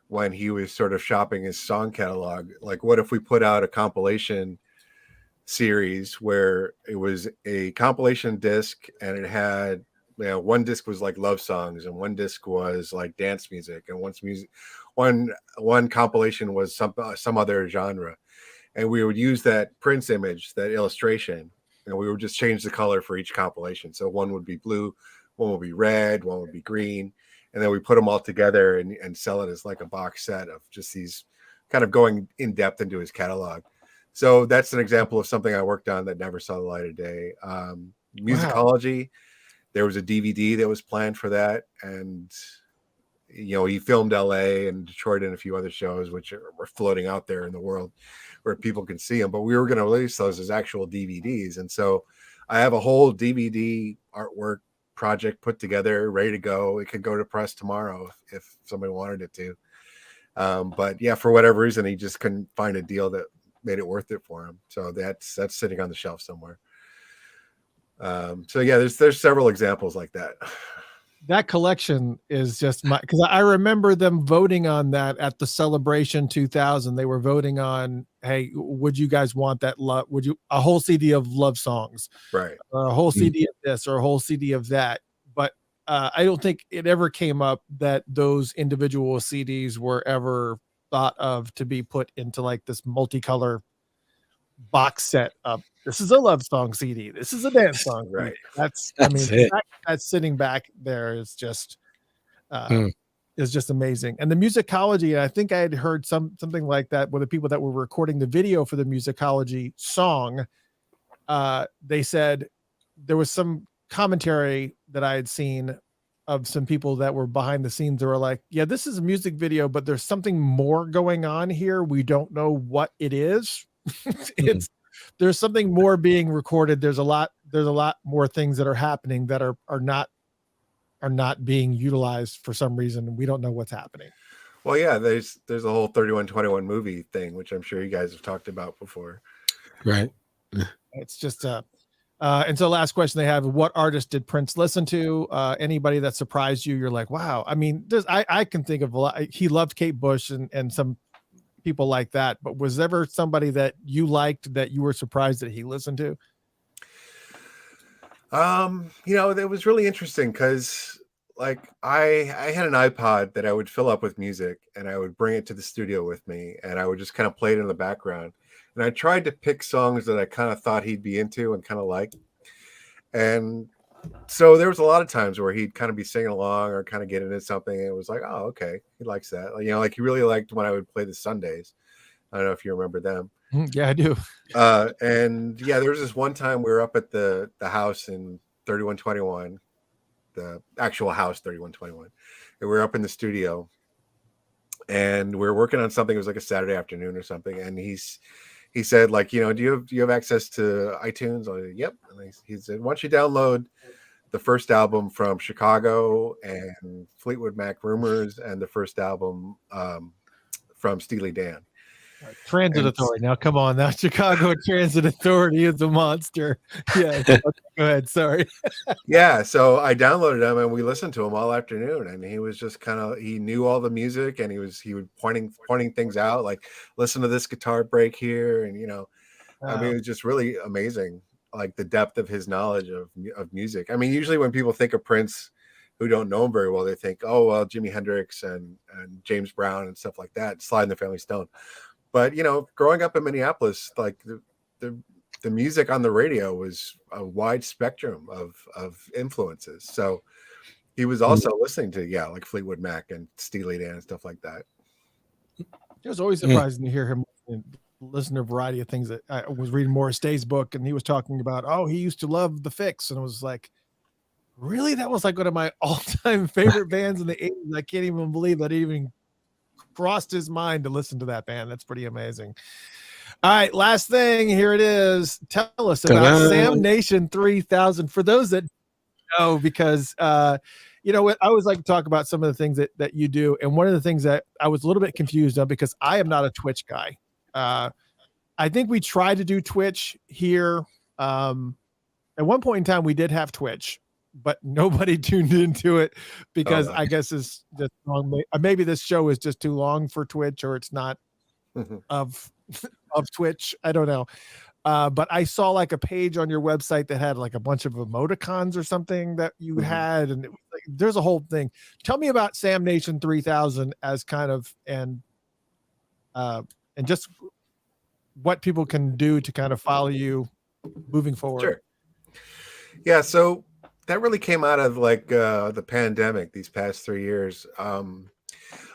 when he was sort of shopping his song catalog. Like, what if we put out a compilation series where it was a compilation disc, and it had, one disc was like love songs, and one disc was like dance music, and one compilation was some other genre, and we would use that Prince image, that illustration, and we would just change the color for each compilation. So one would be blue, one would be red, one would be green, and then we put them all together and sell it as like a box set of just these, kind of going in depth into his catalog. So that's an example of something I worked on that never saw the light of day. Musicology. Wow. There was a DVD that was planned for that, and he filmed LA and Detroit and a few other shows which were floating out there in the world where people can see them. But we were going to release those as actual DVDs, and so I have a whole DVD artwork project put together, ready to go. It could go to press tomorrow if somebody wanted it to. But yeah, for whatever reason, he just couldn't find a deal that made it worth it for him. So that's sitting on the shelf somewhere. So yeah, there's several examples like that. That collection is just because I remember them voting on that at the Celebration 2000. They were voting on, hey, would you guys want that love? Would you a whole CD of love songs, right? Or a whole CD of this, or a whole CD of that. But I don't think it ever came up that those individual CDs were ever thought of to be put into like this multicolor box set of, this is a love song CD, this is a dance song, right? That's sitting back there is just Mm. is just amazing. And the musicology, I think I had heard something like that with the people that were recording the video for the musicology song. They said there was some commentary that I had seen of some people that were behind the scenes that were like, yeah, this is a music video, but there's something more going on here. We don't know what it is. There's something more being recorded. There's a lot more things that are happening that are not being utilized for some reason. We don't know what's happening. Well, yeah, there's a whole 3121 movie thing, which I'm sure you guys have talked about before. Right. It's just and so last question they have, what artist did Prince listen to? Anybody that surprised you? You're like, wow. I mean, I can think of a lot. He loved Kate Bush and some people like that, but was there ever somebody that you liked that you were surprised that he listened to? It was really interesting because like I had an iPod that I would fill up with music and I would bring it to the studio with me and I would just kind of play it in the background. And I tried to pick songs that I kind of thought he'd be into and kind of like. And so there was a lot of times where he'd kind of be singing along or kind of get into something. And it was like, oh, okay. He likes that. Like he really liked when I would play the Sundays. I don't know if you remember them. Yeah, I do. And yeah, there was this one time we were up at the house in 3121, the actual house 3121. And we were up in the studio and we were working on something. It was like a Saturday afternoon or something. And he said, like, do you have access to iTunes? I said, yep. And he said, why don't you download the first album from Chicago and Fleetwood Mac Rumors and the first album from Steely Dan. Transit Authority. Now, come on. Now, Chicago Transit Authority is a monster. Yeah. Okay, go ahead. Sorry. Yeah. So I downloaded them and we listened to them all afternoon. And he was just he knew all the music and he would pointing things out, like, listen to this guitar break here. And, I mean, it was just really amazing, like the depth of his knowledge of music. I mean, usually when people think of Prince who don't know him very well, they think, oh, well, Jimi Hendrix and James Brown and stuff like that, Sly and the Family Stone. But, growing up in Minneapolis, like the music on the radio was a wide spectrum of influences. So he was also listening to, like Fleetwood Mac and Steely Dan and stuff like that. It was always surprising to hear him listen to a variety of things. That I was reading Morris Day's book and he was talking about, he used to love the Fix. And it was like, really? That was like one of my all-time favorite bands in the 80s. I can't even believe that even crossed his mind to listen to that band. That's pretty amazing. All right, last thing, here it is. Tell us about Sam Nation 3000 for those that know, because you know what, I always like to talk about some of the things that you do, and one of the things that I was a little bit confused on, because I am not a Twitch guy. I think we tried to do Twitch here. At one point in time we did have Twitch, but nobody tuned into it because I guess it's just long. Maybe this show is just too long for Twitch, or it's not of Twitch. I don't know. But I saw like a page on your website that had like a bunch of emoticons or something that you had, and it was like, there's a whole thing. Tell me about Sam Nation 3000 as kind of and just what people can do to kind of follow you moving forward. Sure. Yeah. So that really came out of like the pandemic these past 3 years. A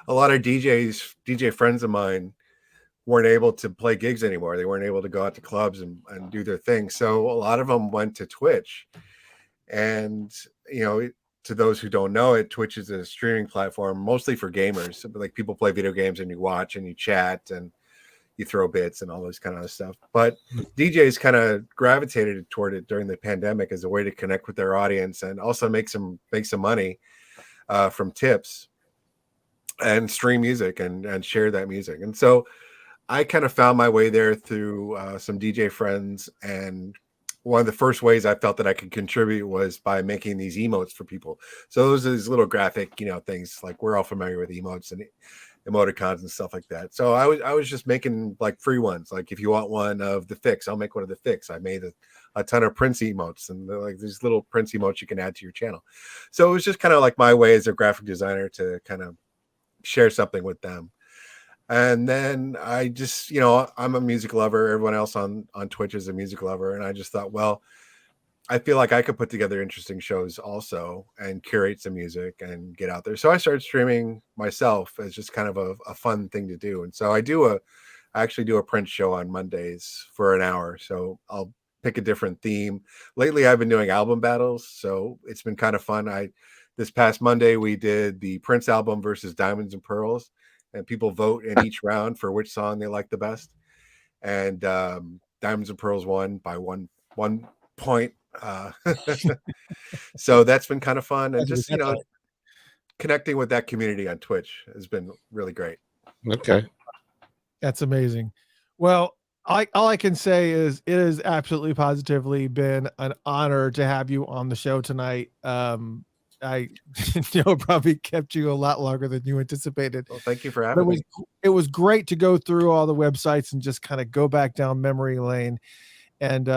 lot of DJ friends of mine weren't able to play gigs anymore. They weren't able to go out to clubs and do their thing. So a lot of them went to Twitch. And, to those who don't know it, Twitch is a streaming platform mostly for gamers. Like people play video games and you watch and you chat and you throw bits and all this kind of stuff. But DJs kind of gravitated toward it during the pandemic as a way to connect with their audience and also make some money from tips and stream music and share that music. And so I kind of found my way there through some DJ friends. And one of the first ways I felt that I could contribute was by making these emotes for people. So those are these little graphic, things like we're all familiar with emotes and emoticons and stuff like that. So I was just making like free ones. Like if you want one of the Fix, I'll make one of the Fix. I made a ton of Prince emotes and like these little Prince emotes you can add to your channel. So it was just kind of like my way as a graphic designer to kind of share something with them. And then I just, I'm a music lover. Everyone else on Twitch is a music lover. And I just thought, well, I feel like I could put together interesting shows also and curate some music and get out there. So I started streaming myself as just kind of a fun thing to do. And so I actually do a Prince show on Mondays for an hour. So I'll pick a different theme. Lately I've been doing album battles, so it's been kind of fun. This past Monday we did the Prince album versus Diamonds and Pearls, and people vote in each round for which song they like the best. And Diamonds and Pearls won by one point. So that's been kind of fun, and just connecting with that community on Twitch has been really great. Okay, that's amazing. Well, all I can say is it has absolutely positively been an honor to have you on the show tonight. I know it probably kept you a lot longer than you anticipated. Well, thank you for having me. It was great to go through all the websites and just kind of go back down memory lane. And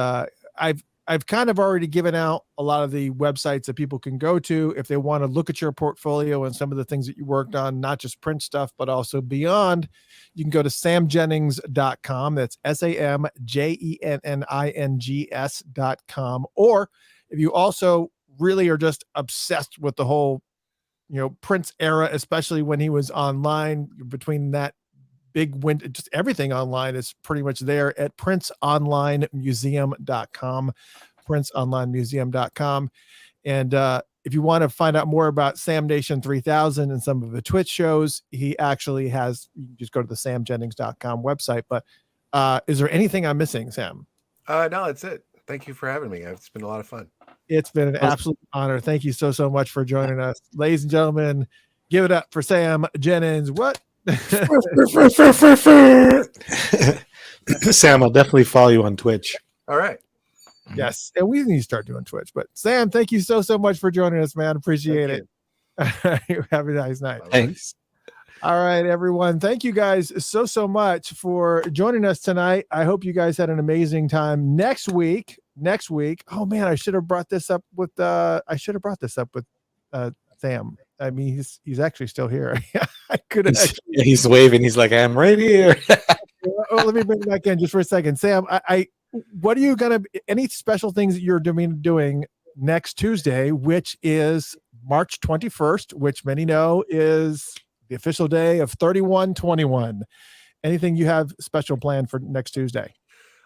I've kind of already given out a lot of the websites that people can go to if they want to look at your portfolio and some of the things that you worked on, not just print stuff, but also beyond. You can go to samjennings.com. That's SAMJENNINGS.com. Or if you also really are just obsessed with the whole, Prince era, especially when he was online, between that big window, just everything online is pretty much there at princeonlinemuseum.com, princeonlinemuseum.com. And if you want to find out more about Sam Nation 3000 and some of the Twitch shows, he actually has, you can just go to the samjennings.com website. But is there anything I'm missing, Sam? No, that's it. Thank you for having me. It's been a lot of fun. It's been an absolute honor. Thank you so much for joining us. Ladies and gentlemen, give it up for Sam Jennings. What? Sam, I'll definitely follow you on Twitch. All right. Yes, and we need to start doing Twitch. But Sam, thank you so much for joining us, man. Appreciate it. Have a nice night. Thanks. All right, everyone. Thank you guys so much for joining us tonight. I hope you guys had an amazing time. Next week. Oh man, I should have brought this up with Sam. I mean, he's actually still here. I could have. He's waving. He's like, I'm right here. Let me bring it back in just for a second. Sam, what are you any special things that you're doing next Tuesday, which is March 21st, which many know is the official day of 3121. Anything you have special planned for next Tuesday?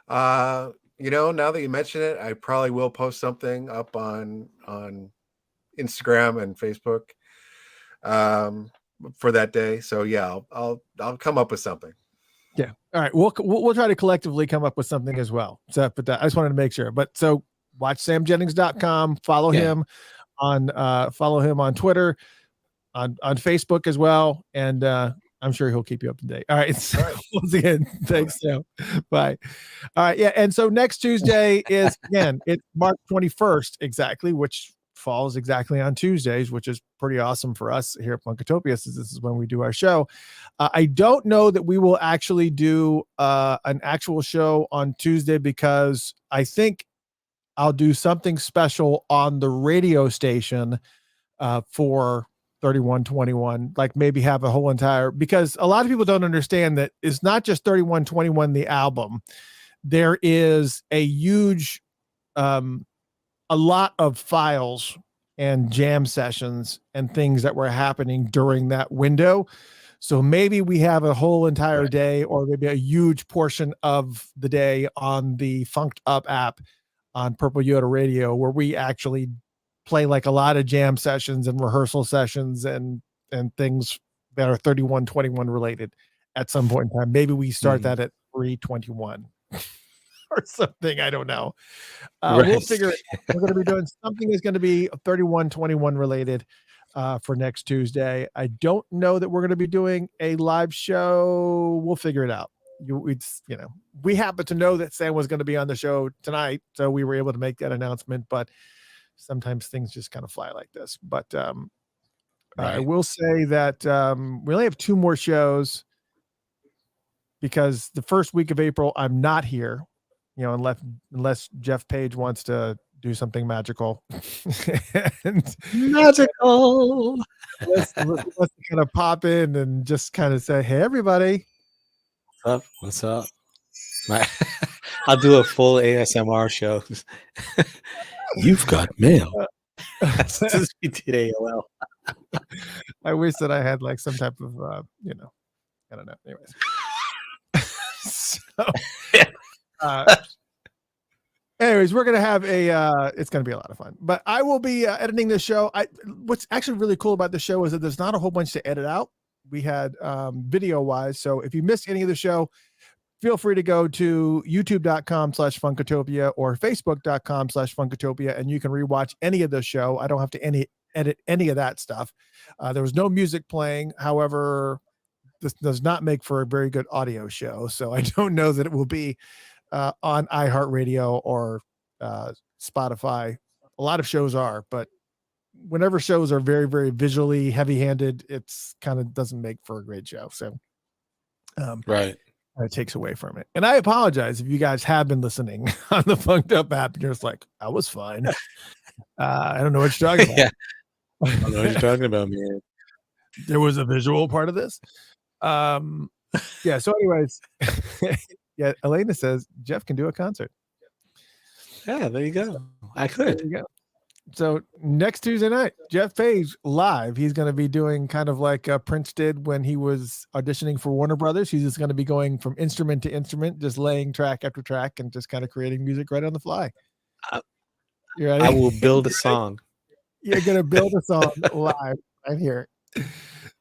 Now that you mention it, I probably will post something up on Instagram and Facebook for that day. So yeah, I'll come up with something. Yeah. All right. We'll try to collectively come up with something as well. So, but I just wanted to make sure. But so watch samjennings.com, follow him on Twitter, on Facebook as well. And I'm sure he'll keep you up to date. All right. So, once again, thanks, Sam. Bye. All right. Yeah. And so next Tuesday is, again, it's March 21st exactly, which falls exactly on Tuesdays, which is pretty awesome for us here at Punkatopia, since this is when we do our show. I don't know that we will actually do an actual show on Tuesday, because I think I'll do something special on the radio station for 3121, like maybe have a whole entire, because a lot of people don't understand that it's not just 3121 the album. There is a huge a lot of files and jam sessions and things that were happening during that window. So maybe we have a whole entire day, or maybe a huge portion of the day on the Funked Up app on Purple Yoda Radio, where we actually play like a lot of jam sessions and rehearsal sessions and things that are 3121 related at some point in time. Maybe we start that at 321 or something. I don't know. We'll figure it out. We're going to be doing something that's going to be 3121 related for next Tuesday. I don't know that we're going to be doing a live show. We'll figure it out. We happen to know that Sam was going to be on the show tonight, so we were able to make that announcement, but sometimes things just kind of fly like this. But I will say that we only have 2 more shows, because the first week of April I'm not here, unless Jeff Page wants to do something magical. Magical. Let's kind of pop in and just kind of say, hey, everybody. What's up? I'll do a full ASMR show. You've got mail. That's just we did AOL. I wish that I had like some type of, I don't know. Anyways. So, anyways, we're going to have it's going to be a lot of fun, but I will be editing this show. What's actually really cool about the show is that there's not a whole bunch to edit out. We had video wise. So if you missed any of the show, feel free to go to youtube.com/Funkatopia or facebook.com/Funkatopia, and you can rewatch any of the show. I don't have to edit any of that stuff. There was no music playing. However, this does not make for a very good audio show. So I don't know that it will be on iHeartRadio or Spotify. A lot of shows are, but whenever shows are very, very visually heavy-handed, it's kind of doesn't make for a great show. So Right. It takes away from it. And I apologize if you guys have been listening on the Funked Up app and you're just like, I was fine. I don't know what you're talking about. Yeah. I don't know what you're talking about, man. There was a visual part of this. Yeah. So anyways, yeah. Elena says Jeff can do a concert. Yeah, there you go. I could. There you go. So next Tuesday night, Jeff Page live. He's going to be doing kind of like Prince did when he was auditioning for Warner Brothers. He's just going to be going from instrument to instrument, just laying track after track and just kind of creating music right on the fly. You ready? I will build a song. You're going to build a song live right here.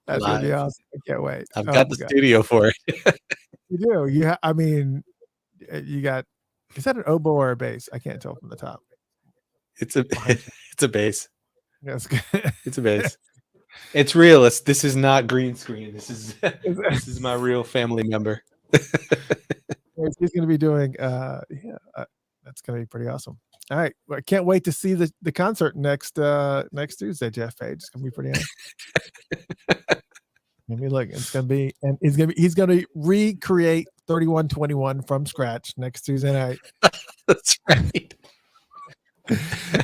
That's going to be Live. awesome. I can't wait. I've got the studio for it. You do. I mean, you got, is that an oboe or a bass? I can't tell from the top. It's a bass. That's good. It's a bass. It's real. This is not green screen. This is my real family member. He's going to be doing that's going to be pretty awesome. All right, well, I can't wait to see the concert next Tuesday, Jeff Page. It's going to be pretty awesome. Let me look. It's going to be, and he's going to recreate 3121 from scratch next Tuesday night. That's right.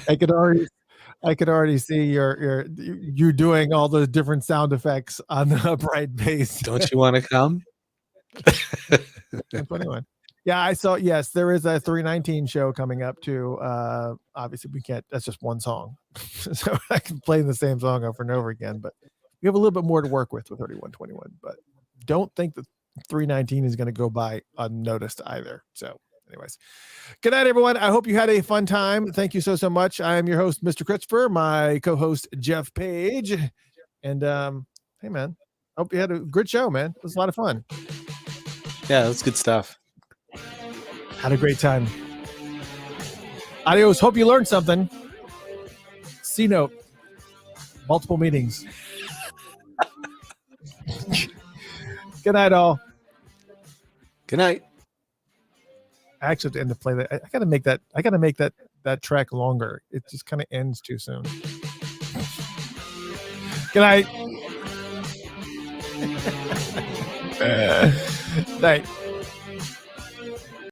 I could already see you doing all the different sound effects on the upright bass. Don't you want to come? 21. Yeah, I saw. Yes, there is a 319 show coming up too. Obviously, we can't. That's just one song, so I can play the same song over and over again. But we have a little bit more to work with 3121. But don't think that 319 is going to go by unnoticed either. So. Anyways, good night, everyone. I hope you had a fun time. Thank you so much. I am your host, Mr. Christopher, my co-host, Jeff Page. And hey, man, hope you had a good show, man. It was a lot of fun. Yeah, that's good stuff. Had a great time. Adios. Hope you learned something. C note. Multiple meetings. Good night, all. Good night. I actually have to end the play that. I gotta make that track longer. It just kind of ends too soon. Good night. Night.